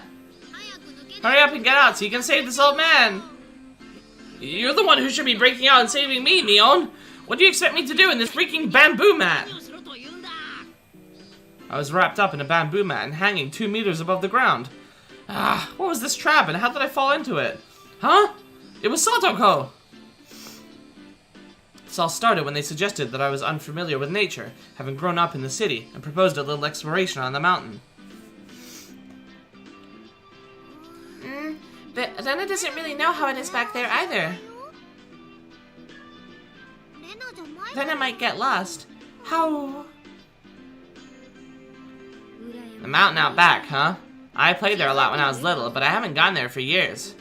Hurry up and get out so you can save this old man! You're the one who should be breaking out and saving me, Mion! What do you expect me to do in this freaking bamboo mat? I was wrapped up in a bamboo mat and hanging 2 meters above the ground. What was this trap and how did I fall into it? Huh? It was Satoko! This all started when they suggested that I was unfamiliar with nature, having grown up in the city, and proposed a little exploration on the mountain. But Lena doesn't really know how it is back there either. Lena might get lost. How? The mountain out back, huh? I played there a lot when I was little, but I haven't gone there for years.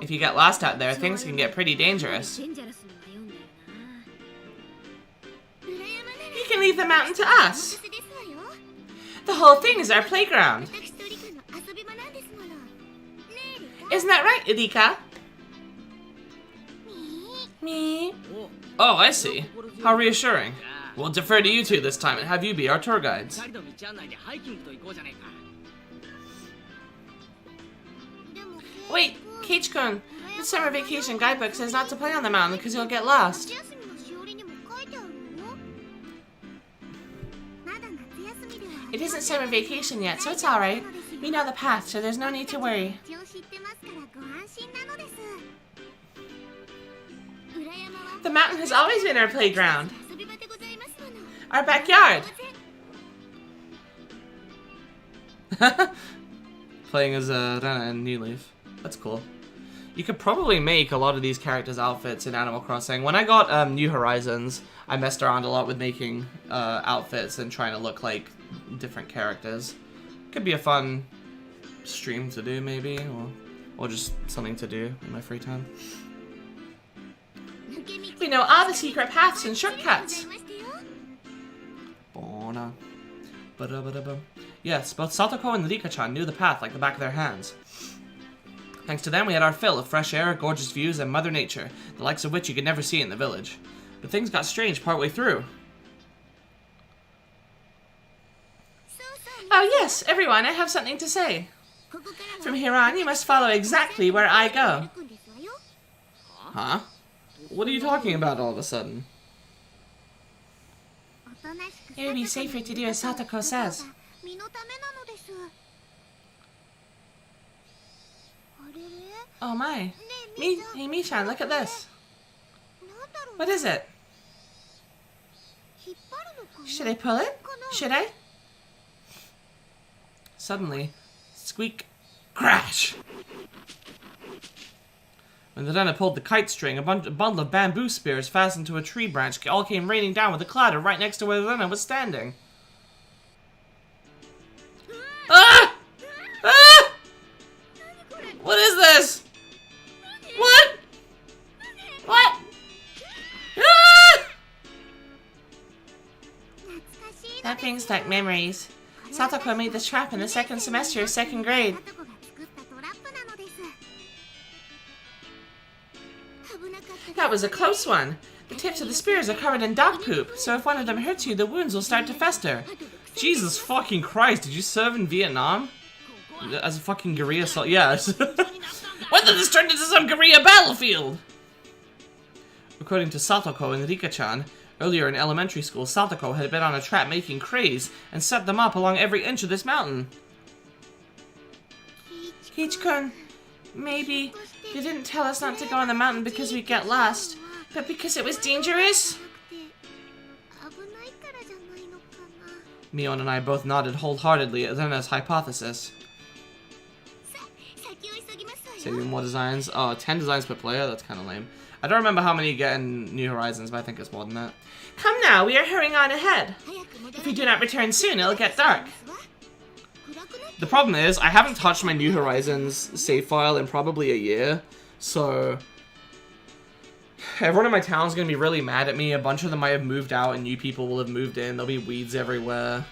If you get lost out there, things can get pretty dangerous. You can leave the mountain to us. The whole thing is our playground. Isn't that right, Rika? Me? Oh, I see. How reassuring. We'll defer to you two this time and have you be our tour guides. Wait, Keiichi-kun, the summer vacation guidebook says not to play on the mountain because you'll get lost. It isn't summer vacation yet, so it's alright. We know the path, so there's no need to worry. The mountain has always been our playground. Our backyard. Playing as Rena and New Leaf. That's cool. You could probably make a lot of these characters' outfits in Animal Crossing. When I got New Horizons, I messed around a lot with making outfits and trying to look like different characters. Could be a fun stream to do, maybe, or just something to do in my free time. We know all the secret paths and shortcuts. Yes, both Satoko and Rika-chan knew the path like the back of their hands. Thanks to them, we had our fill of fresh air, gorgeous views, and Mother Nature, the likes of which you could never see in the village. But things got strange partway through. Oh yes, everyone, I have something to say. From here on, you must follow exactly where I go. Huh? What are you talking about all of a sudden? It would be safer to do as Satoko says. Oh my. Hey Mishan, look at this. What is it? Should I pull it? Should I? Suddenly, squeak, crash! When the runner pulled the kite string, a bundle of bamboo spears fastened to a tree branch all came raining down with a clatter right next to where the runner was standing. Ah! Ah! What is this? What? What? Ah! That brings back memories. Satoko made this trap in the second semester of second grade. That was a close one. The tips of the spears are covered in dog poop, so if one of them hurts you, the wounds will start to fester. Jesus fucking Christ, did you serve in Vietnam? As a fucking guerrilla assault? Yes. When did this turn into some guerrilla battlefield? According to Satoko and Rika-chan, earlier in elementary school, Satoko had been on a trap making crays and set them up along every inch of this mountain. Kiichi-kun, maybe they didn't tell us not to go on the mountain because we'd get lost, but because it was dangerous? Mion and I both nodded wholeheartedly at Rena's hypothesis. Saving more designs? Oh, 10 designs per player? That's kind of lame. I don't remember how many you get in New Horizons, but I think it's more than that. Come now, we are hurrying on ahead. If we do not return soon, it'll get dark. The problem is, I haven't touched my New Horizons save file in probably a year, so everyone in my town is going to be really mad at me. A bunch of them might have moved out and new people will have moved in. There'll be weeds everywhere.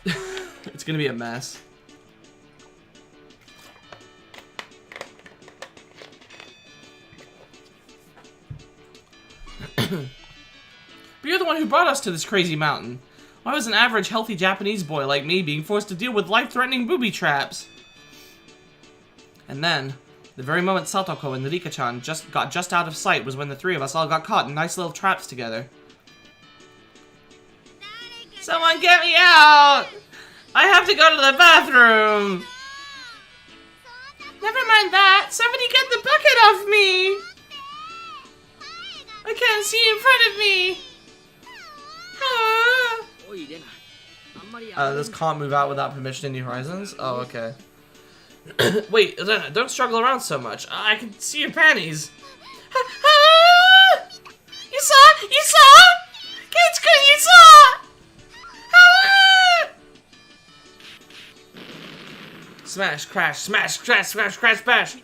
It's going to be a mess. But you're the one who brought us to this crazy mountain. Why was an average, healthy Japanese boy like me being forced to deal with life-threatening booby traps? And then, the very moment Satoko and Rika-chan got just out of sight was when the three of us all got caught in nice little traps together. Someone get me out! I have to go to the bathroom! Never mind that! Somebody get the bucket off me! I can't see in front of me! This can't move out without permission in New Horizons? Oh, okay. Wait, don't struggle around so much. I can see your panties. You saw? You saw? Kiichi-kun, you saw? Smash, crash, smash, crash, smash, crash, bash.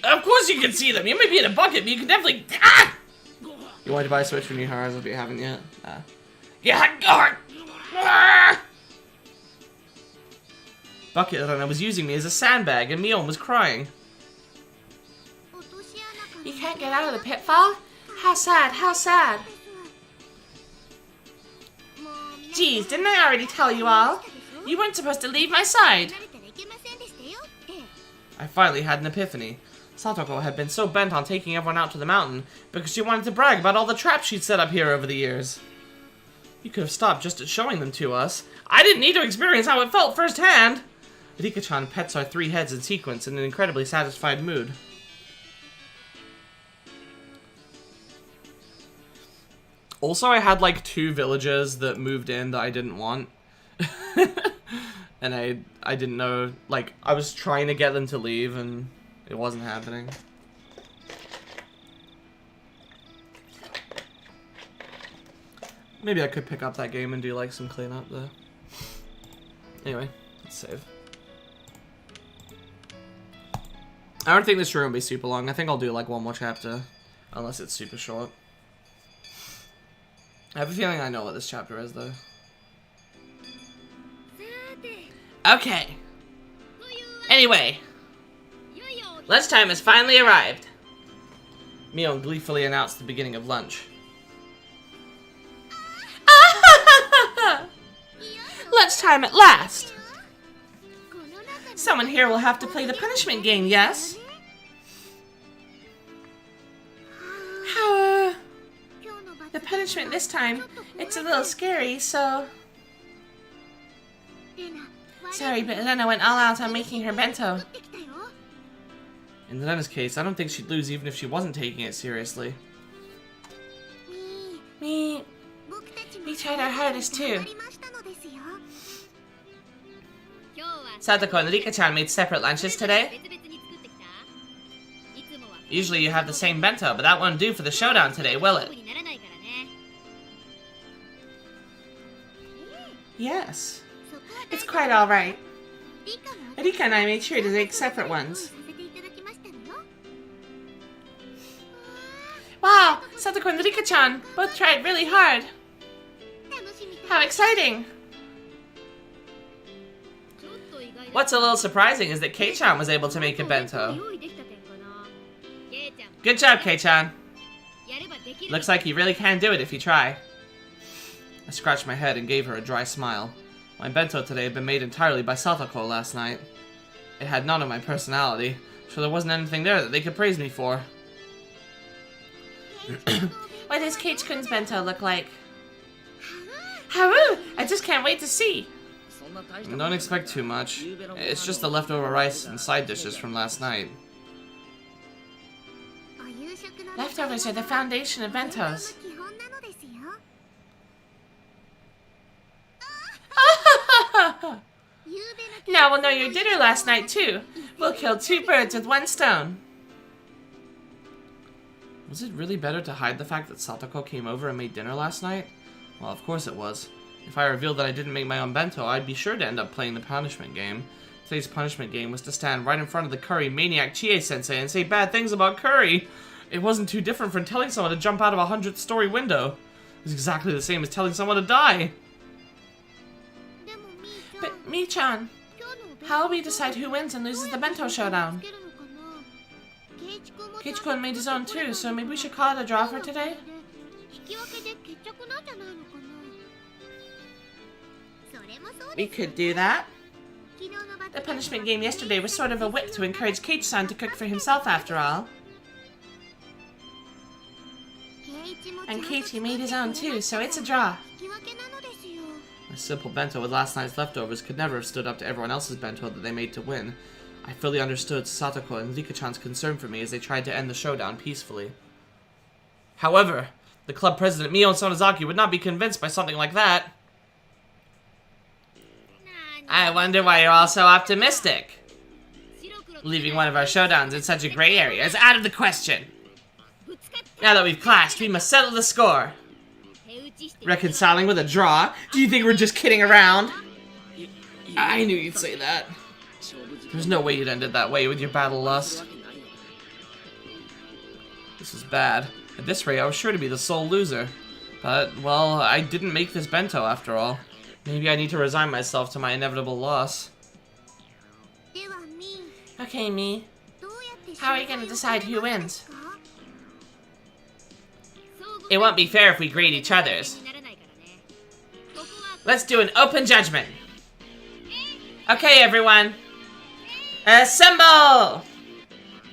Of course you can see them. You may be in a bucket, but you can definitely... Ah! You want to buy a Switch for New Horizons, but you haven't yet? Yeah, God! Ah! Bucket Runner was using me as a sandbag, and Mion was crying. You can't get out of the pitfall? How sad, how sad. Geez, didn't I already tell you all? You weren't supposed to leave my side. I finally had an epiphany. Satoko had been so bent on taking everyone out to the mountain because she wanted to brag about all the traps she'd set up here over the years. You could have stopped just at showing them to us. I didn't need to experience how it felt firsthand. Rika-chan pets our three heads in sequence in an incredibly satisfied mood. Also, I had like 2 villagers that moved in that I didn't want. And I didn't know, like, I was trying to get them to leave and it wasn't happening. Maybe I could pick up that game and do like some cleanup there. Anyway, let's save. I don't think this room will be super long. I think I'll do like one more chapter, unless it's super short. I have a feeling I know what this chapter is though. Okay. Anyway, lunchtime has finally arrived. Mion gleefully announced the beginning of lunch. Lunchtime at last. Someone here will have to play the punishment game, yes? punishment this time. It's a little scary, so... Sorry, but Elena went all out on making her bento. In Lena's case, I don't think she'd lose even if she wasn't taking it seriously. We tried our hardest too. Satoko and Rika-chan made separate lunches today. Usually you have the same bento, but that won't do for the showdown today, will it? Yes. It's quite alright. Rika and I made sure to take separate ones. Wow! Satoko and Rika-chan both tried really hard. How exciting! What's a little surprising is that Kei-chan was able to make a bento. Good job, Kei-chan. Looks like you really can do it if you try. I scratched my head and gave her a dry smile. My bento today had been made entirely by Satoko last night. It had none of my personality, so there wasn't anything there that they could praise me for. What does Kei-kun's bento look like? Haru! I just can't wait to see! Don't expect too much. It's just the leftover rice and side dishes from last night. Leftovers are the foundation of bentos. Now we'll know your dinner last night too. We'll kill 2 birds with 1 stone. Was it really better to hide the fact that Satoko came over and made dinner last night? Well, of course it was. If I revealed that I didn't make my own bento, I'd be sure to end up playing the punishment game. Today's punishment game was to stand right in front of the curry maniac Chie-sensei and say bad things about curry. It wasn't too different from telling someone to jump out of a 100-story window. It was exactly the same as telling someone to die. But, Mi-chan, how will we decide who wins and loses the bento showdown? Kei-kun made his own too, so maybe we should call it a draw for today? We could do that. The punishment game yesterday was sort of a whip to encourage Kei-san to cook for himself after all. And Keiichi made his own too, so it's a draw. My simple bento with last night's leftovers could never have stood up to everyone else's bento that they made to win. I fully understood Satoko and Rika-chan's concern for me as they tried to end the showdown peacefully. However, the club president Mion Sonozaki would not be convinced by something like that. I wonder why you're all so optimistic. Leaving one of our showdowns in such a gray area is out of the question. Now that we've clashed, we must settle the score. Reconciling with a draw? Do you think we're just kidding around? I knew you'd say that. There's no way you'd end it that way with your battle lust. This is bad. At this rate, I was sure to be the sole loser. But, well, I didn't make this bento after all. Maybe I need to resign myself to my inevitable loss. Okay, Mi. How are you gonna decide who wins? It won't be fair if we grade each other's. Let's do an open judgment. Okay, everyone. Assemble!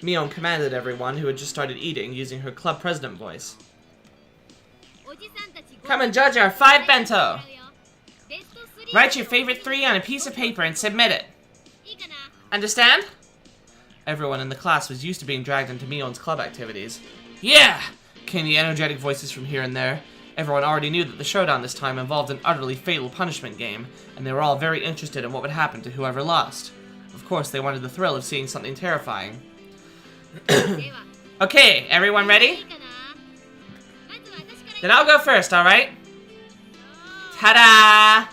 Mion commanded everyone who had just started eating using her club president voice. Come and judge our 5 bento. Write your favorite 3 on a piece of paper and submit it. Understand? Everyone in the class was used to being dragged into Mion's club activities. Yeah! Came the energetic voices from here and there. Everyone already knew that the showdown this time involved an utterly fatal punishment game, and they were all very interested in what would happen to whoever lost. Of course, they wanted the thrill of seeing something terrifying. Okay, everyone ready? Then I'll go first, alright? Ta-da!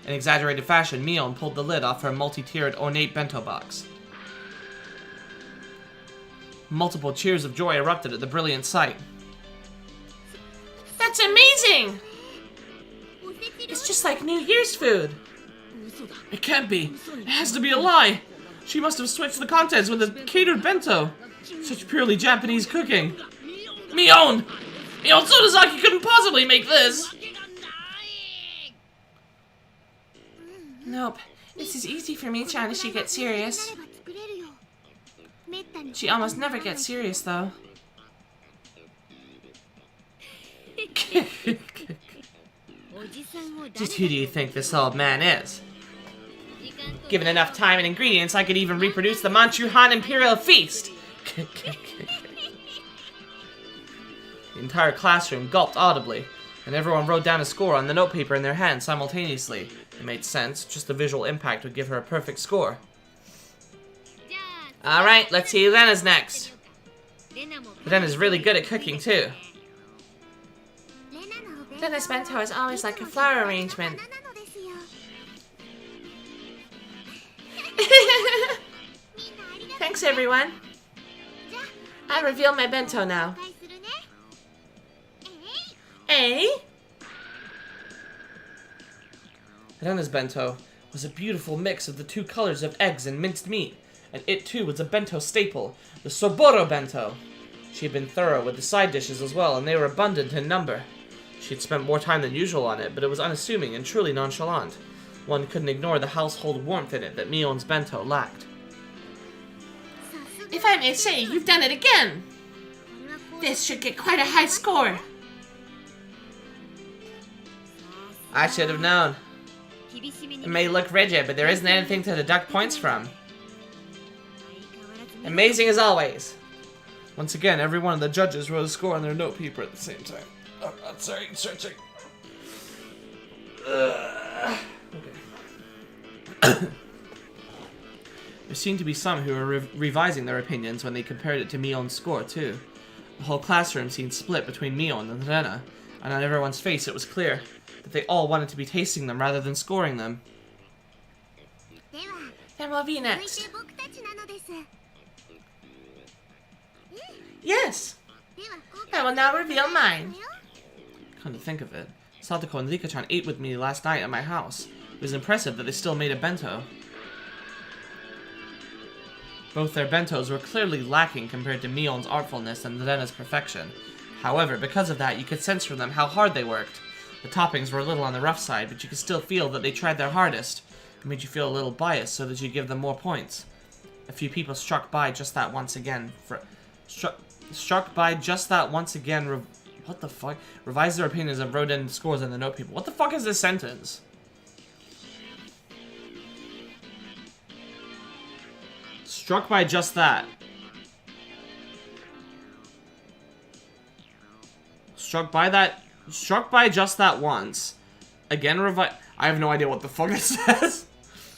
In exaggerated fashion, Mion pulled the lid off her multi-tiered ornate bento box. Multiple cheers of joy erupted at the brilliant sight. That's amazing! It's just like New Year's food. It can't be. It has to be a lie. She must have switched the contents with a catered bento. Such purely Japanese cooking. Mion! Mion Sonozaki couldn't possibly make this! Nope. This is easy for Mi-chan if she gets serious. She almost never gets serious, though. Just who do you think this old man is? Given enough time and ingredients, I could even reproduce the Manchu Han Imperial Feast! The entire classroom gulped audibly, and everyone wrote down a score on the notepaper in their hands simultaneously. It made sense, just the visual impact would give her a perfect score. Alright, let's see who Lena's next. Lena's really good at cooking, too. Lena's bento is always like a flower arrangement. Thanks, everyone. I reveal my bento now. Eh? Lena's bento was a beautiful mix of the two colors of eggs and minced meat, and it too was a bento staple, the Soboro bento. She had been thorough with the side dishes as well, and they were abundant in number. She had spent more time than usual on it, but it was unassuming and truly nonchalant. One couldn't ignore the household warmth in it that Mion's bento lacked. If I may say, you've done it again! This should get quite a high score. I should have known. It may look rigid, but there isn't anything to deduct points from. Amazing as always. Once again, every one of the judges wrote a score on their notepaper at the same time. Oh God, sorry, searching. Okay. There seemed to be some who were revising their opinions when they compared it to Mion's score, too. The whole classroom seemed split between Mion and Rena, and on everyone's face it was clear that they all wanted to be tasting them rather than scoring them. Then we'll be next. Yes! I will now reveal mine. Come to think of it, Satoko and Rika-chan ate with me last night at my house. It was impressive that they still made a bento. Both their bentos were clearly lacking compared to Mion's artfulness and Rena's perfection. However, because of that, you could sense from them how hard they worked. The toppings were a little on the rough side, but you could still feel that they tried their hardest. It made you feel a little biased so that you give them more points. A few people struck by just that once again. What the fuck? Revised their opinions and wrote in scores in the note people. What the fuck is this sentence? Struck by just that. Struck by just that once. Again, I have no idea what the fuck it says.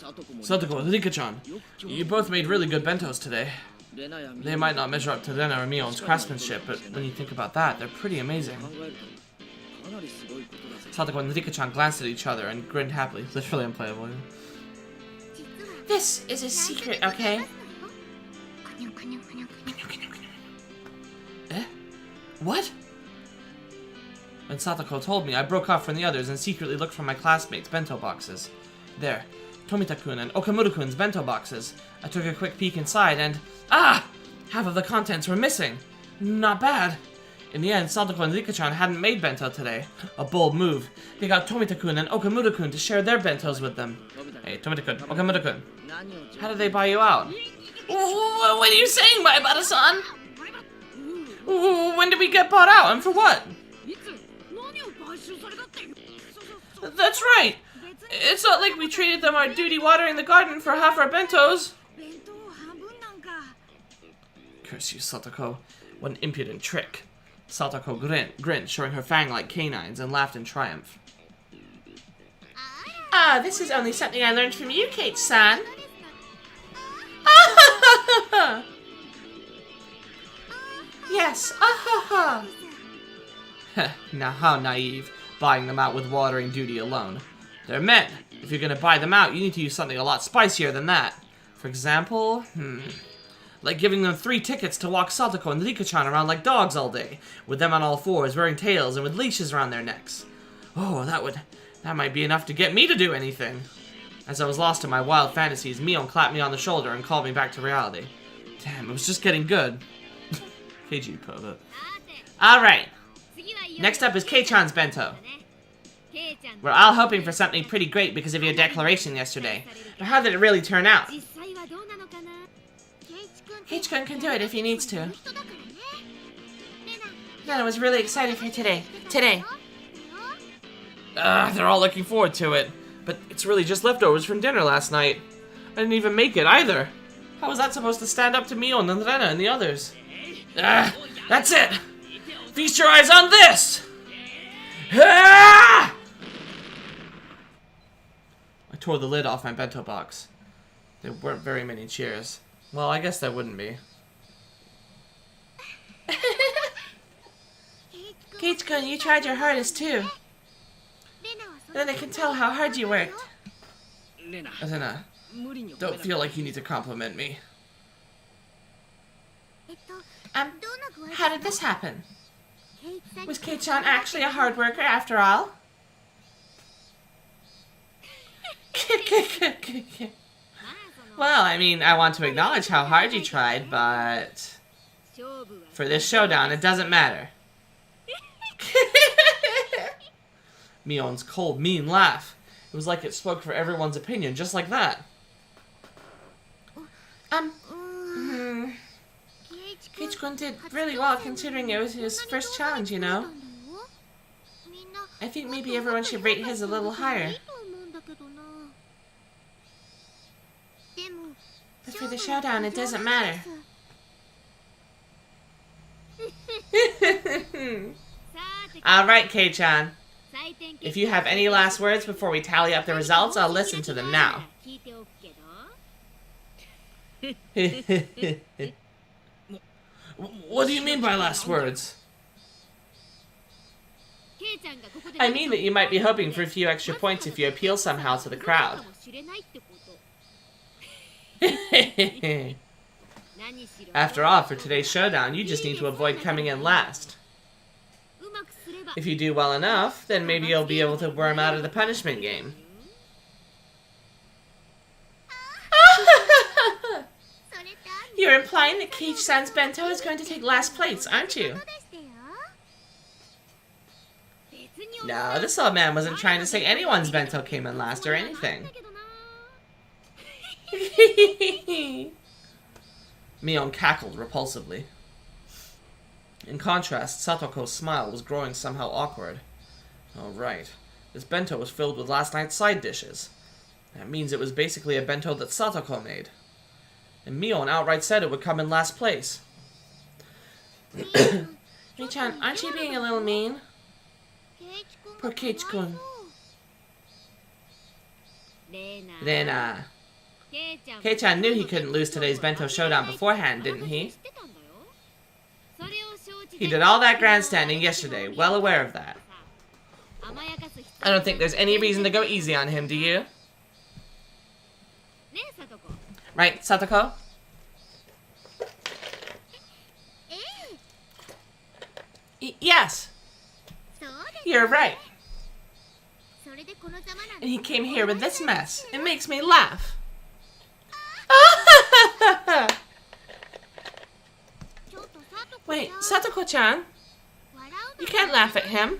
Satoko and Rika-chan, you both made really good bentos today. They might not measure up to Rena or Mion's craftsmanship, but when you think about that, they're pretty amazing. Satoko and Rika-chan glanced at each other and grinned happily. Literally unplayable. This is a secret, okay? Eh? What? When Satoko told me, I broke off from the others and secretly looked for my classmates' bento boxes. There, Tomita-kun and Okamura-kun's bento boxes. I took a quick peek inside and... Ah! Half of the contents were missing. Not bad. In the end, Satoko and Rika-chan hadn't made bento today. A bold move. They got Tomita-kun and Okamura-kun to share their bentos with them. Hey, Tomita-kun, Okamura-kun. How did they buy you out? What are you saying, Maibara-san? When did we get bought out, and for what? That's right! It's not like we treated them our duty watering the garden for half our bentos. Curse you, Satoko. What an impudent trick. Satoko grinned, showing her fang-like canines, and laughed in triumph. Ah, this is only something I learned from you, Kate-san. Yes, ah ha ha. Now how naive, buying them out with watering duty alone. They're men. If you're gonna buy them out, you need to use something a lot spicier than that. For example, like giving them 3 tickets to walk Satoko and Rika-chan around like dogs all day, with them on all fours, wearing tails and with leashes around their necks. Oh, that might be enough to get me to do anything. As I was lost in my wild fantasies, Mion clapped me on the shoulder and called me back to reality. Damn, it was just getting good. KG pervert. Alright. Next up is Kei-chan's bento. We're all hoping for something pretty great because of your declaration yesterday. But how did it really turn out? Kei-chan can do it if he needs to. Nana was really excited for today. They're all looking forward to it. But it's really just leftovers from dinner last night. I didn't even make it either. How was that supposed to stand up to Mion and Rena and the others? That's it! Feast your eyes on this! I tore the lid off my bento box. There weren't very many cheers. Well, I guess there wouldn't be. Keiichi-kun, you tried your hardest too. Then I can tell how hard you worked. Rena, don't feel like you need to compliment me. How did this happen? Was Kei-chan actually a hard worker after all? Well, I mean, I want to acknowledge how hard you tried, but for this showdown, it doesn't matter. Mion's cold, mean laugh. It was like it spoke for everyone's opinion, just like that. Keiichi-kun did really well considering it was his first challenge, you know? I think maybe everyone should rate his a little higher. But for the showdown, it doesn't matter. Alright, Kei-chan. If you have any last words before we tally up the results, I'll listen to them now. What do you mean by last words? I mean that you might be hoping for a few extra points if you appeal somehow to the crowd. After all, for today's showdown, you just need to avoid coming in last. If you do well enough, then maybe you'll be able to worm out of the punishment game. You're implying that Keiichi-san's bento is going to take last place, aren't you? No, this old man wasn't trying to say anyone's bento came in last or anything. Mion cackled repulsively. In contrast, Satoko's smile was growing somehow awkward. Oh, right. This bento was filled with last night's side dishes. That means it was basically a bento that Satoko made. And Mion outright said it would come in last place. Mii-chan, aren't you being a little mean? Poor Keiichi-kun. Rena. Kei-chan knew he couldn't lose today's bento showdown beforehand, didn't he? He did all that grandstanding yesterday, well aware of that. I don't think there's any reason to go easy on him, do you? Right, Satoko? Yes. You're right. And he came here with this mess. It makes me laugh. Wait, Satoko-chan? You can't laugh at him.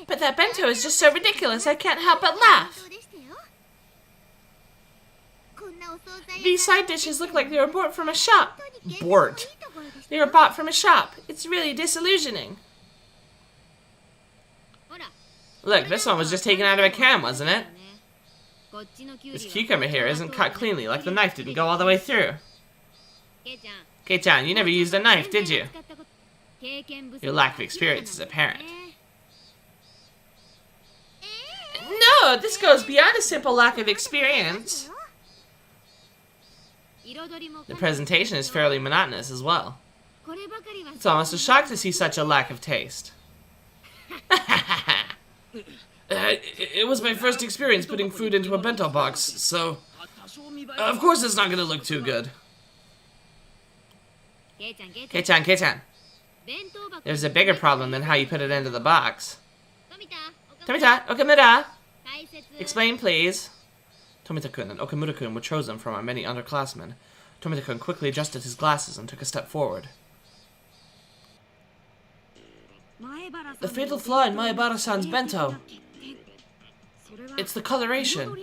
But that bento is just so ridiculous, I can't help but laugh. These side dishes look like they were bought from a shop. Bort. They were bought from a shop. It's really disillusioning. Look, this one was just taken out of a can, wasn't it? This cucumber here isn't cut cleanly, like the knife didn't go all the way through. Kei-chan, you never used a knife, did you? Your lack of experience is apparent. No, this goes beyond a simple lack of experience. The presentation is fairly monotonous as well. It's almost a shock to see such a lack of taste. It was my first experience putting food into a bento box, so of course it's not going to look too good. Kei-chan, Kei-chan. There's a bigger problem than how you put it into the box. Tomita, Okamura! Explain, please. Tomita-kun and Okamura-kun were chosen from our many underclassmen. Tomita-kun quickly adjusted his glasses and took a step forward. The fatal flaw in Maebara-san's bento. It's the coloration.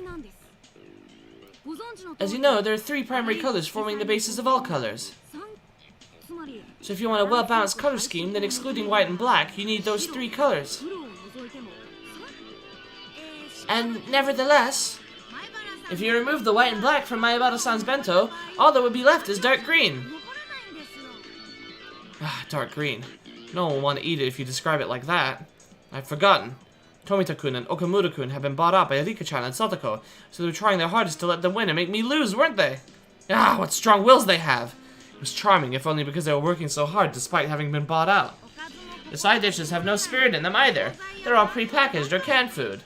As you know, there are 3 primary colors forming the basis of all colors. So if you want a well-balanced color scheme, then excluding white and black, you need those 3 colors. And nevertheless, if you remove the white and black from Maebara-san's bento, all that would be left is dark green. Ah, dark green. No one will want to eat it if you describe it like that. I've forgotten. Tomita-kun and Okamura-kun have been bought out by Rika-chan and Satoko, so they were trying their hardest to let them win and make me lose, weren't they? Ah, what strong wills they have! It was charming, if only because they were working so hard despite having been bought out. The side dishes have no spirit in them either. They're all pre-packaged or canned food.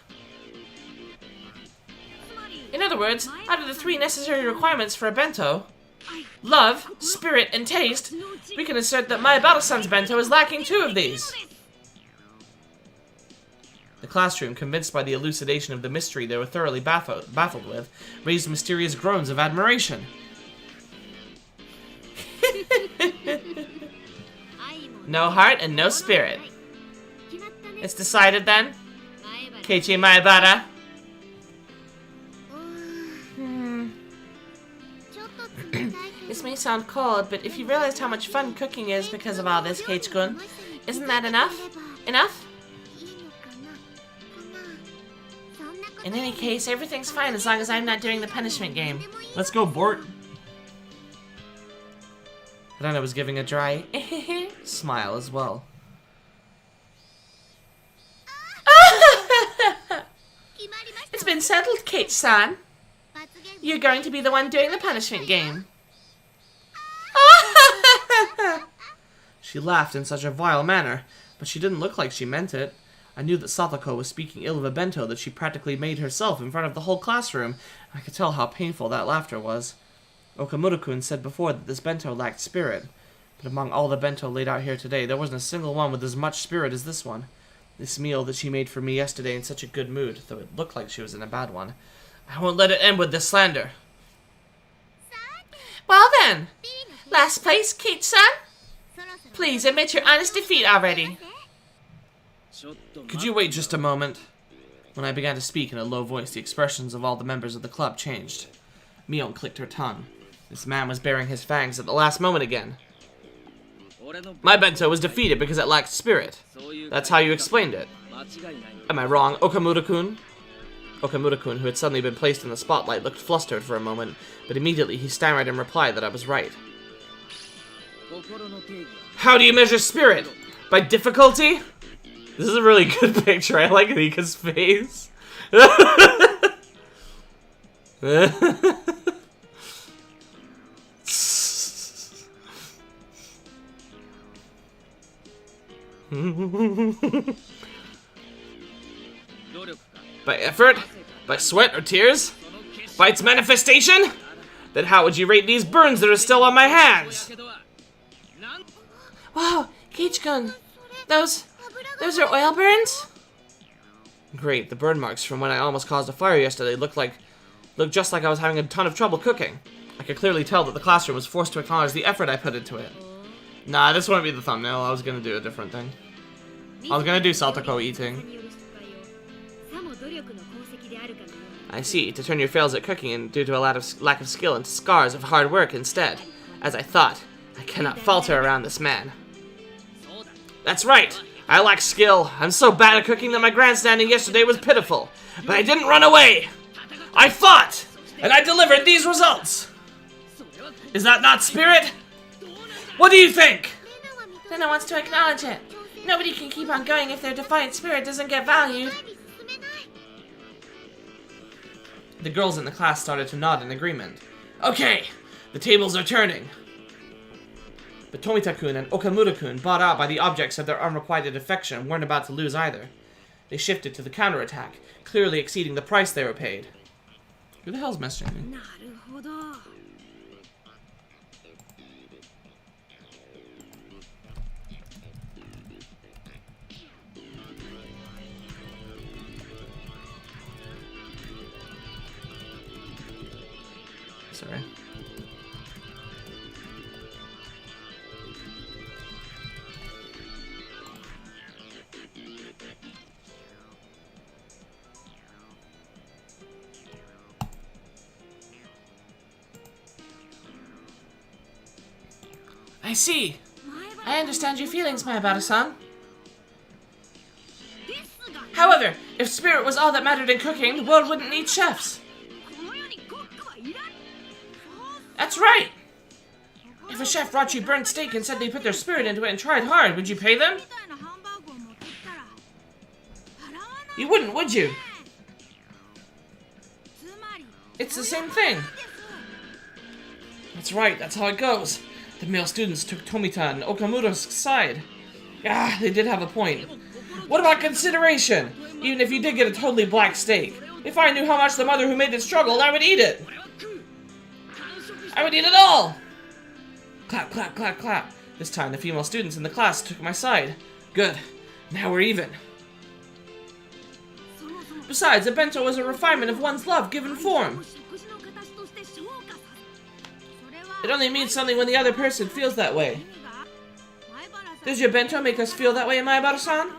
In other words, out of the 3 necessary requirements for a bento, love, spirit, and taste, we can assert that Maebara-san's bento is lacking 2 of these. The classroom, convinced by the elucidation of the mystery they were thoroughly baffled with, raised mysterious groans of admiration. No heart and no spirit. It's decided then? Keiichi Maebara? This may sound cold, but if you realized how much fun cooking is because of all this, Keiichi-kun, isn't that enough? Enough? In any case, everything's fine as long as I'm not doing the punishment game. Let's go, Bort. Rena was giving a dry smile as well. It's been settled, Kate-san. You're going to be the one doing the punishment game. She laughed in such a vile manner, but she didn't look like she meant it. I knew that Satoko was speaking ill of a bento that she practically made herself in front of the whole classroom. I could tell how painful that laughter was. Okamura-kun said before that this bento lacked spirit, but among all the bento laid out here today, there wasn't a single one with as much spirit as this one. This meal that she made for me yesterday in such a good mood, though it looked like she was in a bad one. I won't let it end with this slander. Well then, last place, Kate-san. Please admit your honest defeat already. Could you wait just a moment? When I began to speak in a low voice, the expressions of all the members of the club changed. Mion clicked her tongue. This man was baring his fangs at the last moment again. My bento was defeated because it lacked spirit. That's how you explained it. Am I wrong, Okamura-kun? Okamura-kun, who had suddenly been placed in the spotlight, looked flustered for a moment, but immediately he stammered in reply that I was right. How do you measure spirit? By difficulty? This is a really good picture. I like Rika's face. By effort? By sweat or tears? By its manifestation? Then how would you rate these burns that are still on my hands? Wow, Keiichi-kun, those are oil burns? Great, the burn marks from when I almost caused a fire yesterday looked just like I was having a ton of trouble cooking. I could clearly tell that the classroom was forced to acknowledge the effort I put into it. Nah, this won't be the thumbnail. I was gonna do a different thing. I was gonna do Satoko eating. I see. To turn your fails at cooking and due to a lack of skill into scars of hard work instead. As I thought, I cannot falter around this man. That's right. I lack skill. I'm so bad at cooking that my grandstanding yesterday was pitiful. But I didn't run away. I fought, and I delivered these results. Is that not spirit? What do you think? Rena wants to acknowledge it. Nobody can keep on going if their defiant spirit doesn't get valued. The girls in the class started to nod in agreement. Okay, the tables are turning. But Tomita-kun and Okamura-kun, bought out by the objects of their unrequited affection, weren't about to lose either. They shifted to the counterattack, clearly exceeding the price they were paid. Who the hell's messaging me? Sorry. I see. I understand your feelings, Maebara-san. However, If spirit was all that mattered in cooking, the world wouldn't need chefs. That's right! If a chef brought you burnt steak and said they put their spirit into it and tried hard, would you pay them? You wouldn't, would you? It's the same thing. That's right, that's how it goes. The male students took Tomita and Okamura's side. Ah, they did have a point. What about consideration? Even if you did get a totally black steak. If I knew how much the mother who made it struggled, I would eat it. I would eat it all. Clap, clap, clap, clap. This time the female students in the class took my side. Good. Now we're even. Besides, a bento was a refinement of one's love given form. It only means something when the other person feels that way. Does your bento make us feel that way, Maibara-san?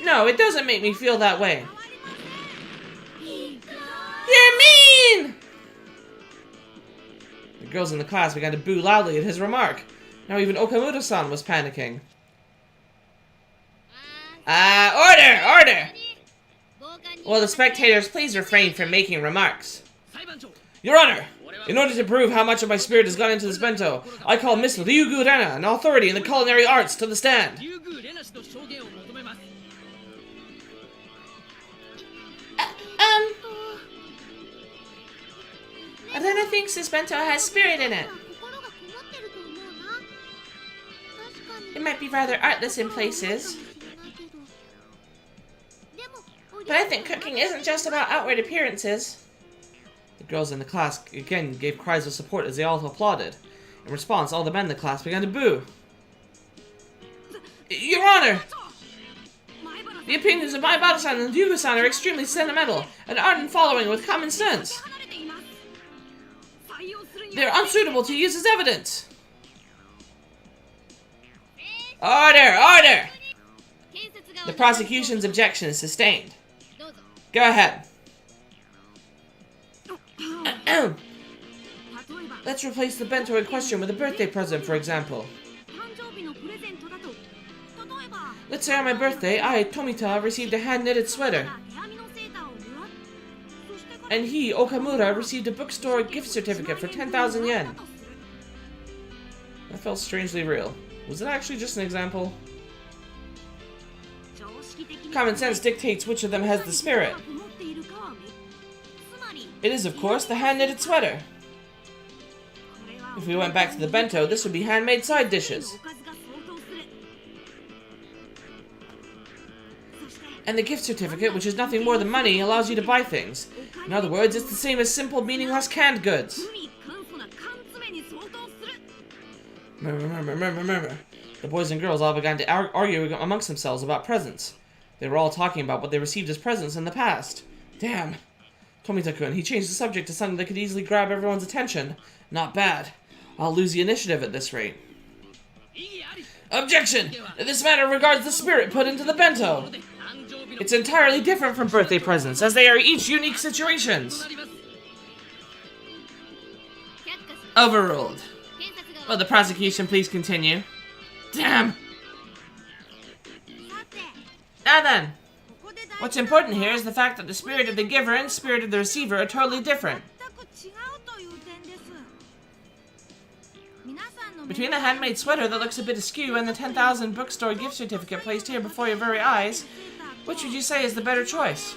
No, it doesn't make me feel that way. You're mean! The girls in the class began to boo loudly at his remark. Now even Okamura-san was panicking. Order! Order! Will the spectators please refrain from making remarks? Your Honor! In order to prove how much of my spirit has gone into this bento, I call Miss Ryugu Rena, an authority in the culinary arts, to the stand. Rena thinks this bento has spirit in it. It might be rather artless in places. But I think cooking isn't just about outward appearances. The girls in the class again gave cries of support as they all applauded. In response, all the men in the class began to boo. Your Honor! The opinions of Maibara-san and Ryugu-san are extremely sentimental, an ardent following with common sense. They're unsuitable to use as evidence. Order! Order! The prosecution's objection is sustained. Go ahead. Let's replace the bento in question with a birthday present, for example. Let's say on my birthday, I, Tomita, received a hand-knitted sweater. And he, Okamura, received a bookstore gift certificate for 10,000 yen. That felt strangely real. Was it actually just an example? Common sense dictates which of them has the spirit. It is, of course, the hand-knitted sweater. If we went back to the bento, this would be handmade side dishes. And the gift certificate, which is nothing more than money, allows you to buy things. In other words, it's the same as simple, meaningless canned goods. Remember. The boys and girls all began to argue amongst themselves about presents. They were all talking about what they received as presents in the past. Damn. Tomita-kun, he changed the subject to something that could easily grab everyone's attention. Not bad. I'll lose the initiative at this rate. Objection! This matter regards the spirit put into the bento. It's entirely different from birthday presents, as they are each unique situations. Overruled. Will the prosecution please continue? Damn! Now then, what's important here is the fact that the spirit of the giver and spirit of the receiver are totally different. Between the handmade sweater that looks a bit askew and the 10,000 bookstore gift certificate placed here before your very eyes, which would you say is the better choice?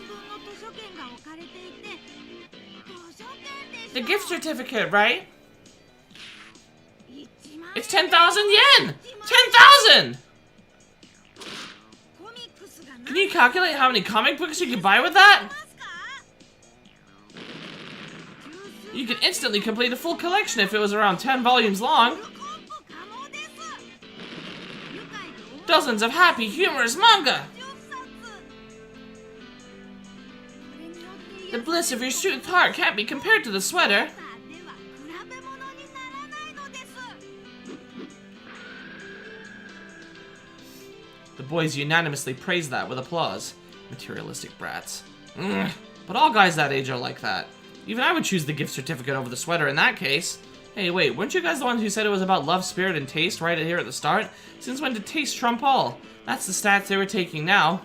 The gift certificate, right? It's 10,000 yen! 10,000! Can you calculate how many comic books you could buy with that? You could instantly complete a full collection if it was around 10 volumes long. Dozens of happy, humorous manga! The bliss of your soothed heart can't be compared to the sweater. The boys unanimously praised that with applause. Materialistic brats. But all guys that age are like that. Even I would choose the gift certificate over the sweater in that case. Hey, wait, weren't you guys the ones who said it was about love, spirit, and taste right here at the start? Since when did taste trump all? That's the stats they were taking now.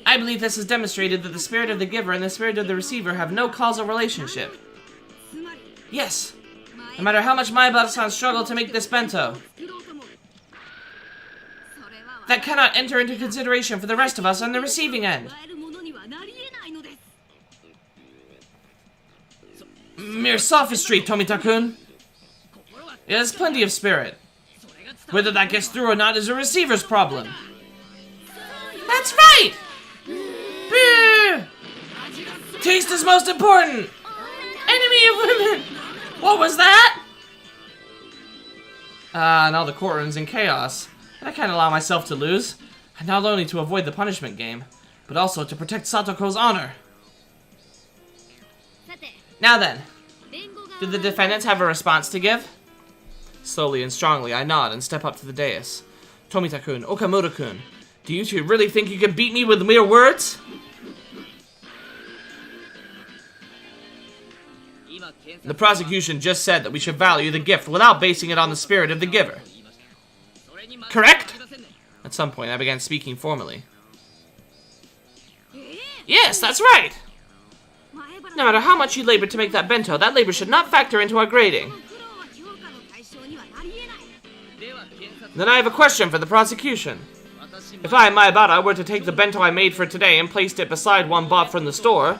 I believe this has demonstrated that the spirit of the giver and the spirit of the receiver have no causal relationship. Yes. No matter how much Maebara-san struggled to make this bento, that cannot enter into consideration for the rest of us on the receiving end. Mere sophistry, Tomita-kun. It has plenty of spirit. Whether that gets through or not is a receiver's problem. That's right! Brr. Taste is most important! Enemy of women! What was that? Now the courtroom's in chaos. I can't allow myself to lose. Not only to avoid the punishment game, but also to protect Satoko's honor. Now then, did the defendants have a response to give? Slowly and strongly, I nod and step up to the dais. Tomita-kun, Okamoto-kun, do you two really think you can beat me with mere words? The prosecution just said that we should value the gift without basing it on the spirit of the giver. Correct? At some point, I began speaking formally. Yes, that's right! No matter how much you labored to make that bento, that labor should not factor into our grading. Then I have a question for the prosecution. If I, Maebara, were to take the bento I made for today and placed it beside one bought from the store,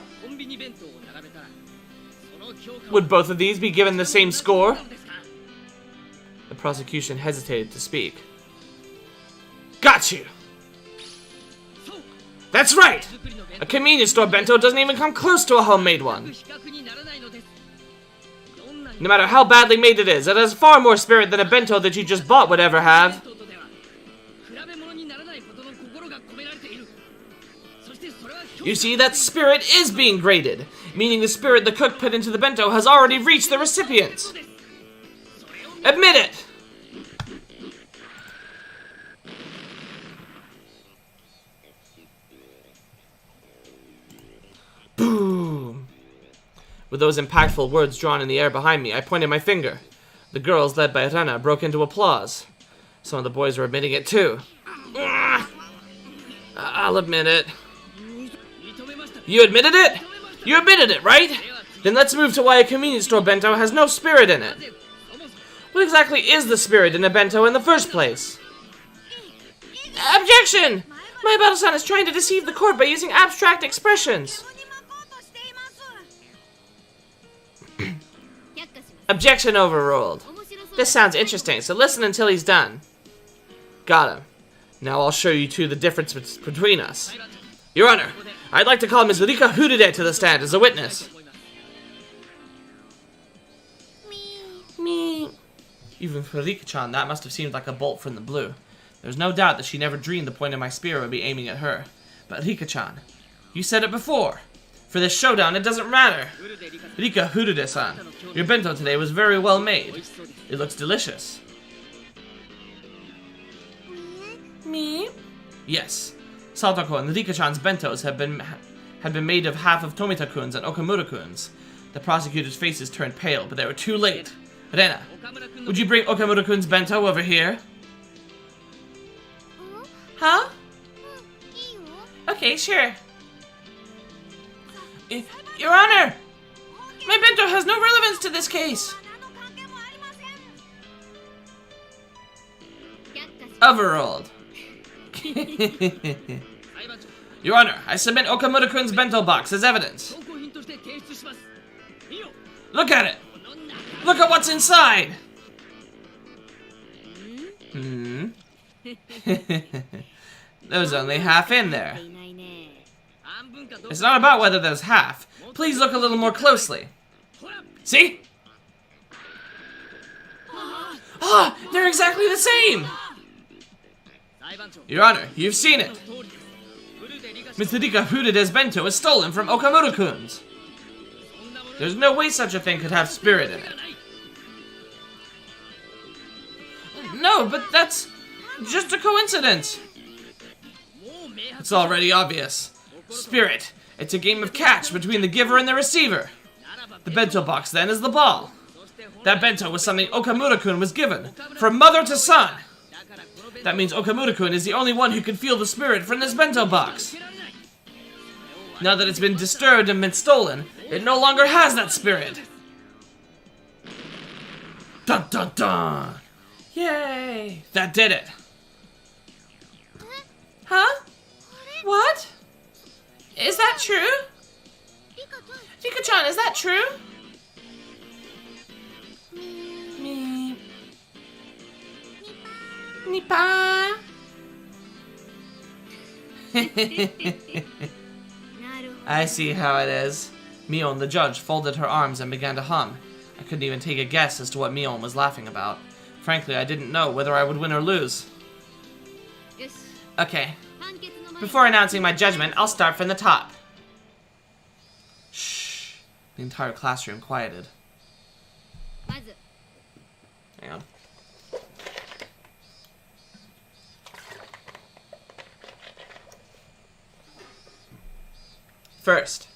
would both of these be given the same score? The prosecution hesitated to speak. Got you! That's right! A convenience store bento doesn't even come close to a homemade one. No matter how badly made it has far more spirit than a bento that you just bought would ever have. You see, that spirit is being graded, meaning the spirit the cook put into the bento has already reached the recipient. Admit it! Boom! With those impactful words drawn in the air behind me, I pointed my finger. The girls, led by Rena, broke into applause. Some of the boys were admitting it too. I'll admit it. You admitted it? You admitted it, right? Then let's move to why a convenience store bento has no spirit in it. What exactly is the spirit in a bento in the first place? Objection! Maebara-san is trying to deceive the court by using abstract expressions. Objection overruled. This sounds interesting, so listen until he's done. Got him. Now I'll show you two the difference between us. Your Honor, I'd like to call Ms. Rika Hudide to the stand as a witness. Me. Even for Rika-chan, that must have seemed like a bolt from the blue. There's no doubt that she never dreamed the point of my spear would be aiming at her. But Rika-chan, you said it before. For this showdown, it doesn't matter. Rika Hudide-san, your bento today was very well made. It looks delicious. Me? Yes. Satoko and Rika-chan's bentos had been made of half of Tomita-kun's and Okamura-kun's. The prosecutor's faces turned pale, but they were too late. Rena, would you bring Okamura-kun's bento over here? Huh? Okay, sure. Your Honor! My bento has no relevance to this case! Overruled. Your Honor, I submit Okamura-kun's bento box as evidence. Look at it! Look at what's inside! There's only half in there. It's not about whether there's half. Please look a little more closely. See? Ah, they're exactly the same! Your Honor, you've seen it. Mr. Rika Hudide's bento is stolen from Okamura-kun's. There's no way such a thing could have spirit in it. No, but that's just a coincidence. It's already obvious. Spirit. It's a game of catch between the giver and the receiver. The bento box, then, is the ball. That bento was something Okamura-kun was given, from mother to son. That means Okamura-kun is the only one who can feel the spirit from this bento box. Now that it's been disturbed and been stolen, it no longer has that spirit. Dun dun dun! Yay! That did it. Huh? What? Is that true? Rika-chan, is that true? Me. Nipa. I see how it is. Mion, the judge, folded her arms and began to hum. I couldn't even take a guess as to what Mion was laughing about. Frankly, I didn't know whether I would win or lose. Okay. Before announcing my judgment, I'll start from the top. Shh. The entire classroom quieted. Hang on. First,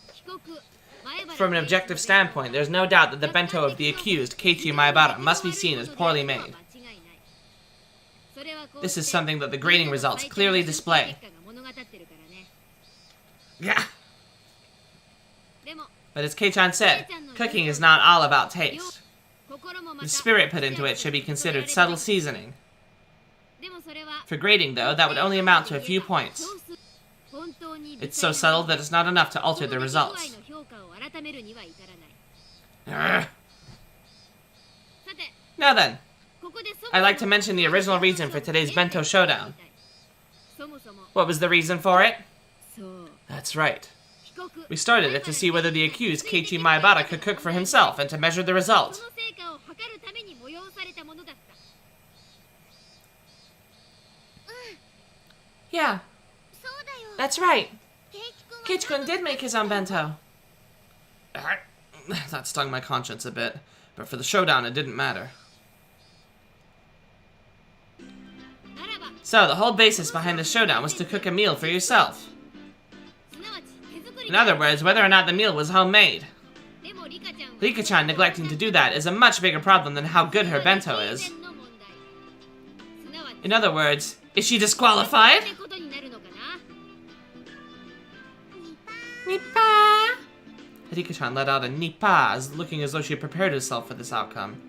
from an objective standpoint, there's no doubt that the bento of the accused, Keiichi Maebara, must be seen as poorly made. This is something that the grading results clearly display. Yeah. But as Kei-chan said, cooking is not all about taste. The spirit put into it should be considered subtle seasoning. For grading, though, that would only amount to a few points. It's so subtle that it's not enough to alter the results. Now then, I'd like to mention the original reason for today's bento showdown. What was the reason for it? That's right. We started it to see whether the accused, Keiichi Maebara, could cook for himself and to measure the result. Yeah. That's right. Keiichi-kun did make his own bento. That stung my conscience a bit, but for the showdown it didn't matter. So, the whole basis behind the showdown was to cook a meal for yourself. In other words, whether or not the meal was homemade. Rika-chan neglecting to do that is a much bigger problem than how good her bento is. In other words, is she disqualified? Nipa. Rika-chan let out a nipa, looking as though she had prepared herself for this outcome.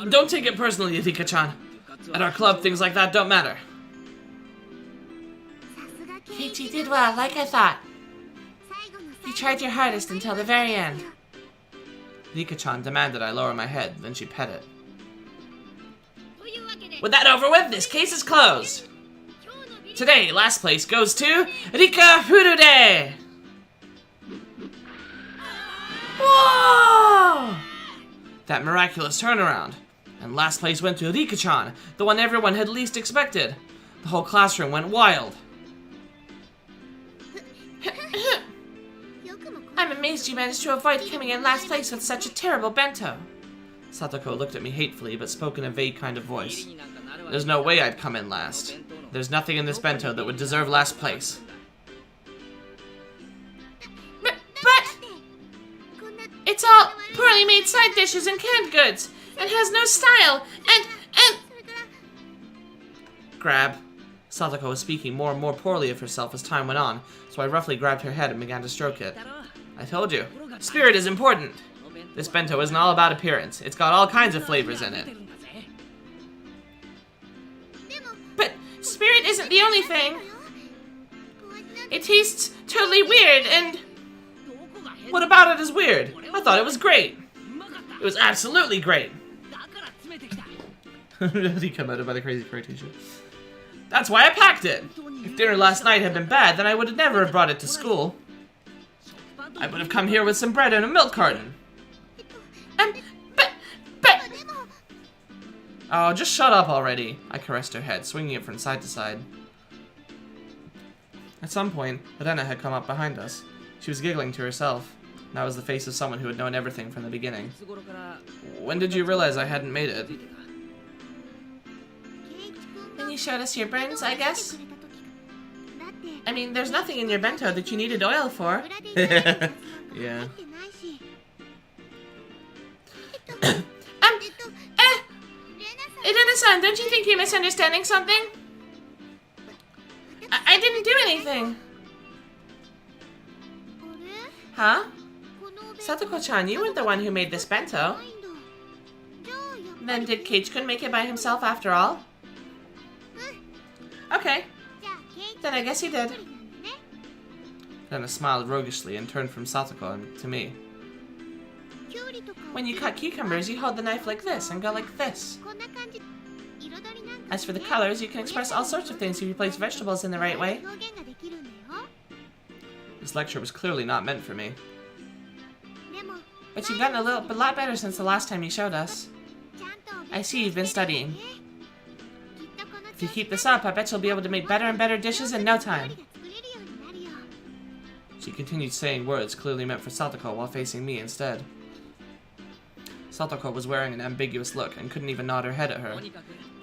Don't take it personally, Rika-chan. At our club, things like that don't matter. Keiichi did well, like I thought. You tried your hardest until the very end. Rika-chan demanded I lower my head, then she pet it. With that over with, this case is closed. Today, last place goes to Rika Furude! Whoa! That miraculous turnaround. And last place went to Rika-chan, the one everyone had least expected. The whole classroom went wild. I'm amazed you managed to avoid coming in last place with such a terrible bento. Satoko looked at me hatefully, but spoke in a vague kind of voice. There's no way I'd come in last. There's nothing in this bento that would deserve last place. But it's all poorly made side dishes and canned goods, and has no style, and... Grab. Satoko was speaking more and more poorly of herself as time went on, so I roughly grabbed her head and began to stroke it. I told you, spirit is important. This bento isn't all about appearance. It's got all kinds of flavors in it. But spirit isn't the only thing. It tastes totally weird, and... What about it is weird? I thought it was great. It was absolutely great. He come out by the crazy fairy teacher. That's why I packed it. If dinner last night had been bad, then I would never have brought it to school. I would have come here with some bread and a milk carton. But... Oh, just shut up already. I caressed her head, swinging it from side to side. At some point, Rena had come up behind us. She was giggling to herself. That was the face of someone who had known everything from the beginning. When did you realize I hadn't made it? When you showed us your burns, I guess? I mean, there's nothing in your bento that you needed oil for. Yeah. Rena-san, don't you think you're misunderstanding something? I didn't do anything. Huh? Satoko-chan, you weren't the one who made this bento. Then did Keiichi-kun make it by himself after all? Okay. Then I guess he did. Then smiled roguishly and turned from Satoko to me. When you cut cucumbers, you hold the knife like this and go like this. As for the colors, you can express all sorts of things if you place vegetables in the right way. This lecture was clearly not meant for me. But you've gotten a lot better since the last time you showed us. I see you've been studying. If you keep this up, I bet you'll be able to make better and better dishes in no time. She continued saying words clearly meant for Satoko while facing me instead. Satoko was wearing an ambiguous look and couldn't even nod her head at her.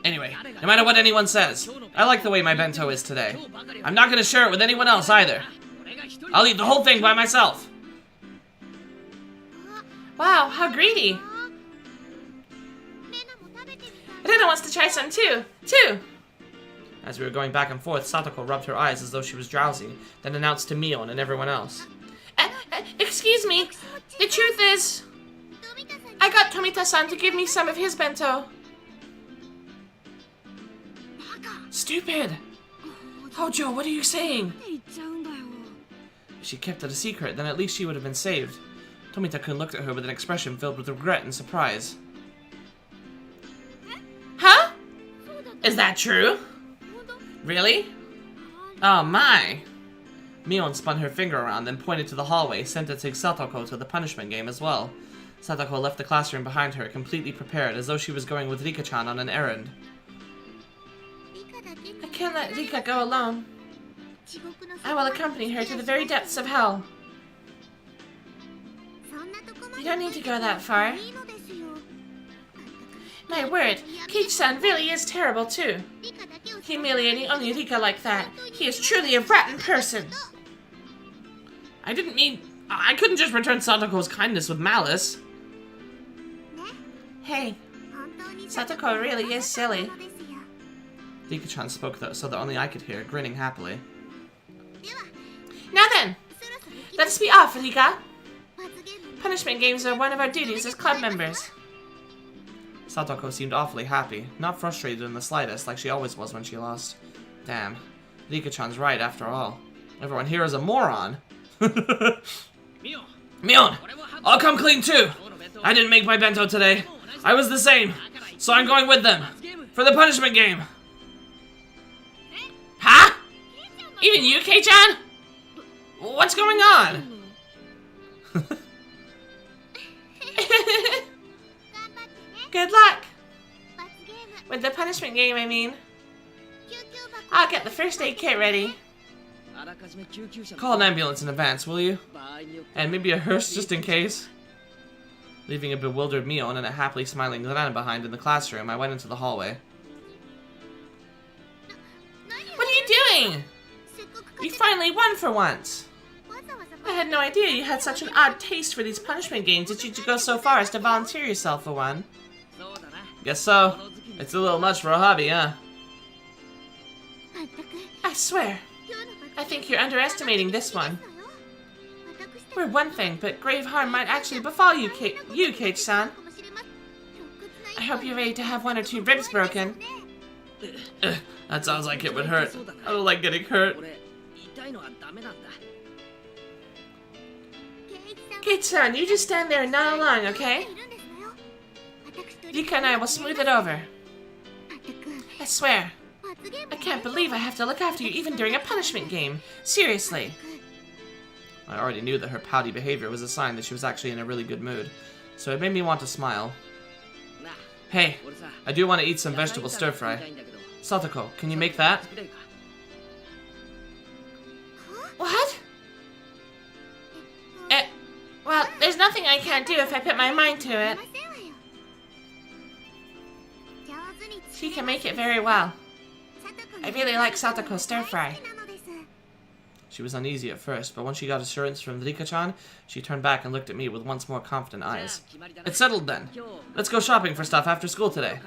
Anyway, no matter what anyone says, I like the way my bento is today. I'm not going to share it with anyone else either. I'll eat the whole thing by myself. Wow, how greedy! Rena wants to try some too! As we were going back and forth, Satoko rubbed her eyes as though she was drowsy, then announced to Mion and everyone else. Excuse me, the truth is, I got Tomita-san to give me some of his bento. Stupid! Hojo, what are you saying? If she kept it a secret, then at least she would have been saved. Tomita-kun looked at her with an expression filled with regret and surprise. Huh? Is that true? Really? Oh my! Mion spun her finger around, then pointed to the hallway, sentencing Satoko to the punishment game as well. Satoko left the classroom behind her, completely prepared, as though she was going with Rika-chan on an errand. I can't let Rika go alone. I will accompany her to the very depths of hell. You don't need to go that far. My word, Keiichi-san really is terrible too. Humiliating only Rika like that. He is truly a rotten person. I didn't mean... I couldn't just return Satoko's kindness with malice. Hey, Satoko really is silly. Rika-chan spoke so that only I could hear, grinning happily. Now then, let us be off, Rika. Punishment games are one of our duties as club members. Satoko seemed awfully happy, not frustrated in the slightest, like she always was when she lost. Damn, Rika-chan's right after all. Everyone here is a moron. Mion, I'll come clean too. I didn't make my bento today. I was the same, so I'm going with them for the punishment game. Huh? Even you, Kei-chan? What's going on? Good luck. With the punishment game, I mean. I'll get the first aid kit ready. Call an ambulance in advance, will you? And maybe a hearse just in case. Leaving a bewildered Mion and a happily smiling Lana behind in the classroom, I went into the hallway. What are you doing? You finally won for once. I had no idea you had such an odd taste for these punishment games that you'd go so far as to volunteer yourself for one. Guess so. It's a little much for a hobby, huh? I swear, I think you're underestimating this one. We're one thing, but grave harm might actually befall you, Keiichi-san. I hope you're ready to have 1 or 2 ribs broken. That sounds like it would hurt. I don't like getting hurt. Keiichi-san, you just stand there and nod along, okay? Rika and I will smooth it over. I swear, I can't believe I have to look after you even during a punishment game. Seriously. I already knew that her pouty behavior was a sign that she was actually in a really good mood, so it made me want to smile. Hey, I do want to eat some vegetable stir-fry. Satoko, can you make that? What? Well, there's nothing I can't do if I put my mind to it. She can make it very well. I really like Satoko stir-fry. She was uneasy at first, but when she got assurance from Rika-chan, she turned back and looked at me with once more confident eyes. It's settled then. Let's go shopping for stuff after school today.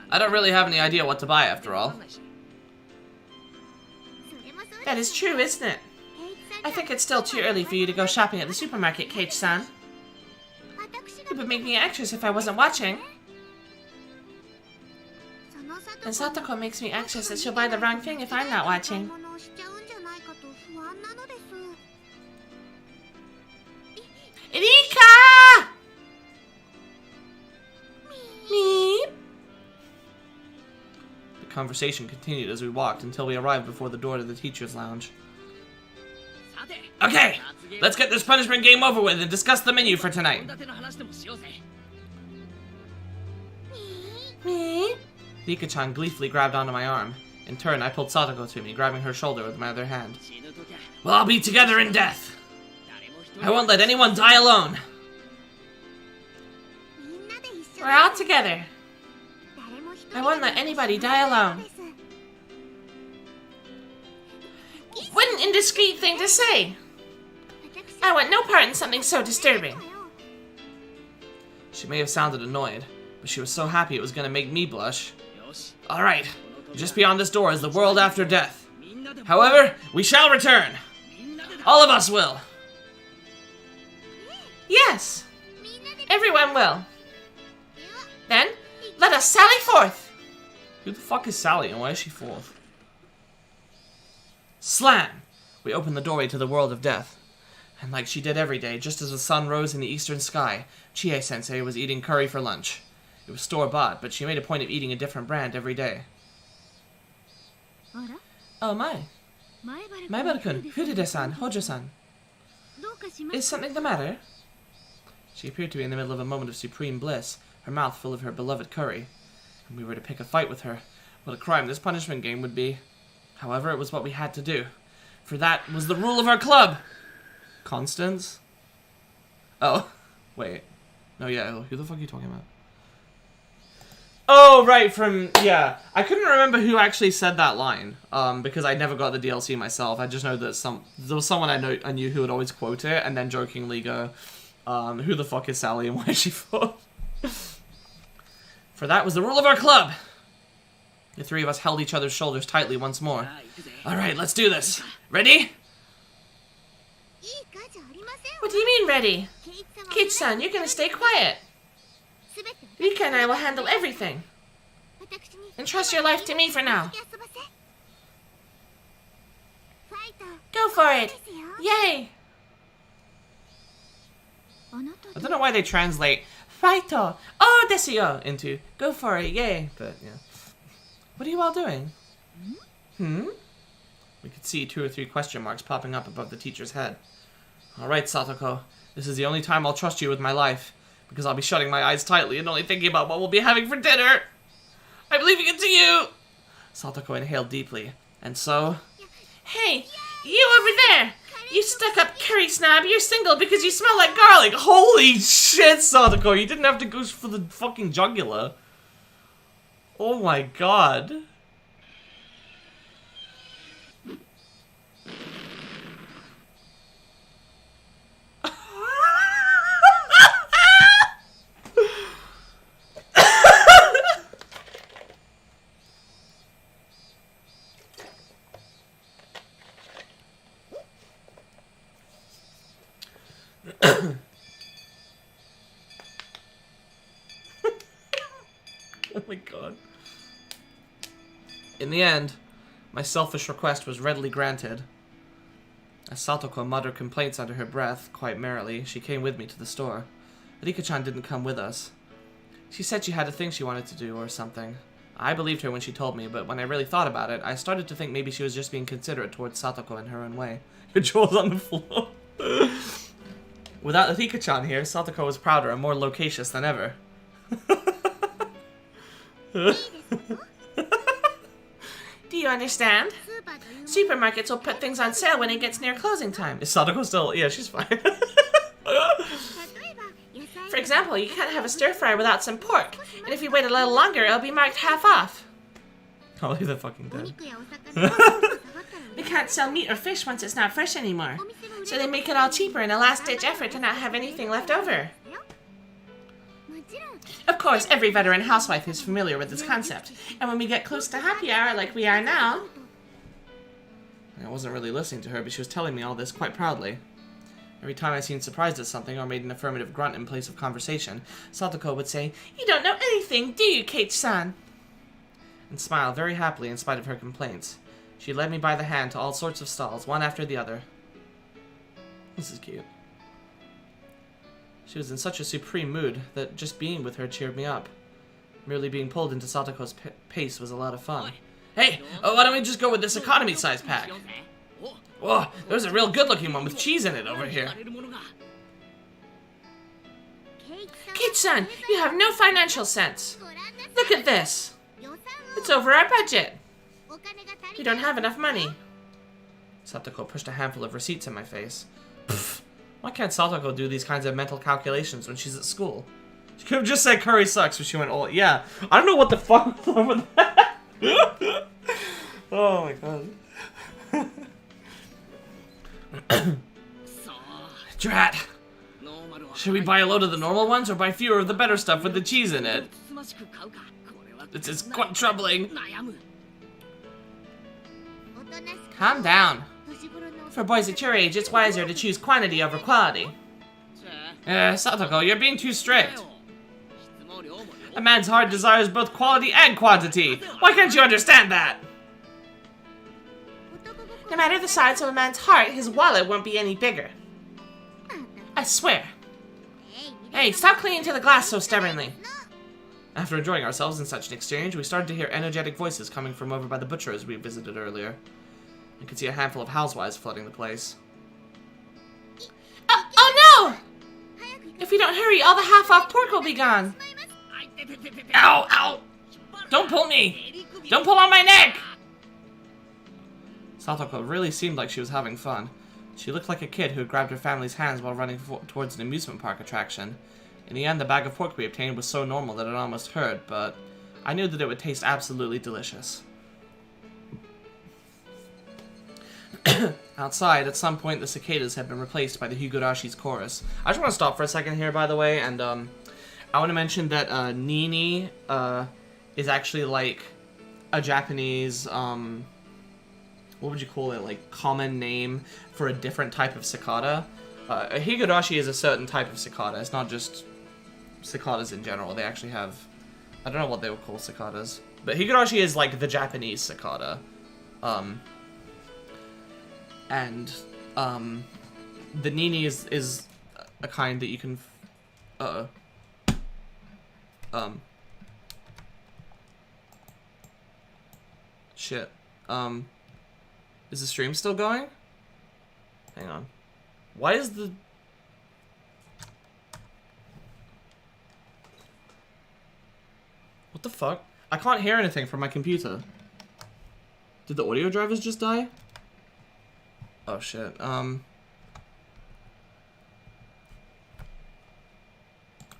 I don't really have any idea what to buy after all. That is true, isn't it? I think it's still too early for you to go shopping at the supermarket, Kate-san. It would make me anxious if I wasn't watching. And Satoko makes me anxious that she'll buy the wrong thing if I'm not watching. Rika! Me? The conversation continued as we walked until we arrived before the door to the teacher's lounge. Okay, let's get this punishment game over with and discuss the menu for tonight. Me? Rika-chan gleefully grabbed onto my arm. In turn, I pulled Satoko to me, grabbing her shoulder with my other hand. We'll all be together in death. I won't let anyone die alone. We're all together. I won't let anybody die alone. What an indiscreet thing to say. I want no part in something so disturbing. She may have sounded annoyed, but she was so happy it was going to make me blush. Alright, just beyond this door is the world after death. However, we shall return. All of us will. Yes, everyone will. Then, let us sally forth. Who the fuck is Sally and why is she fourth? Slam! We opened the doorway to the world of death. And like she did every day, just as the sun rose in the eastern sky, Chie-sensei was eating curry for lunch. It was store-bought, but she made a point of eating a different brand every day. Oh my. Maebaru-kun, Furude-san, Hojo-san. Is something the matter? She appeared to be in the middle of a moment of supreme bliss, her mouth full of her beloved curry. And we were to pick a fight with her. What a crime this punishment game would be. However, it was what we had to do. For that was the rule of our club! Constance? Oh, wait. No, yeah, who the fuck are you talking about? Oh, right, yeah. I couldn't remember who actually said that line, because I never got the DLC myself. I just know that there was someone I knew who would always quote it, and then jokingly go, who the fuck is Sally and why is she for? For that was the rule of our club! The three of us held each other's shoulders tightly once more. Alright, let's do this. Ready? What do you mean, ready? Kate-san, you're gonna stay quiet. Rika and I will handle everything. Entrust your life to me for now. Go for it! Yay! I don't know why they translate Faito! Oh, desu yo! Into go for it, yay! But, yeah. What are you all doing? We could see 2 or 3 question marks popping up above the teacher's head. Alright, Satoko. This is the only time I'll trust you with my life. Because I'll be shutting my eyes tightly and only thinking about what we'll be having for dinner. I'm leaving it to you! Satoko inhaled deeply. And so... Hey, you over there! You stuck-up curry snob, you're single because you smell like Garlic! Holy shit, Satoko! You didn't have to go for the fucking jugular. Oh my god. Oh my god. In the end, my selfish request was readily granted. As Satoko muttered complaints under her breath, quite merrily, she came with me to the store. Rika-chan didn't come with us. She said she had a thing she wanted to do or something. I believed her when she told me, but when I really thought about it, I started to think maybe she was just being considerate towards Satoko in her own way. Her jaw's on the floor. Without Rika-chan here, Satoko was prouder and more loquacious than ever. Do you understand? Supermarkets will put things on sale when it gets near closing time. Is Sadako still... Yeah, she's fine. For example, you can't have a stir-fry without some pork. And if you wait a little longer, it'll be marked half off. Oh, they're fucking dead. We can't sell meat or fish once it's not fresh anymore. So they make it all cheaper in a last-ditch effort to not have anything left over. Of course, every veteran housewife is familiar with this concept. And when we get close to happy hour like we are now... I wasn't really listening to her, but she was telling me all this quite proudly. Every time I seemed surprised at something or made an affirmative grunt in place of conversation, Satoko would say, "You don't know anything, do you, Kate-san?" and smile very happily in spite of her complaints. She led me by the hand to all sorts of stalls, one after the other. This is cute. She was in such a supreme mood that just being with her cheered me up. Merely being pulled into Satoko's pace was a lot of fun. Hey, why don't we just go with this economy size pack? Whoa, there's a real good-looking one with cheese in it over here. Kate-san, you have no financial sense. Look at this. It's over our budget. You don't have enough money. Satoko pushed a handful of receipts in my face. Pfft, why can't Satoko do these kinds of mental calculations when she's at school? She could have just said curry sucks when she went all, yeah. I don't know what the fuck was over that. Oh my god. Drat. Should we buy a load of the normal ones or buy fewer of the better stuff with the cheese in it? This is quite troubling. Calm down. For boys at your age, it's wiser to choose quantity over quality. Satoko, you're being too strict. A man's heart desires both quality and quantity. Why can't you understand that? No matter the size of a man's heart, his wallet won't be any bigger. I swear. Hey, stop clinging to the glass so stubbornly. After enjoying ourselves in such an exchange, we started to hear energetic voices coming from over by the butchers we visited earlier. I could see a handful of housewives flooding the place. Oh no! If we don't hurry, all the half-off pork will be gone. Ow! Ow! Don't pull me! Don't pull on my neck! Satoko really seemed like she was having fun. She looked like a kid who had grabbed her family's hands while running towards an amusement park attraction. In the end, the bag of pork we obtained was so normal that it almost hurt, but I knew that it would taste absolutely delicious. Outside, at some point, the cicadas had been replaced by the Higurashi's chorus. I just want to stop for a second here, by the way, and I want to mention that Nini is actually like a Japanese, what would you call it, like common name for a different type of cicada. A Higurashi is a certain type of cicada. It's not just cicadas in general. They actually have, I don't know what they would call cicadas, but Higurashi is like the Japanese cicada. And the Nini is a kind that you can shit. Is the stream still going? Hang on. Why is the... What the fuck? I can't hear anything from my computer. Did the audio drivers just die? Oh shit. I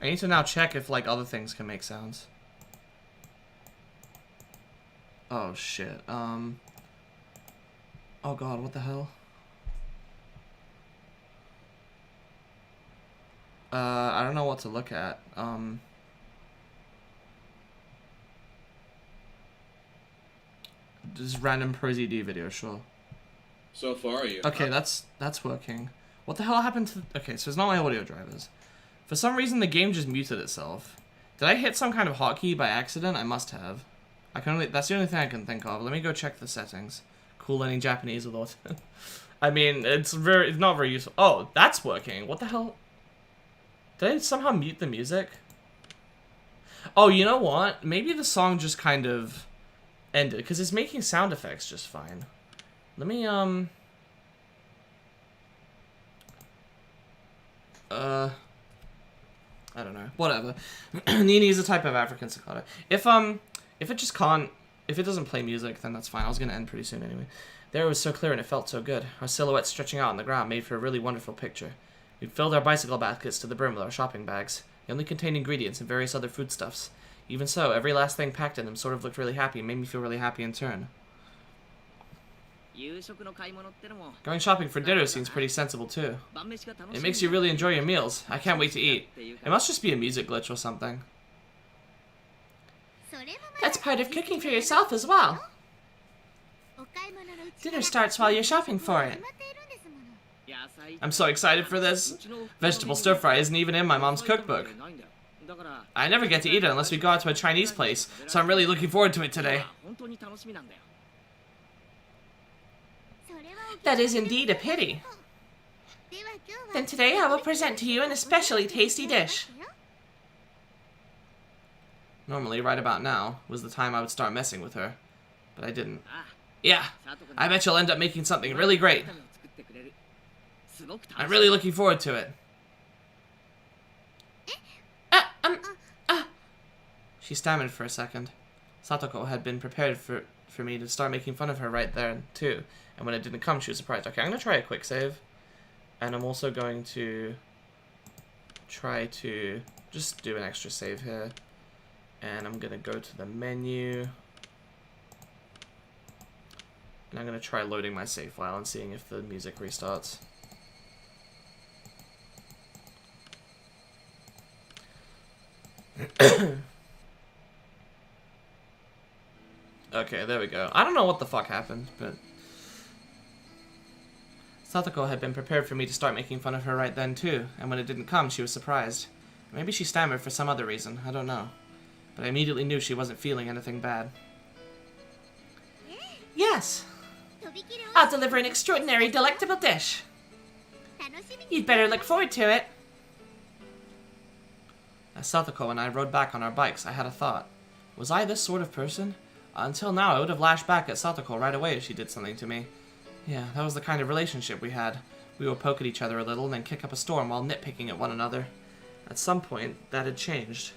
need to now check if like other things can make sounds. Oh shit. Oh god, what the hell? I don't know what to look at. Just random ProZD video, sure. So far, you. Okay, that's working. What the hell happened to... Okay, so it's not my audio drivers. For some reason, the game just muted itself. Did I hit some kind of hotkey by accident? I must have. I can only... That's the only thing I can think of. Let me go check the settings. Cool learning Japanese with auto. I mean, it's not very useful. Oh, that's working. What the hell? Did I somehow mute the music? Oh, you know what? Maybe the song just kind of ended, because it's making sound effects just fine. Let me, I don't know. Whatever. Nini is a type of African cicada. If it just can't, if it doesn't play music, then that's fine. I was gonna end pretty soon anyway. The air was so clear and it felt so good. Our silhouettes stretching out on the ground made for a really wonderful picture. We filled our bicycle baskets to the brim with our shopping bags. They only contained ingredients and various other foodstuffs. Even so, every last thing packed in them sort of looked really happy and made me feel really happy in turn. Going shopping for dinner seems pretty sensible too. It makes you really enjoy your meals. I can't wait to eat. It must just be a music glitch or something. That's part of cooking for yourself as well. Dinner starts while you're shopping for it. I'm so excited for this. Vegetable stir fry isn't even in my mom's cookbook. I never get to eat it unless we go out to a Chinese place, so I'm really looking forward to it today. That is indeed a pity. Then today I will present to you an especially tasty dish. Normally, right about now was the time I would start messing with her, but I didn't. Yeah, I bet you'll end up making something really great. I'm really looking forward to it. She stammered for a second. Satoko had been prepared for me to start making fun of her right there, too. And when it didn't come, she was surprised. Okay, I'm going to try a quick save. And I'm also going to try to just do an extra save here. And I'm going to go to the menu. And I'm going to try loading my save file and seeing if the music restarts. Okay, there we go. I don't know what the fuck happened, but... Satoko had been prepared for me to start making fun of her right then, too, and when it didn't come, she was surprised. Maybe she stammered for some other reason, I don't know. But I immediately knew she wasn't feeling anything bad. Yes. I'll deliver an extraordinary, delectable dish. You'd better look forward to it. As Satoko and I rode back on our bikes, I had a thought. Was I this sort of person? Until now, I would have lashed back at Satoko right away if she did something to me. Yeah, that was the kind of relationship we had. We would poke at each other a little and then kick up a storm while nitpicking at one another. At some point, that had changed.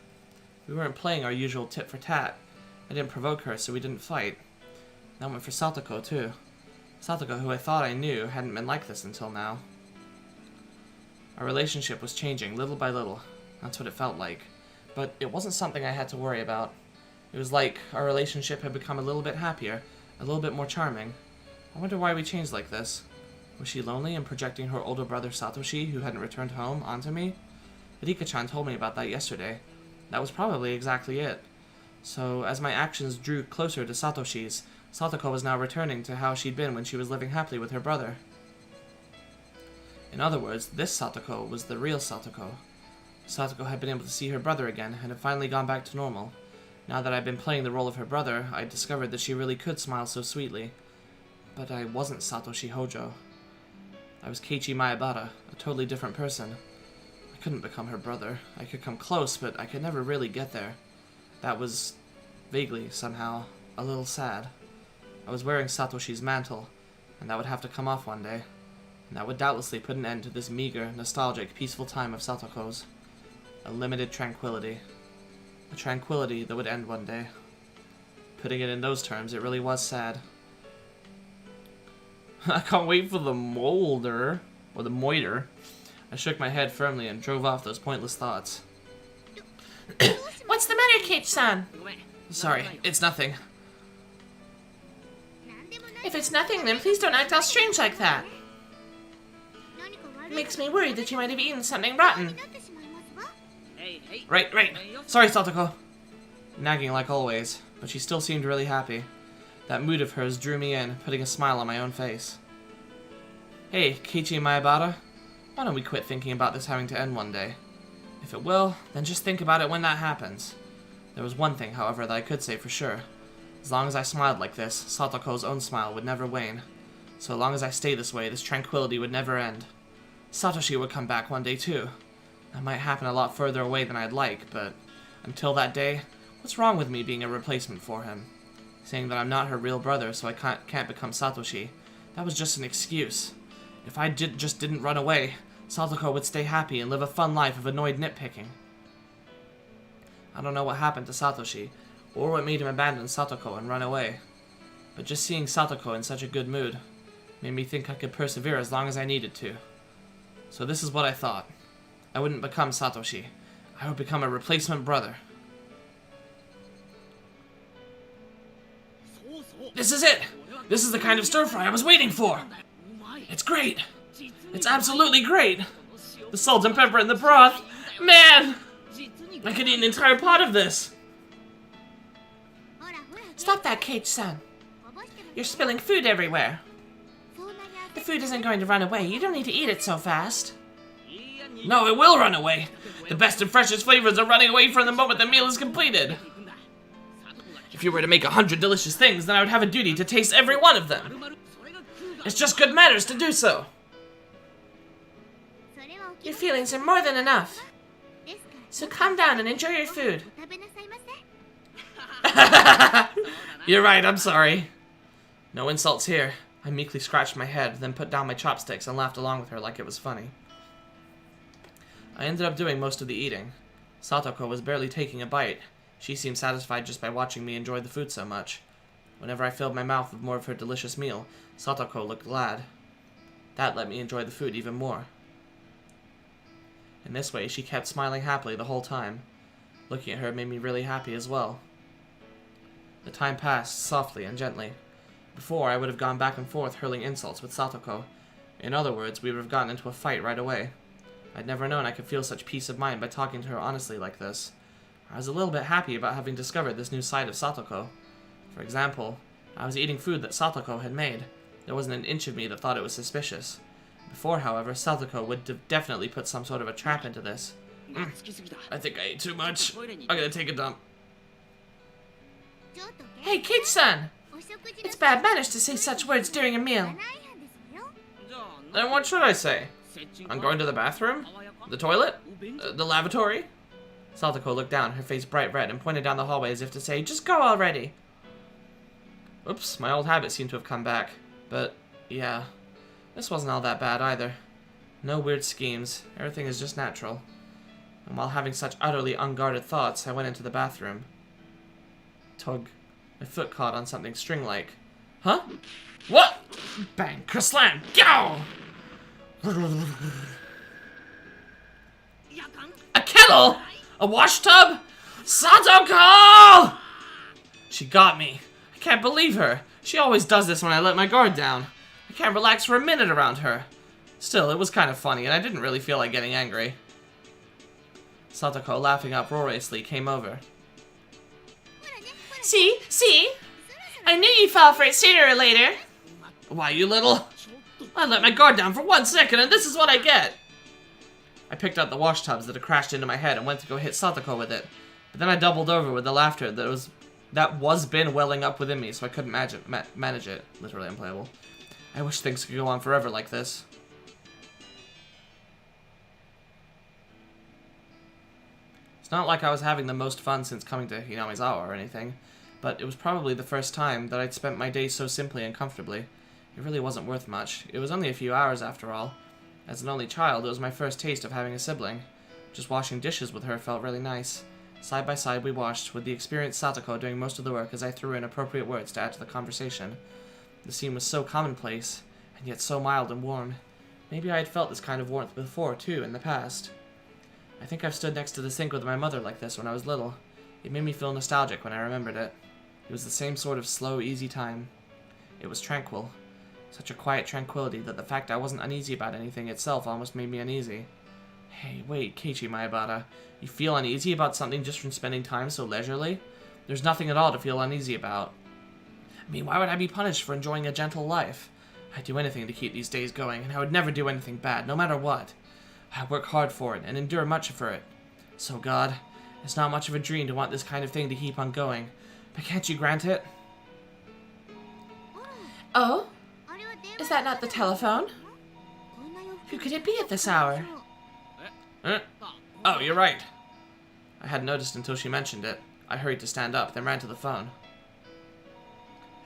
We weren't playing our usual tit for tat. I didn't provoke her, so we didn't fight. That went for Satoko, too. Satoko, who I thought I knew, hadn't been like this until now. Our relationship was changing, little by little. That's what it felt like. But it wasn't something I had to worry about. It was like our relationship had become a little bit happier, a little bit more charming. I wonder why we changed like this. Was she lonely and projecting her older brother Satoshi, who hadn't returned home, onto me? Rika-chan told me about that yesterday. That was probably exactly it. So, as my actions drew closer to Satoshi's, Satoko was now returning to how she'd been when she was living happily with her brother. In other words, this Satoko was the real Satoko. Satoko had been able to see her brother again, and had finally gone back to normal. Now that I'd been playing the role of her brother, I discovered that she really could smile so sweetly. But I wasn't Satoshi Hojo. I was Keiichi Maebara, a totally different person. I couldn't become her brother. I could come close, but I could never really get there. That was, vaguely, somehow, a little sad. I was wearing Satoshi's mantle, and that would have to come off one day. And that would doubtlessly put an end to this meager, nostalgic, peaceful time of Satoko's. A limited tranquility. A tranquility that would end one day. Putting it in those terms, it really was sad. I can't wait for the molder, or the moiter. I shook my head firmly and drove off those pointless thoughts. What's the matter, Keiichi-san? Sorry, it's nothing. If it's nothing, then please don't act all strange like that. It makes me worried that you might have eaten something rotten. Right. Sorry, Satoko. Nagging like always, but she still seemed really happy. That mood of hers drew me in, putting a smile on my own face. Hey, Keiichi Maebara, why don't we quit thinking about this having to end one day? If it will, then just think about it when that happens. There was one thing, however, that I could say for sure. As long as I smiled like this, Satoko's own smile would never wane. So long as I stay this way, this tranquility would never end. Satoshi would come back one day too. That might happen a lot further away than I'd like, but until that day, what's wrong with me being a replacement for him? Saying that I'm not her real brother, so I can't become Satoshi. That was just an excuse. If I just didn't run away, Satoko would stay happy and live a fun life of annoyed nitpicking. I don't know what happened to Satoshi, or what made him abandon Satoko and run away. But just seeing Satoko in such a good mood made me think I could persevere as long as I needed to. So this is what I thought. I wouldn't become Satoshi. I would become a replacement brother. This is it! This is the kind of stir-fry I was waiting for! It's great! It's absolutely great! The salt and pepper in the broth! Man! I could eat an entire pot of this! Stop that, Keiichi-san. You're spilling food everywhere. The food isn't going to run away. You don't need to eat it so fast. No, it will run away. The best and freshest flavors are running away from the moment the meal is completed. If you were to make 100 delicious things, then I would have a duty to taste every one of them. It's just good manners to do so. Your feelings are more than enough. So calm down and enjoy your food. You're right, I'm sorry. No insults here. I meekly scratched my head, then put down my chopsticks and laughed along with her like it was funny. I ended up doing most of the eating. Satoko was barely taking a bite. She seemed satisfied just by watching me enjoy the food so much. Whenever I filled my mouth with more of her delicious meal, Satoko looked glad. That let me enjoy the food even more. In this way, she kept smiling happily the whole time. Looking at her made me really happy as well. The time passed softly and gently. Before, I would have gone back and forth hurling insults with Satoko. In other words, we would have gotten into a fight right away. I'd never known I could feel such peace of mind by talking to her honestly like this. I was a little bit happy about having discovered this new side of Satoko. For example, I was eating food that Satoko had made. There wasn't an inch of me that thought it was suspicious. Before, however, Satoko would have definitely put some sort of a trap into this. I think I ate too much. I'm gonna take a dump. Hey, kid-san! It's bad manners to say such words during a meal. Then what should I say? I'm going to the bathroom? The toilet? The lavatory? Satoko looked down, her face bright red, and pointed down the hallway as if to say, just go already! Oops, my old habit seemed to have come back. But, yeah, this wasn't all that bad either. No weird schemes, everything is just natural. And while having such utterly unguarded thoughts, I went into the bathroom. Tug. My foot caught on something string-like. Huh? What? Bang! Kerslam! Go! A kettle? A wash tub? Satoko! She got me. I can't believe her. She always does this when I let my guard down. I can't relax for a minute around her. Still, it was kind of funny, and I didn't really feel like getting angry. Satoko, laughing uproariously, came over. See? I knew you'd fall for it sooner or later. Why, you little... I let my guard down for 1 second, and this is what I get! I picked up the wash tubs that had crashed into my head and went to go hit Satoko with it. But then I doubled over with the laughter that was been welling up within me, so I couldn't manage it. Literally unplayable. I wish things could go on forever like this. It's not like I was having the most fun since coming to Hinamizawa or anything, but it was probably the first time that I'd spent my days so simply and comfortably. It really wasn't worth much. It was only a few hours after all. As an only child, it was my first taste of having a sibling. Just washing dishes with her felt really nice. Side by side we washed, with the experienced Satoko doing most of the work as I threw in appropriate words to add to the conversation. The scene was so commonplace, and yet so mild and warm. Maybe I had felt this kind of warmth before, too, in the past. I think I've stood next to the sink with my mother like this when I was little. It made me feel nostalgic when I remembered it. It was the same sort of slow, easy time. It was tranquil. Such a quiet tranquility that the fact I wasn't uneasy about anything itself almost made me uneasy. Hey, wait, Keiichi Maebara. You feel uneasy about something just from spending time so leisurely? There's nothing at all to feel uneasy about. I mean, why would I be punished for enjoying a gentle life? I'd do anything to keep these days going, and I would never do anything bad, no matter what. I work hard for it, and endure much for it. So, God, it's not much of a dream to want this kind of thing to keep on going. But can't you grant it? Oh? Is that not the telephone? Who could it be at this hour? Oh, you're right. I hadn't noticed until she mentioned it. I hurried to stand up, then ran to the phone.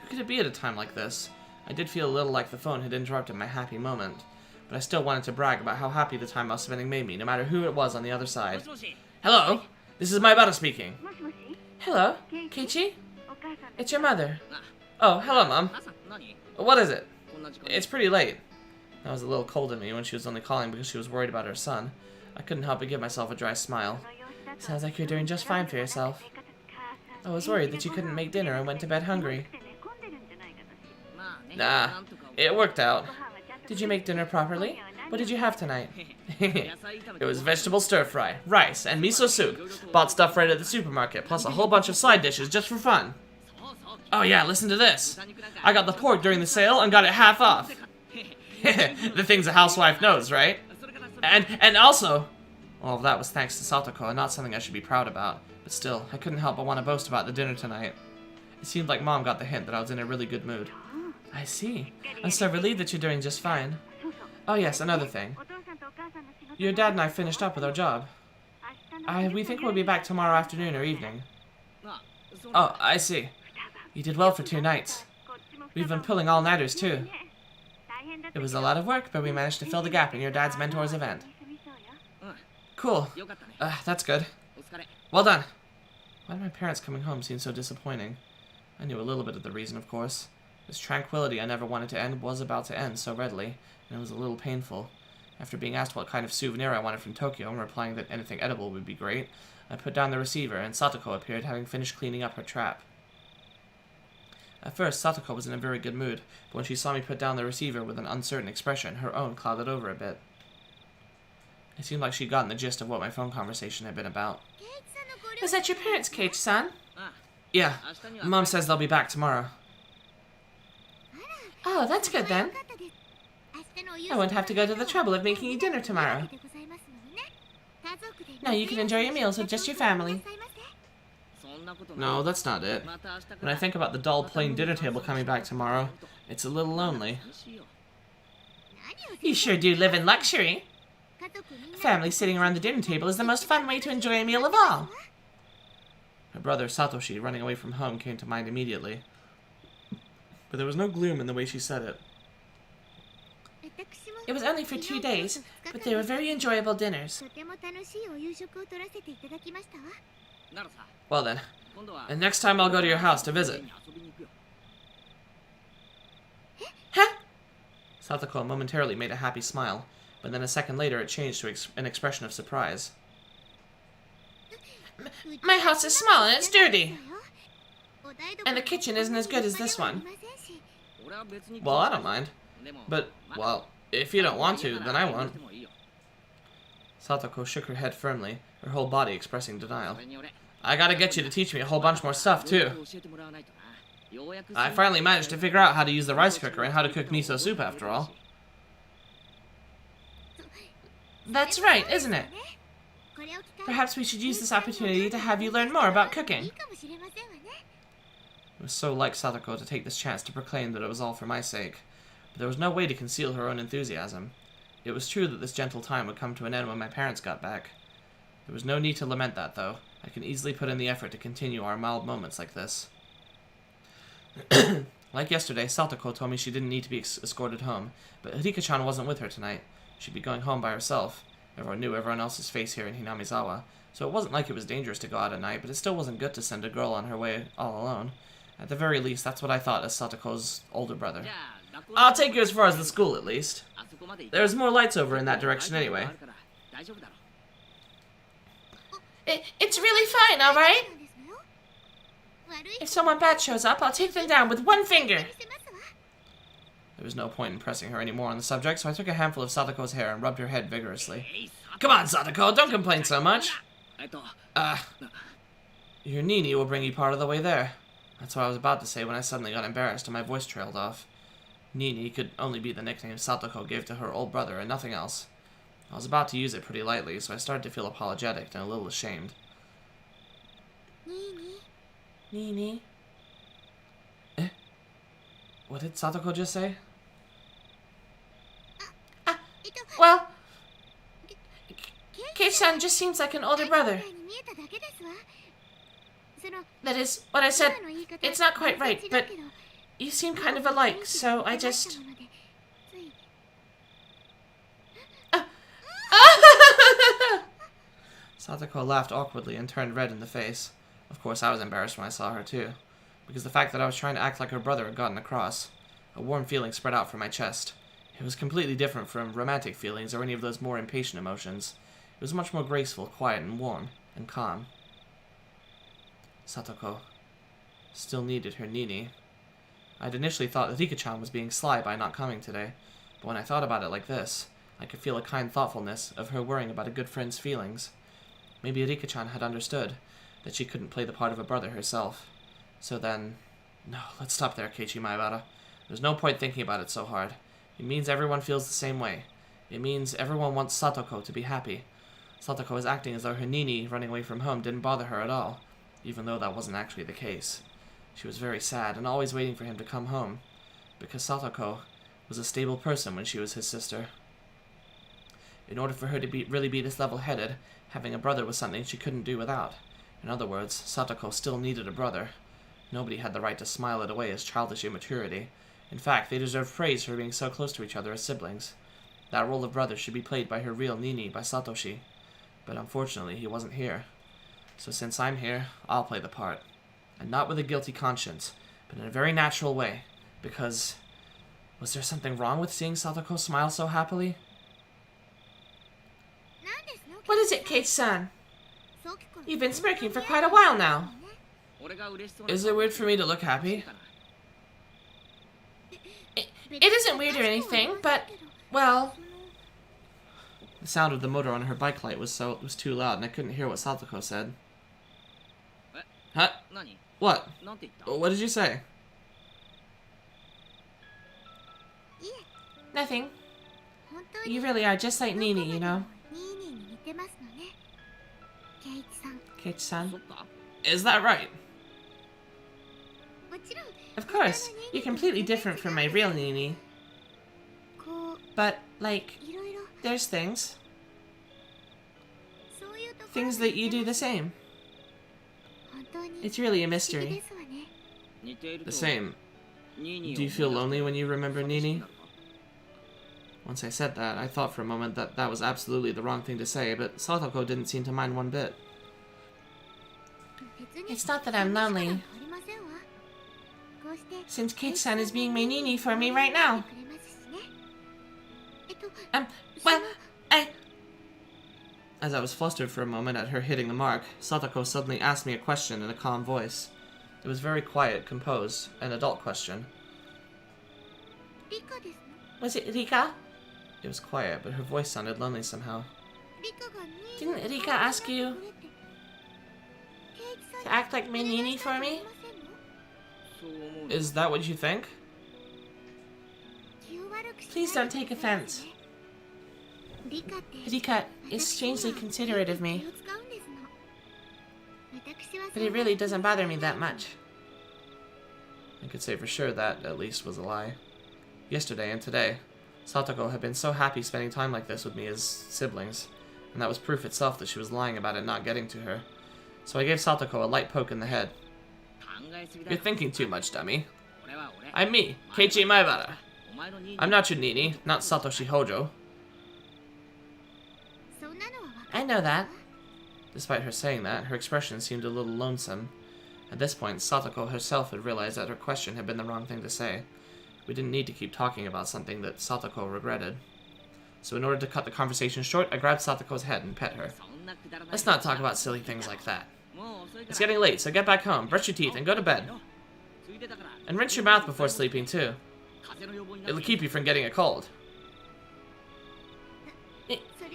Who could it be at a time like this? I did feel a little like the phone had interrupted my happy moment, but I still wanted to brag about how happy the time I was spending made me, no matter who it was on the other side. Hello? This is Maebara speaking. Hello, Keiichi? It's your mother. Oh, hello, Mom. What is it? It's pretty late. That was a little cold in me when she was only calling because she was worried about her son. I couldn't help but give myself a dry smile. Sounds like you're doing just fine for yourself. I was worried that you couldn't make dinner and went to bed hungry. Nah, it worked out. Did you make dinner properly? What did you have tonight? It was vegetable stir-fry, rice, and miso soup. Bought stuff right at the supermarket, plus a whole bunch of side dishes just for fun. Oh yeah, listen to this. I got the pork during the sale and got it half off. The things a housewife knows, right? And also... Well, that was thanks to Satoko, and not something I should be proud about. But still, I couldn't help but want to boast about the dinner tonight. It seemed like Mom got the hint that I was in a really good mood. I see. I'm so relieved that you're doing just fine. Oh yes, another thing. Your dad and I finished up with our job. We think we'll be back tomorrow afternoon or evening. Oh, I see. You did well for 2 nights. We've been pulling all-nighters too. It was a lot of work, but we managed to fill the gap in your dad's mentor's event. Cool. That's good. Well done. Why did my parents coming home seem so disappointing? I knew a little bit of the reason, of course. This tranquility I never wanted to end was about to end so readily, and it was a little painful. After being asked what kind of souvenir I wanted from Tokyo and replying that anything edible would be great, I put down the receiver and Satoko appeared, having finished cleaning up her trap. At first, Satoko was in a very good mood, but when she saw me put down the receiver with an uncertain expression, her own clouded over a bit. It seemed like she'd gotten the gist of what my phone conversation had been about. Is that your parents, Keiichi-san? Yeah, Mom says they'll be back tomorrow. Oh, that's good then. I won't have to go to the trouble of making you dinner tomorrow. Now you can enjoy your meals with just your family. No, that's not it. When I think about the dull, plain dinner table coming back tomorrow, it's a little lonely. You sure do live in luxury. Family sitting around the dinner table is the most fun way to enjoy a meal of all. My brother, Satoshi, running away from home came to mind immediately. But there was no gloom in the way she said it. It was only for 2 days, but they were very enjoyable dinners. Well then, and next time I'll go to your house to visit. Huh? Satoko momentarily made a happy smile, but then a second later it changed to an expression of surprise. My house is small and it's dirty. And the kitchen isn't as good as this one. Well, I don't mind. But, well, if you don't want to, then I won't. Satoko shook her head firmly, her whole body expressing denial. I gotta get you to teach me a whole bunch more stuff, too. I finally managed to figure out how to use the rice cooker and how to cook miso soup, after all. That's right, isn't it? Perhaps we should use this opportunity to have you learn more about cooking. It was so like Satoko to take this chance to proclaim that it was all for my sake. But there was no way to conceal her own enthusiasm. It was true that this gentle time would come to an end when my parents got back. There was no need to lament that, though. I can easily put in the effort to continue our mild moments like this. Like yesterday, Satoko told me she didn't need to be escorted home, but Rika-chan wasn't with her tonight. She'd be going home by herself. Everyone knew everyone else's face here in Hinamizawa, so it wasn't like it was dangerous to go out at night, but it still wasn't good to send a girl on her way all alone. At the very least, that's what I thought as Satoko's older brother. I'll take you as far as the school, at least. There's more lights over in that direction anyway. It's really fine, alright? If someone bad shows up, I'll take them down with one finger. There was no point in pressing her any more on the subject, so I took a handful of Satoko's hair and rubbed her head vigorously. Come on, Satoko, don't complain so much. Your Nini will bring you part of the way there. That's what I was about to say when I suddenly got embarrassed and my voice trailed off. Nini could only be the nickname Satoko gave to her old brother and nothing else. I was about to use it pretty lightly, so I started to feel apologetic and a little ashamed. Nini? Eh? What did Satoko just say? Well, Keiichi-san just seems like an older brother. That is, what I said, it's not quite right, but you seem kind of alike, so I just... Satoko laughed awkwardly and turned red in the face. Of course, I was embarrassed when I saw her, too, because the fact that I was trying to act like her brother had gotten across. A warm feeling spread out from my chest. It was completely different from romantic feelings or any of those more impatient emotions. It was much more graceful, quiet, and warm, and calm. Satoko still needed her Nini. I'd initially thought that Rika-chan was being sly by not coming today, but when I thought about it like this, I could feel a kind thoughtfulness of her worrying about a good friend's feelings. Maybe Rika-chan had understood that she couldn't play the part of a brother herself. So then, No, let's stop there, Keiichi Maebara. There's no point thinking about it so hard. It means everyone feels the same way. It means everyone wants Satoko to be happy. Satoko is acting as though her Nini running away from home didn't bother her at all, even though that wasn't actually the case. She was very sad and always waiting for him to come home, because Satoko was a stable person when she was his sister. In order for her to really be this level-headed, having a brother was something she couldn't do without. In other words, Satoko still needed a brother. Nobody had the right to smile it away as childish immaturity. In fact, they deserve praise for being so close to each other as siblings. That role of brother should be played by her real Nini, by Satoshi. But unfortunately, he wasn't here. So since I'm here, I'll play the part. And not with a guilty conscience, but in a very natural way. Because... was there something wrong with seeing Satoko smile so happily? What is it, Keiichi-san? You've been smirking for quite a while now. Is it weird for me to look happy? It isn't weird or anything, but, well... The sound of the motor on her bike light was too loud, and I couldn't hear what Satoko said. Huh? What? What did you say? Nothing. You really are just like Nini, you know. Keiichi-san. Is that right? Of course, you're completely different from my real Nini. But, like, there's things. Things that you do the same. It's really a mystery. The same. Do you feel lonely when you remember Nini? Once I said that, I thought for a moment that that was absolutely the wrong thing to say, but Satoko didn't seem to mind one bit. It's not that I'm lonely. Since Keiichi-san is being my Nini for me right now. Well, As I was flustered for a moment at her hitting the mark, Satoko suddenly asked me a question in a calm voice. It was very quiet, composed, an adult question. Was it Rika? It was quiet, but her voice sounded lonely somehow. Didn't Rika ask you to act like my Nini for me? Is that what you think? Please don't take offense. Rika is strangely considerate of me, but it really doesn't bother me that much. I could say for sure that, at least, was a lie. Yesterday and today, Satoko had been so happy spending time like this with me as siblings, and that was proof itself that she was lying about it not getting to her. So I gave Satoko a light poke in the head. You're thinking too much, dummy. I'm me, Keiichi Maebara. I'm not your Nini, not Satoshi Hojo. I know that. Despite her saying that, her expression seemed a little lonesome. At this point, Satoko herself had realized that her question had been the wrong thing to say. We didn't need to keep talking about something that Satoko regretted. So in order to cut the conversation short, I grabbed Satoko's head and pet her. Let's not talk about silly things like that. It's getting late, so get back home, brush your teeth, and go to bed. And rinse your mouth before sleeping, too. It'll keep you from getting a cold.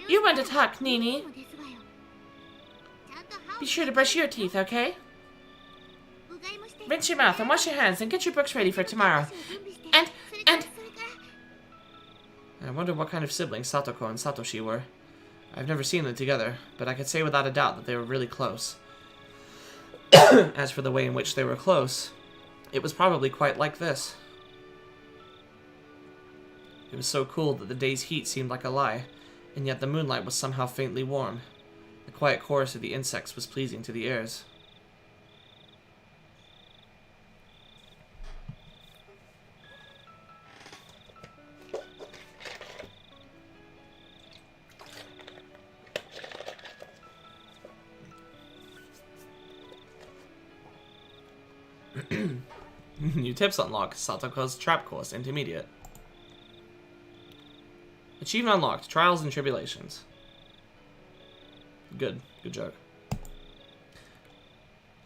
You want to talk, Nini? Be sure to brush your teeth, okay? Rinse your mouth and wash your hands and get your books ready for tomorrow. And... I wonder what kind of siblings Satoko and Satoshi were. I've never seen them together, but I could say without a doubt that they were really close. As for the way in which they were close, it was probably quite like this. It was so cool that the day's heat seemed like a lie, and yet the moonlight was somehow faintly warm. The quiet chorus of the insects was pleasing to the ears. New tips unlocked. Satoko's Trap Course Intermediate. Achievement unlocked. Trials and Tribulations. Good. Good joke.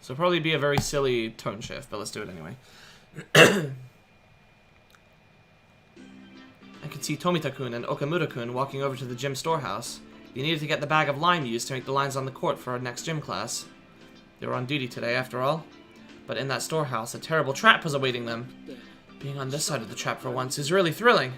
So probably be a very silly tone shift, but let's do it anyway. I could see Tomita-kun and Okamura-kun walking over to the gym storehouse. They needed to get the bag of lime used to make the lines on the court for our next gym class. They were on duty today, after all. But in that storehouse, a terrible trap was awaiting them. Being on this side of the trap for once is really thrilling.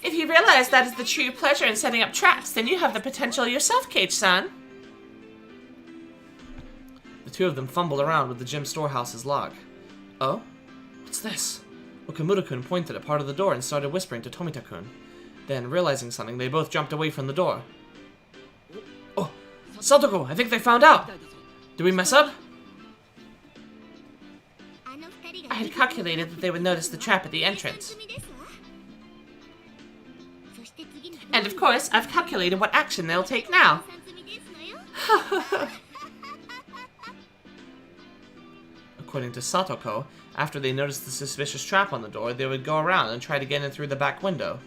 If you realize that is the true pleasure in setting up traps, then you have the potential yourself, Kage-san. The two of them fumbled around with the gym storehouse's lock. Oh? What's this? Okamura-kun pointed at part of the door and started whispering to Tomita-kun. Then, realizing something, they both jumped away from the door. Oh! Satoko! I think they found out! Did we mess up? I had calculated that they would notice the trap at the entrance. And of course, I've calculated what action they'll take now. According to Satoko, after they noticed the suspicious trap on the door, they would go around and try to get in through the back window.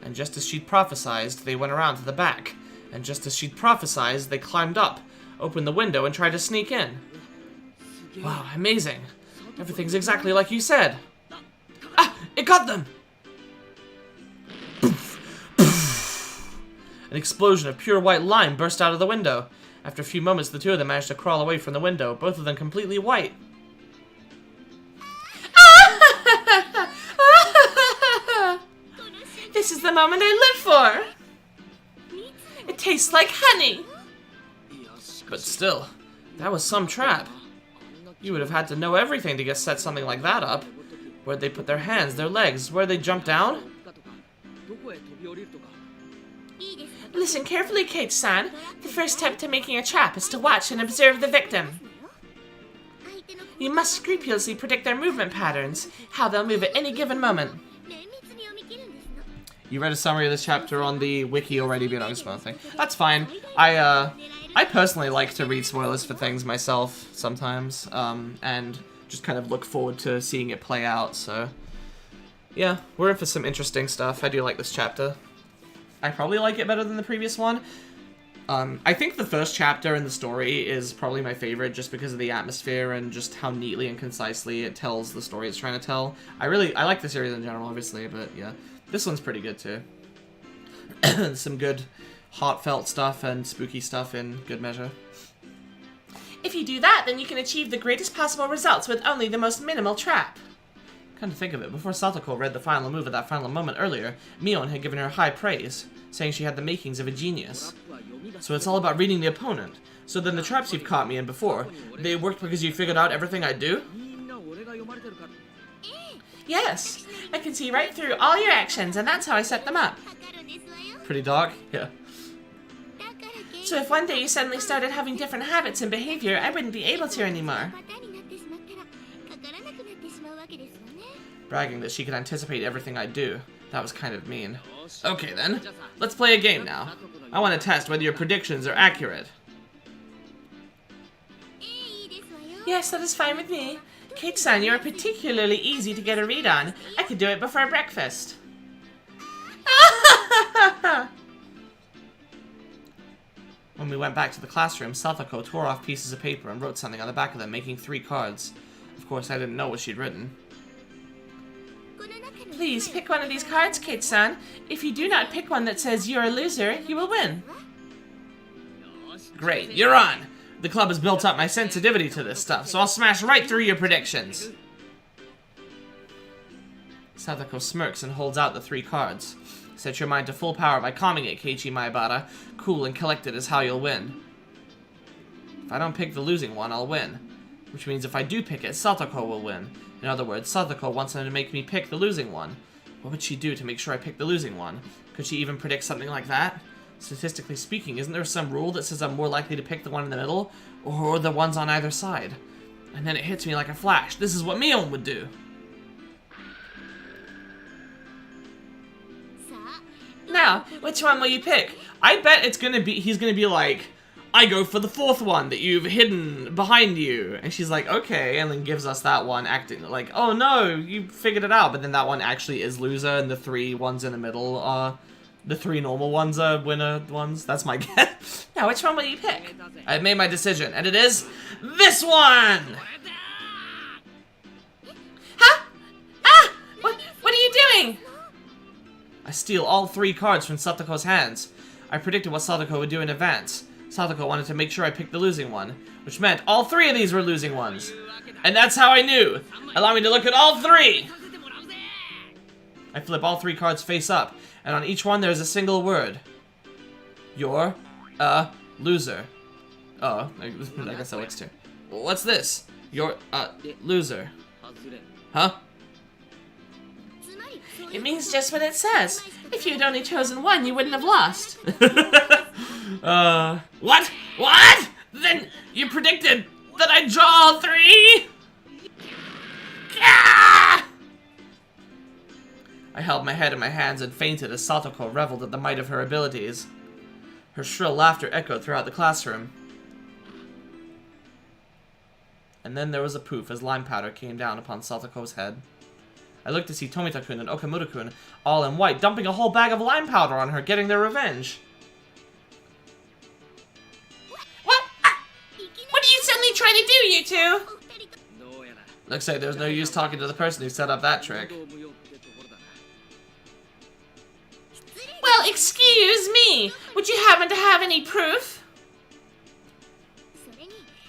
And just as she'd prophesied, they went around to the back. And just as she'd prophesied, they climbed up, opened the window, and tried to sneak in. Wow, amazing. Everything's exactly like you said. Ah! It got them! An explosion of pure white lime burst out of the window. After a few moments, the two of them managed to crawl away from the window, both of them completely white. This is the moment I live for! It tastes like honey! But still, that was some trap. You would have had to know everything to set something like that up. Where'd they put their hands, their legs? Where'd they jump down? Listen carefully, Kage-san. The first step to making a trap is to watch and observe the victim. You must scrupulously predict their movement patterns, how they'll move at any given moment. You read a summary of this chapter on the wiki already, but I'm spoiling thing. That's fine. I personally like to read spoilers for things myself sometimes, and just kind of look forward to seeing it play out, so... Yeah, we're in for some interesting stuff. I do like this chapter. I probably like it better than the previous one. I think the first chapter in the story is probably my favorite just because of the atmosphere and just how neatly and concisely it tells the story it's trying to tell. I like the series in general, obviously, but yeah. This one's pretty good, too. Some good heartfelt stuff and spooky stuff in good measure. If you do that, then you can achieve the greatest possible results with only the most minimal trap. Come to think of it, before Satoko read the final move at that final moment earlier, Mion had given her high praise, saying she had the makings of a genius. So it's all about reading the opponent. So then the traps you've caught me in before, they worked because you figured out everything I do? Yes, I can see right through all your actions, and that's how I set them up. Pretty dark? Yeah. So if one day you suddenly started having different habits and behavior, I wouldn't be able to anymore. Bragging that she could anticipate everything I do. That was kind of mean. Okay then, let's play a game now. I want to test whether your predictions are accurate. Yes, that is fine with me. Kate-san, you are particularly easy to get a read on. I could do it before breakfast. When we went back to the classroom, Satoko tore off pieces of paper and wrote something on the back of them, making 3 cards. Of course, I didn't know what she'd written. Please, pick one of these cards, Kate-san. If you do not pick one that says you're a loser, you will win. Great, you're on! The club has built up my sensitivity to this stuff, so I'll smash right through your predictions. Satoko smirks and holds out the 3 cards. Set your mind to full power by calming it, Keiichi Maebara. Cool and collected is how you'll win. If I don't pick the losing one, I'll win. Which means if I do pick it, Satoko will win. In other words, Satoko wants them to make me pick the losing one. What would she do to make sure I pick the losing one? Could she even predict something like that? Statistically speaking, isn't there some rule that says I'm more likely to pick the one in the middle, or the ones on either side? And then it hits me like a flash. This is what Mion would do. Now, which one will you pick? I bet it's gonna be, he's gonna be like, I go for the 4th one that you've hidden behind you. And she's like, okay, and then gives us that one acting like, oh no, you figured it out. But then that one actually is loser, and the 3 ones in the middle are, the 3 normal ones are winner ones. That's my guess. Now, which one will you pick? I've made my decision, and it is this one! Huh? Ah! What are you doing? I steal all 3 cards from Satoko's hands. I predicted what Sadako would do in advance. Sadako wanted to make sure I picked the losing one, which meant all 3 of these were losing ones. And that's how I knew. Allow me to look at all 3! I flip all 3 cards face up, and on each one there's a single word. You're a loser. Oh, I guess that works too. What's this? You're a loser. Huh? It means just what it says. If you'd only chosen one, you wouldn't have lost. What? What? Then you predicted that I'd draw all 3? Ah! I held my head in my hands and fainted as Satoko reveled at the might of her abilities. Her shrill laughter echoed throughout the classroom. And then there was a poof as lime powder came down upon Satoko's head. I looked to see Tomita-kun and Okamura-kun, all in white, dumping a whole bag of lime powder on her, getting their revenge. What? What are you suddenly trying to do, you two? Looks like there's no use talking to the person who set up that trick. Well, excuse me. Would you happen to have any proof?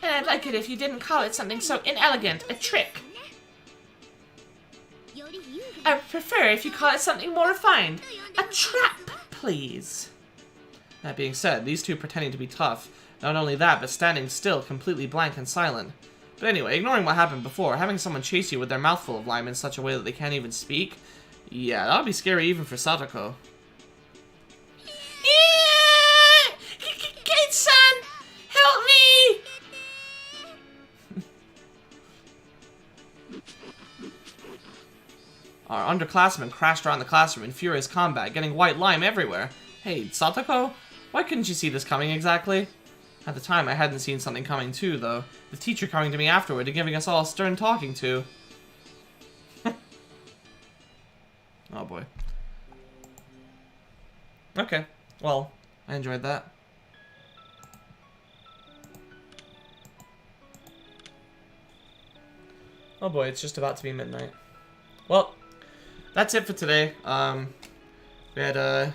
And I'd like it if you didn't call it something so inelegant, a trick. I would prefer if you call it something more refined. A trap, please. That being said, these two pretending to be tough. Not only that, but standing still, completely blank and silent. But anyway, ignoring what happened before, having someone chase you with their mouth full of lime in such a way that they can't even speak, yeah, that would be scary even for Satoko. Kid-san! Help me! Our underclassmen crashed around the classroom in furious combat, getting white lime everywhere. Hey, Satoko? Why couldn't you see this coming exactly? At the time, I hadn't seen something coming too, though. The teacher coming to me afterward and giving us all a stern talking to. Oh boy. Okay, well, I enjoyed that. Oh boy, it's just about to be midnight. Well, that's it for today. We had a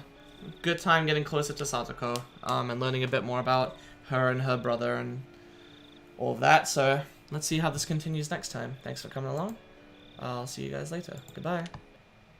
good time getting closer to Satoko, and learning a bit more about her and her brother and all of that. So let's see how this continues next time. Thanks for coming along. I'll see you guys later. Goodbye.